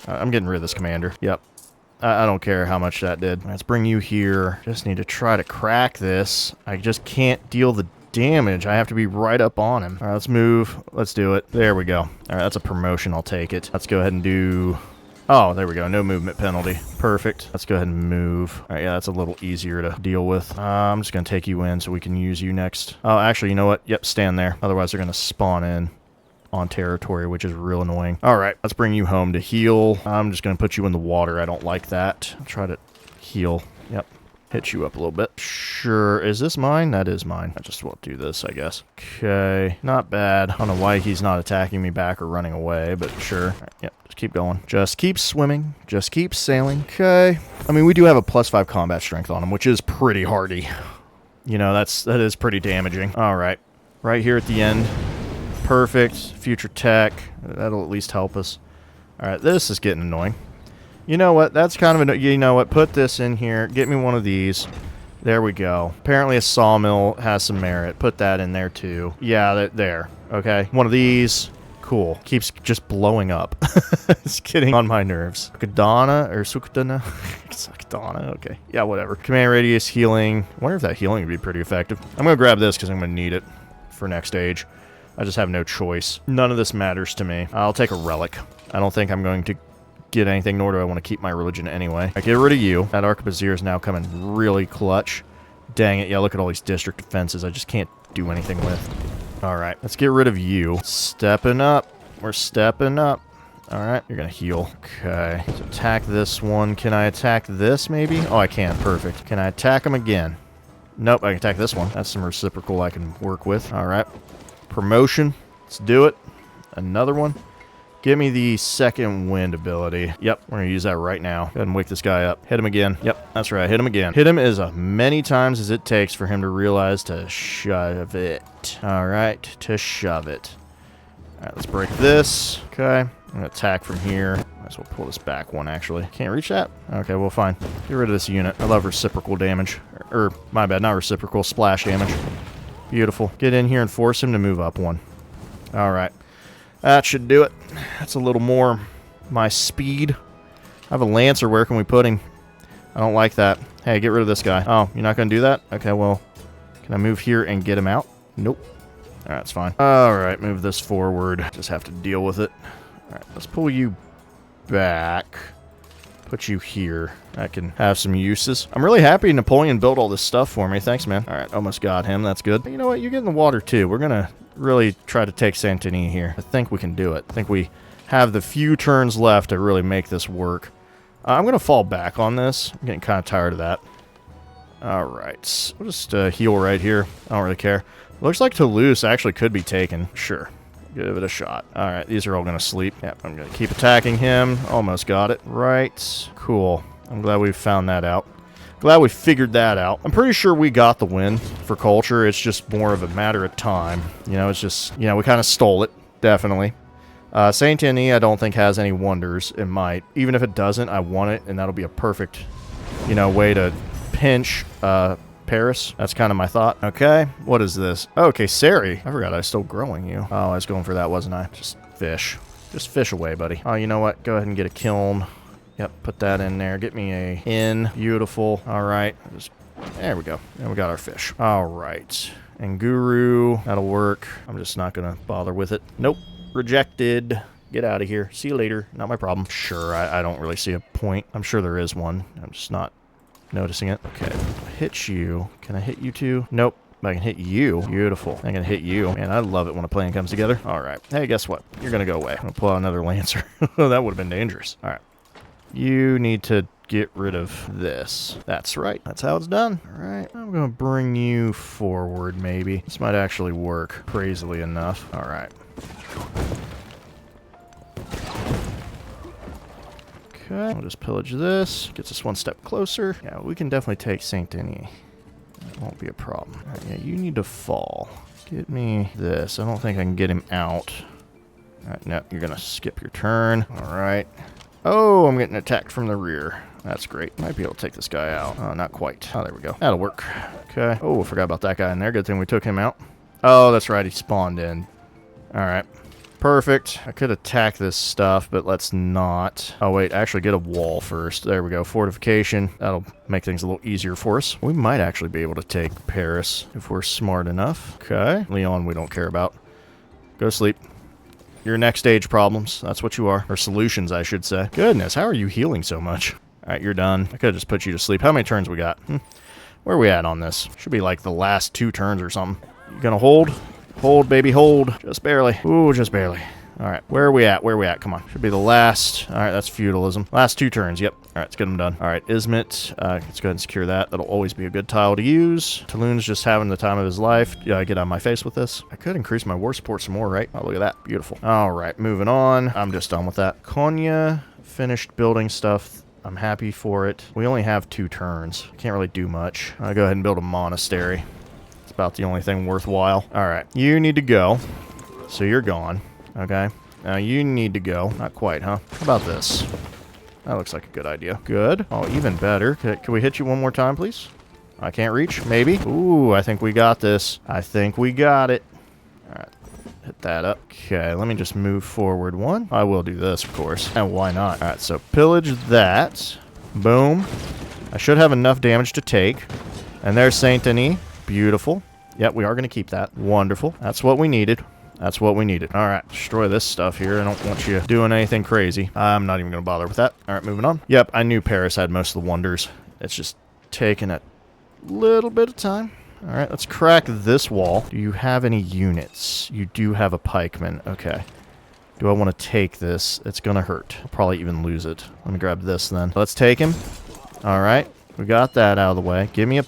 I'm getting rid of this commander. Yep. I don't care how much that did. Let's bring you here. Just need to try to crack this. I just can't deal the damage. I have to be right up on him. All right, let's move. Let's do it. There we go. All right, that's a promotion. I'll take it. Let's go ahead and do... Oh, there we go. No movement penalty. Perfect. Let's go ahead and move. All right, yeah, that's a little easier to deal with. I'm just going to take you in so we can use you next. Oh, actually, you know what? Yep, stand there. Otherwise, they're going to spawn in on territory, which is real annoying. All right, let's bring you home to heal. I'm just going to put you in the water. I don't like that. I'll try to heal. Yep. Hit you up a little bit. Sure. Is this mine? That is mine. I just won't do this, I guess. Okay. Not bad. I don't know why he's not attacking me back or running away, but sure. Right, yep. Just keep going. Just keep swimming. Just keep sailing. Okay. I mean, we do have a +5 combat strength on him, which is pretty hardy. You know, that is pretty damaging. All right. Right here at the end. Perfect. Future tech. That'll at least help us. All right. This is getting annoying. You know what? That's kind of you know what? Put this in here. Get me one of these. There we go. Apparently a sawmill has some merit. Put that in there too. Yeah, there. Okay. One of these. Cool. Keeps just blowing up. It's getting on my nerves. Sukadana or Sukadana? Sukadana. Okay. Yeah, whatever. Command radius healing. I wonder if that healing would be pretty effective. I'm going to grab this because I'm going to need it for next stage. I just have no choice. None of this matters to me. I'll take a relic. I don't think I'm going to get anything, nor do I want to keep my religion anyway. I get rid of you. That Arquebusier is now coming really clutch. Dang it. Yeah, look at all these district defenses. I just can't do anything with. All right, let's get rid of you. Stepping up. We're stepping up. All right, you're going to heal. Okay, let's attack this one. Can I attack this maybe? Oh, I can. Perfect. Can I attack him again? Nope, I can attack this one. That's some reciprocal I can work with. All right. Promotion. Let's do it. Another one. Give me the second wind ability. Yep, we're going to use that right now. Go ahead and wake this guy up. Hit him again. Yep, that's right. Hit him again. Hit him as many times as it takes for him to realize to shove it. All right, to shove it. All right, let's break this. Okay, I'm going to attack from here. Might as well pull this back one, actually. Can't reach that? Okay, well, fine. Get rid of this unit. I love reciprocal damage. Or, my bad, not reciprocal. Splash damage. Beautiful. Get in here and force him to move up one. All right. That should do it. That's a little more my speed. I have a Lancer. Where can we put him? I don't like that. Hey, get rid of this guy. Oh, you're not going to do that? Okay, well, can I move here and get him out? Nope. All right, that's fine. All right, move this forward. Just have to deal with it. All right, let's pull you back. Put you here. I can have some uses. I'm really happy Napoleon built all this stuff for me. Thanks, man. All right, almost got him. That's good. You know what? You get in the water, too. We're going to really try to take Saint-Denis here. I think we can do it. I think we have the few turns left to really make this work. I'm going to fall back on this. I'm getting kind of tired of that. All right. We'll just heal right here. I don't really care. Looks like Toulouse actually could be taken. Sure. Give it a shot. All right. These are all going to sleep. Yep. I'm going to keep attacking him. Almost got it. Right. Cool. I'm glad we found that out. Glad we figured that out. I'm pretty sure we got the win for culture. It's just more of a matter of time. You know, it's just, you know, we kind of stole it. Definitely. Saint-Denis, I don't think has any wonders. It might. Even if it doesn't, I want it, and that'll be a perfect, you know, way to pinch Paris. That's kind of my thought. Okay, what is this? Oh, okay, Sari. I forgot I was still growing you. Oh, I was going for that, wasn't I? Just fish. Just fish away, buddy. Oh, you know what? Go ahead and get a kiln. Yep, put that in there. Get me a inn. Beautiful. All right. There we go. And we got our fish. All right. And Guru. That'll work. I'm just not going to bother with it. Nope. Rejected. Get out of here. See you later. Not my problem. Sure, I don't really see a point. I'm sure there is one. I'm just not noticing it. Okay. Hit you. Can I hit you too? Nope. I can hit you. Beautiful. I can hit you. Man, I love it when a plan comes together. All right. Hey, guess what? You're going to go away. I'm going to pull out another Lancer. That would have been dangerous. All right. You need to get rid of this. That's right. That's how it's done. All right. I'm going to bring you forward, maybe. This might actually work, crazily enough. All right. Okay. I'll just pillage this. Gets us one step closer. Yeah, we can definitely take Saint-Denis. That won't be a problem. Right, yeah, you need to fall. Get me this. I don't think I can get him out. All right, no, you're going to skip your turn. All right. Oh, I'm getting attacked from the rear. That's great. Might be able to take this guy out. Oh, not quite. Oh, there we go. That'll work. Okay. Oh, I forgot about that guy in there. Good thing we took him out. Oh, that's right. He spawned in. All right. Perfect. I could attack this stuff, but let's not. Oh, wait. Actually, get a wall first. There we go. Fortification. That'll make things a little easier for us. We might actually be able to take Paris if we're smart enough. Okay. Leon, we don't care about. Go sleep. Your next stage problems. That's what you are. Or solutions, I should say. Goodness, how are you healing so much? All right, you're done. I could have just put you to sleep. How many turns we got? Where are we at on this? Should be like the last 2 turns or something. You gonna hold? Hold, baby, hold. Just barely. Ooh, just barely. All right, where are we at? Where are we at? Come on. Should be the last. All right, that's feudalism. Last 2 turns. Yep. All right, let's get them done. All right, Izmit. Let's go ahead and secure that. That'll always be a good tile to use. Toulon's just having the time of his life. Yeah, get on my face with this. I could increase my war support some more, right? Oh, look at that. Beautiful. All right, moving on. I'm just done with that. Konya finished building stuff. I'm happy for it. We only have 2 turns. Can't really do much. I'll go ahead and build a monastery. It's about the only thing worthwhile. All right, you need to go. So you're gone. Okay. Now you need to go. Not quite, huh? How about this? That looks like a good idea. Good. Oh, even better. Can we hit you one more time, please? I can't reach. Maybe. Ooh, I think we got this. I think we got it. All right. Hit that up. Okay, let me just move forward one. I will do this, of course. And why not? All right, so pillage that. Boom. I should have enough damage to take. And there's Saint-Denis. Beautiful. Yep, we are going to keep that. Wonderful. That's what we needed. That's what we needed. All right, destroy this stuff here. I don't want you doing anything crazy. I'm not even going to bother with that. All right, moving on. Yep, I knew Paris had most of the wonders. It's just taking a little bit of time. All right, let's crack this wall. Do you have any units? You do have a pikeman. Okay. Do I want to take this? It's going to hurt. I'll probably even lose it. Let me grab this then. Let's take him. All right. We got that out of the way. Give me a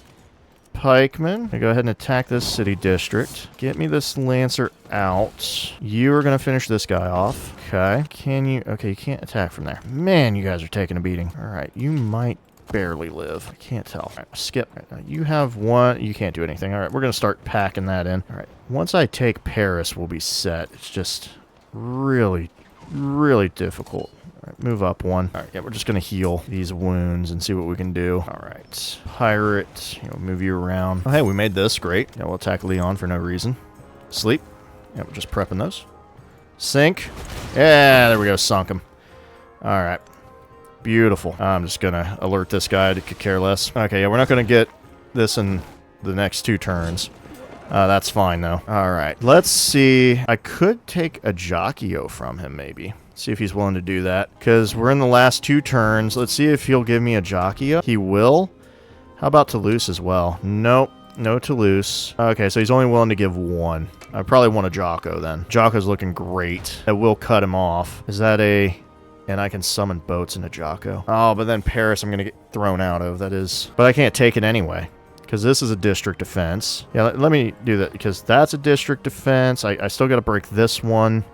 pikemen. Go ahead and attack this city district. Get me this lancer out. You are going to finish this guy off. Okay. Can you... Okay, you can't attack from there. Man, you guys are taking a beating. All right, you might barely live. I can't tell. All right, skip. All right, you have one. You can't do anything. All right, we're going to start packing that in. All right, once I take Paris, we'll be set. It's just really, really difficult. All right, move up one. All right, yeah, we're just going to heal these wounds and see what we can do. All right, pirate, move you around. Oh, hey, we made this. Great. Yeah, we'll attack Leon for no reason. Sleep. Yeah, we're just prepping those. Sink. Yeah, there we go. Sunk him. All right. Beautiful. I'm just going to alert this guy to could care less. Okay, yeah, we're not going to get this in the next 2 turns. That's fine, though. All right. Let's see. I could take a Jockio from him, maybe. See if he's willing to do that. Because we're in the last 2 turns. Let's see if he'll give me a Jockio. He will. How about Toulouse as well? Nope. No Toulouse. Okay, so he's only willing to give 1. I probably want a Jocko, then. Jocko's looking great. That will cut him off. Is that a... And I can summon boats into Jocko. Oh, but then Paris I'm going to get thrown out of. That is... But I can't take it anyway. Because this is a district defense. Yeah, let me do that. Because that's a district defense. I still got to break this one.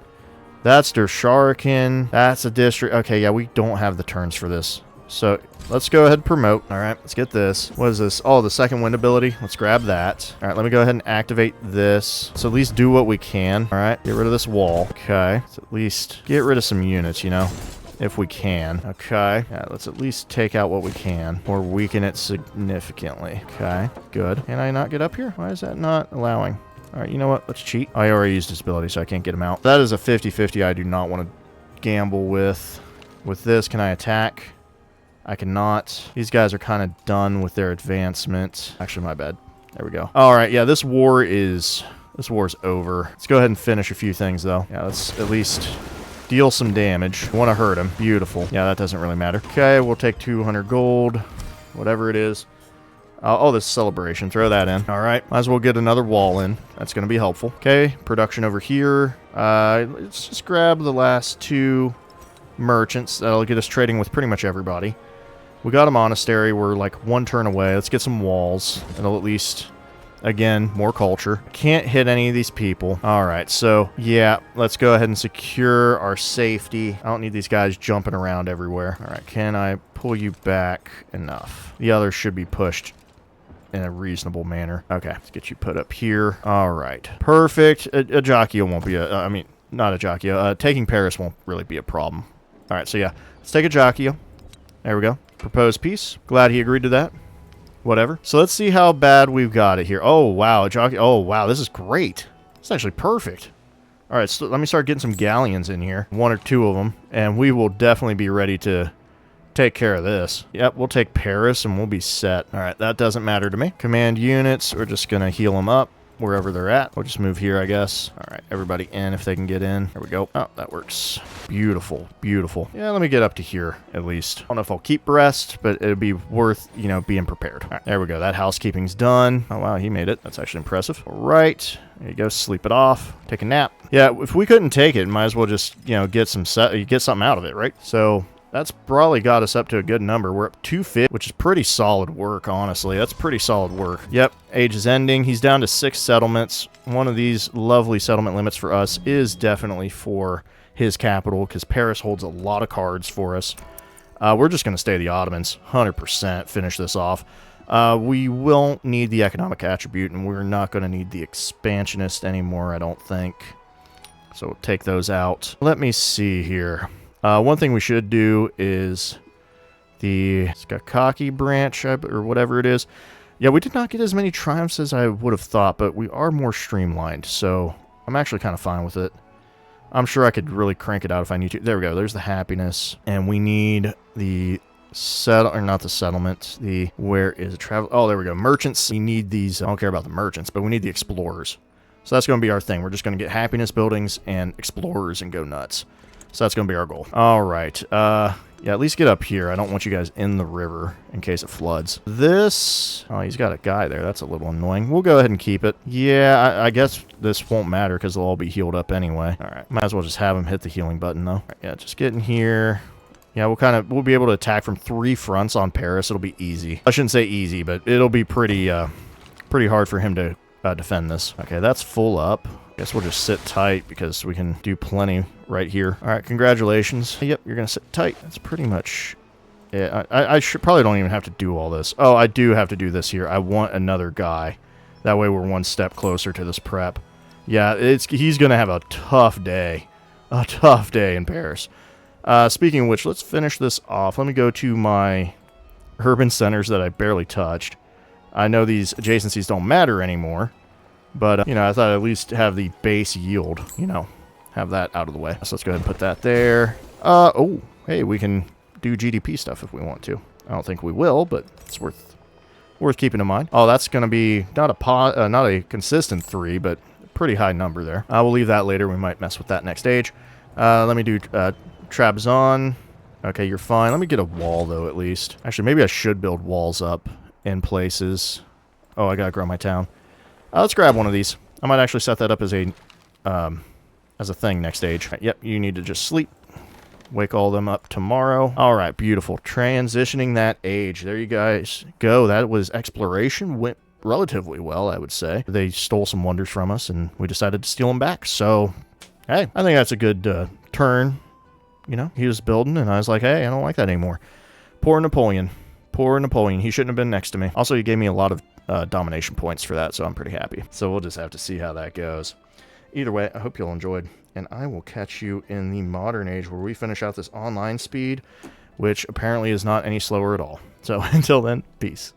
That's Der Shuriken. That's a district. Okay, yeah, we don't have the turns for this. So, let's go ahead and promote. All right, let's get this. What is this? Oh, the second wind ability. Let's grab that. All right, let me go ahead and activate this. So, at least do what we can. All right, get rid of this wall. Okay, let's at least get rid of some units, if we can. Okay. Yeah, let's at least take out what we can. Or weaken it significantly. Okay, good. Can I not get up here? Why is that not allowing? All right, you know what? Let's cheat. I already used this ability, so I can't get him out. That is a 50-50 I do not want to gamble with. With this, can I attack? I cannot. These guys are kind of done with their advancement. Actually, my bad. There we go. All right, yeah, this war is over. Let's go ahead and finish a few things, though. Yeah, let's at least... deal some damage. I want to hurt him. Beautiful. Yeah, that doesn't really matter. Okay, we'll take 200 gold. Whatever it is. Oh, this celebration. Throw that in. All right. Might as well get another wall in. That's going to be helpful. Okay, production over here. Let's just grab the last 2 merchants. That'll get us trading with pretty much everybody. We got a monastery. We're like 1 turn away. Let's get some walls. It'll at least... Again, more culture. Can't hit any of these people. All right, so, yeah, let's go ahead and secure our safety. I don't need these guys jumping around everywhere. All right, can I pull you back enough? The others should be pushed in a reasonable manner. Okay, let's get you put up here. All right, perfect. A Jockio won't be a... I mean, not a Jockio. Taking Paris won't really be a problem. All right, so, yeah, let's take a Jockio. There we go. Proposed peace. Glad he agreed to that. Whatever. So let's see how bad we've got it here. Oh, wow. Oh, wow. This is great. It's actually perfect. All right, so let me start getting some galleons in here. 1 or 2 of them. And we will definitely be ready to take care of this. Yep, we'll take Paris and we'll be set. All right, that doesn't matter to me. Command units. We're just going to heal them up wherever they're at. We'll just move here, I guess. All right, everybody in if they can get in. There we go. Oh, that works. Beautiful, beautiful. Yeah, let me get up to here, at least. I don't know if I'll keep Brest, but it'd be worth, being prepared. All right, there we go. That housekeeping's done. Oh, wow, he made it. That's actually impressive. All right. There you go. Sleep it off. Take a nap. Yeah, if we couldn't take it, might as well just, get something out of it, right? So... That's probably got us up to a good number. We're up 250, which is pretty solid work, honestly. That's pretty solid work. Yep, age is ending. He's down to 6 settlements. One of these lovely settlement limits for us is definitely for his capital, because Paris holds a lot of cards for us. We're just going to stay the Ottomans, 100%, finish this off. We won't need the economic attribute, and we're not going to need the expansionist anymore, I don't think. So we'll take those out. Let me see here. One thing we should do is the Skakaki branch, or whatever it is. Yeah, we did not get as many triumphs as I would have thought, but we are more streamlined, so I'm actually kind of fine with it. I'm sure I could really crank it out if I need to. There we go, there's the happiness. And we need the not the settlement, where is it? Travel? Oh, there we go, merchants. We need these, I don't care about the merchants, but we need the explorers. So that's going to be our thing. We're just going to get happiness buildings and explorers and go nuts. So that's going to be our goal. All right. Yeah, at least get up here. I don't want you guys in the river in case it floods. This... Oh, he's got a guy there. That's a little annoying. We'll go ahead and keep it. Yeah, I guess this won't matter because they'll all be healed up anyway. All right. Might as well just have him hit the healing button, though. Right, yeah, just get in here. Yeah, we'll be able to attack from 3 fronts on Paris. It'll be easy. I shouldn't say easy, but it'll be pretty pretty hard for him to defend this. Okay, that's full up. Guess we'll just sit tight because we can do plenty right here. All right, congratulations. Yep, you're going to sit tight. That's pretty much it. I should probably don't even have to do all this. Oh, I do have to do this here. I want another guy. That way we're one step closer to this prep. Yeah, he's going to have a tough day. A tough day in Paris. Speaking of which, let's finish this off. Let me go to my urban centers that I barely touched. I know these adjacencies don't matter anymore, but, you know, I thought I'd at least have the base yield, you know, have that out of the way. So let's go ahead and put that there. Oh, hey, we can do GDP stuff if we want to. I don't think we will, but it's worth keeping in mind. Oh, that's going to be not a consistent 3, but a pretty high number there. We'll leave that later. We might mess with that next stage. Let me do Trabzon. Okay, you're fine. Let me get a wall, though, at least. Actually, maybe I should build walls up in places. Oh, I gotta grow my town. Let's grab one of these. I might actually set that up as a thing next stage. Yep, you need to just sleep. Wake all them up tomorrow. All right, beautiful. Transitioning that age. There you guys go. That was exploration. Went relatively well, I would say. They stole some wonders from us, and we decided to steal them back. So, hey, I think that's a good turn. You know, he was building, and I was like, hey, I don't like that anymore. Poor Napoleon. Poor Napoleon. He shouldn't have been next to me. Also, he gave me a lot of domination points for that, so I'm pretty happy. So we'll just have to see how that goes. Either way, I hope you all enjoyed, and I will catch you in the modern age where we finish out this online speed, which apparently is not any slower at all. So until then, peace.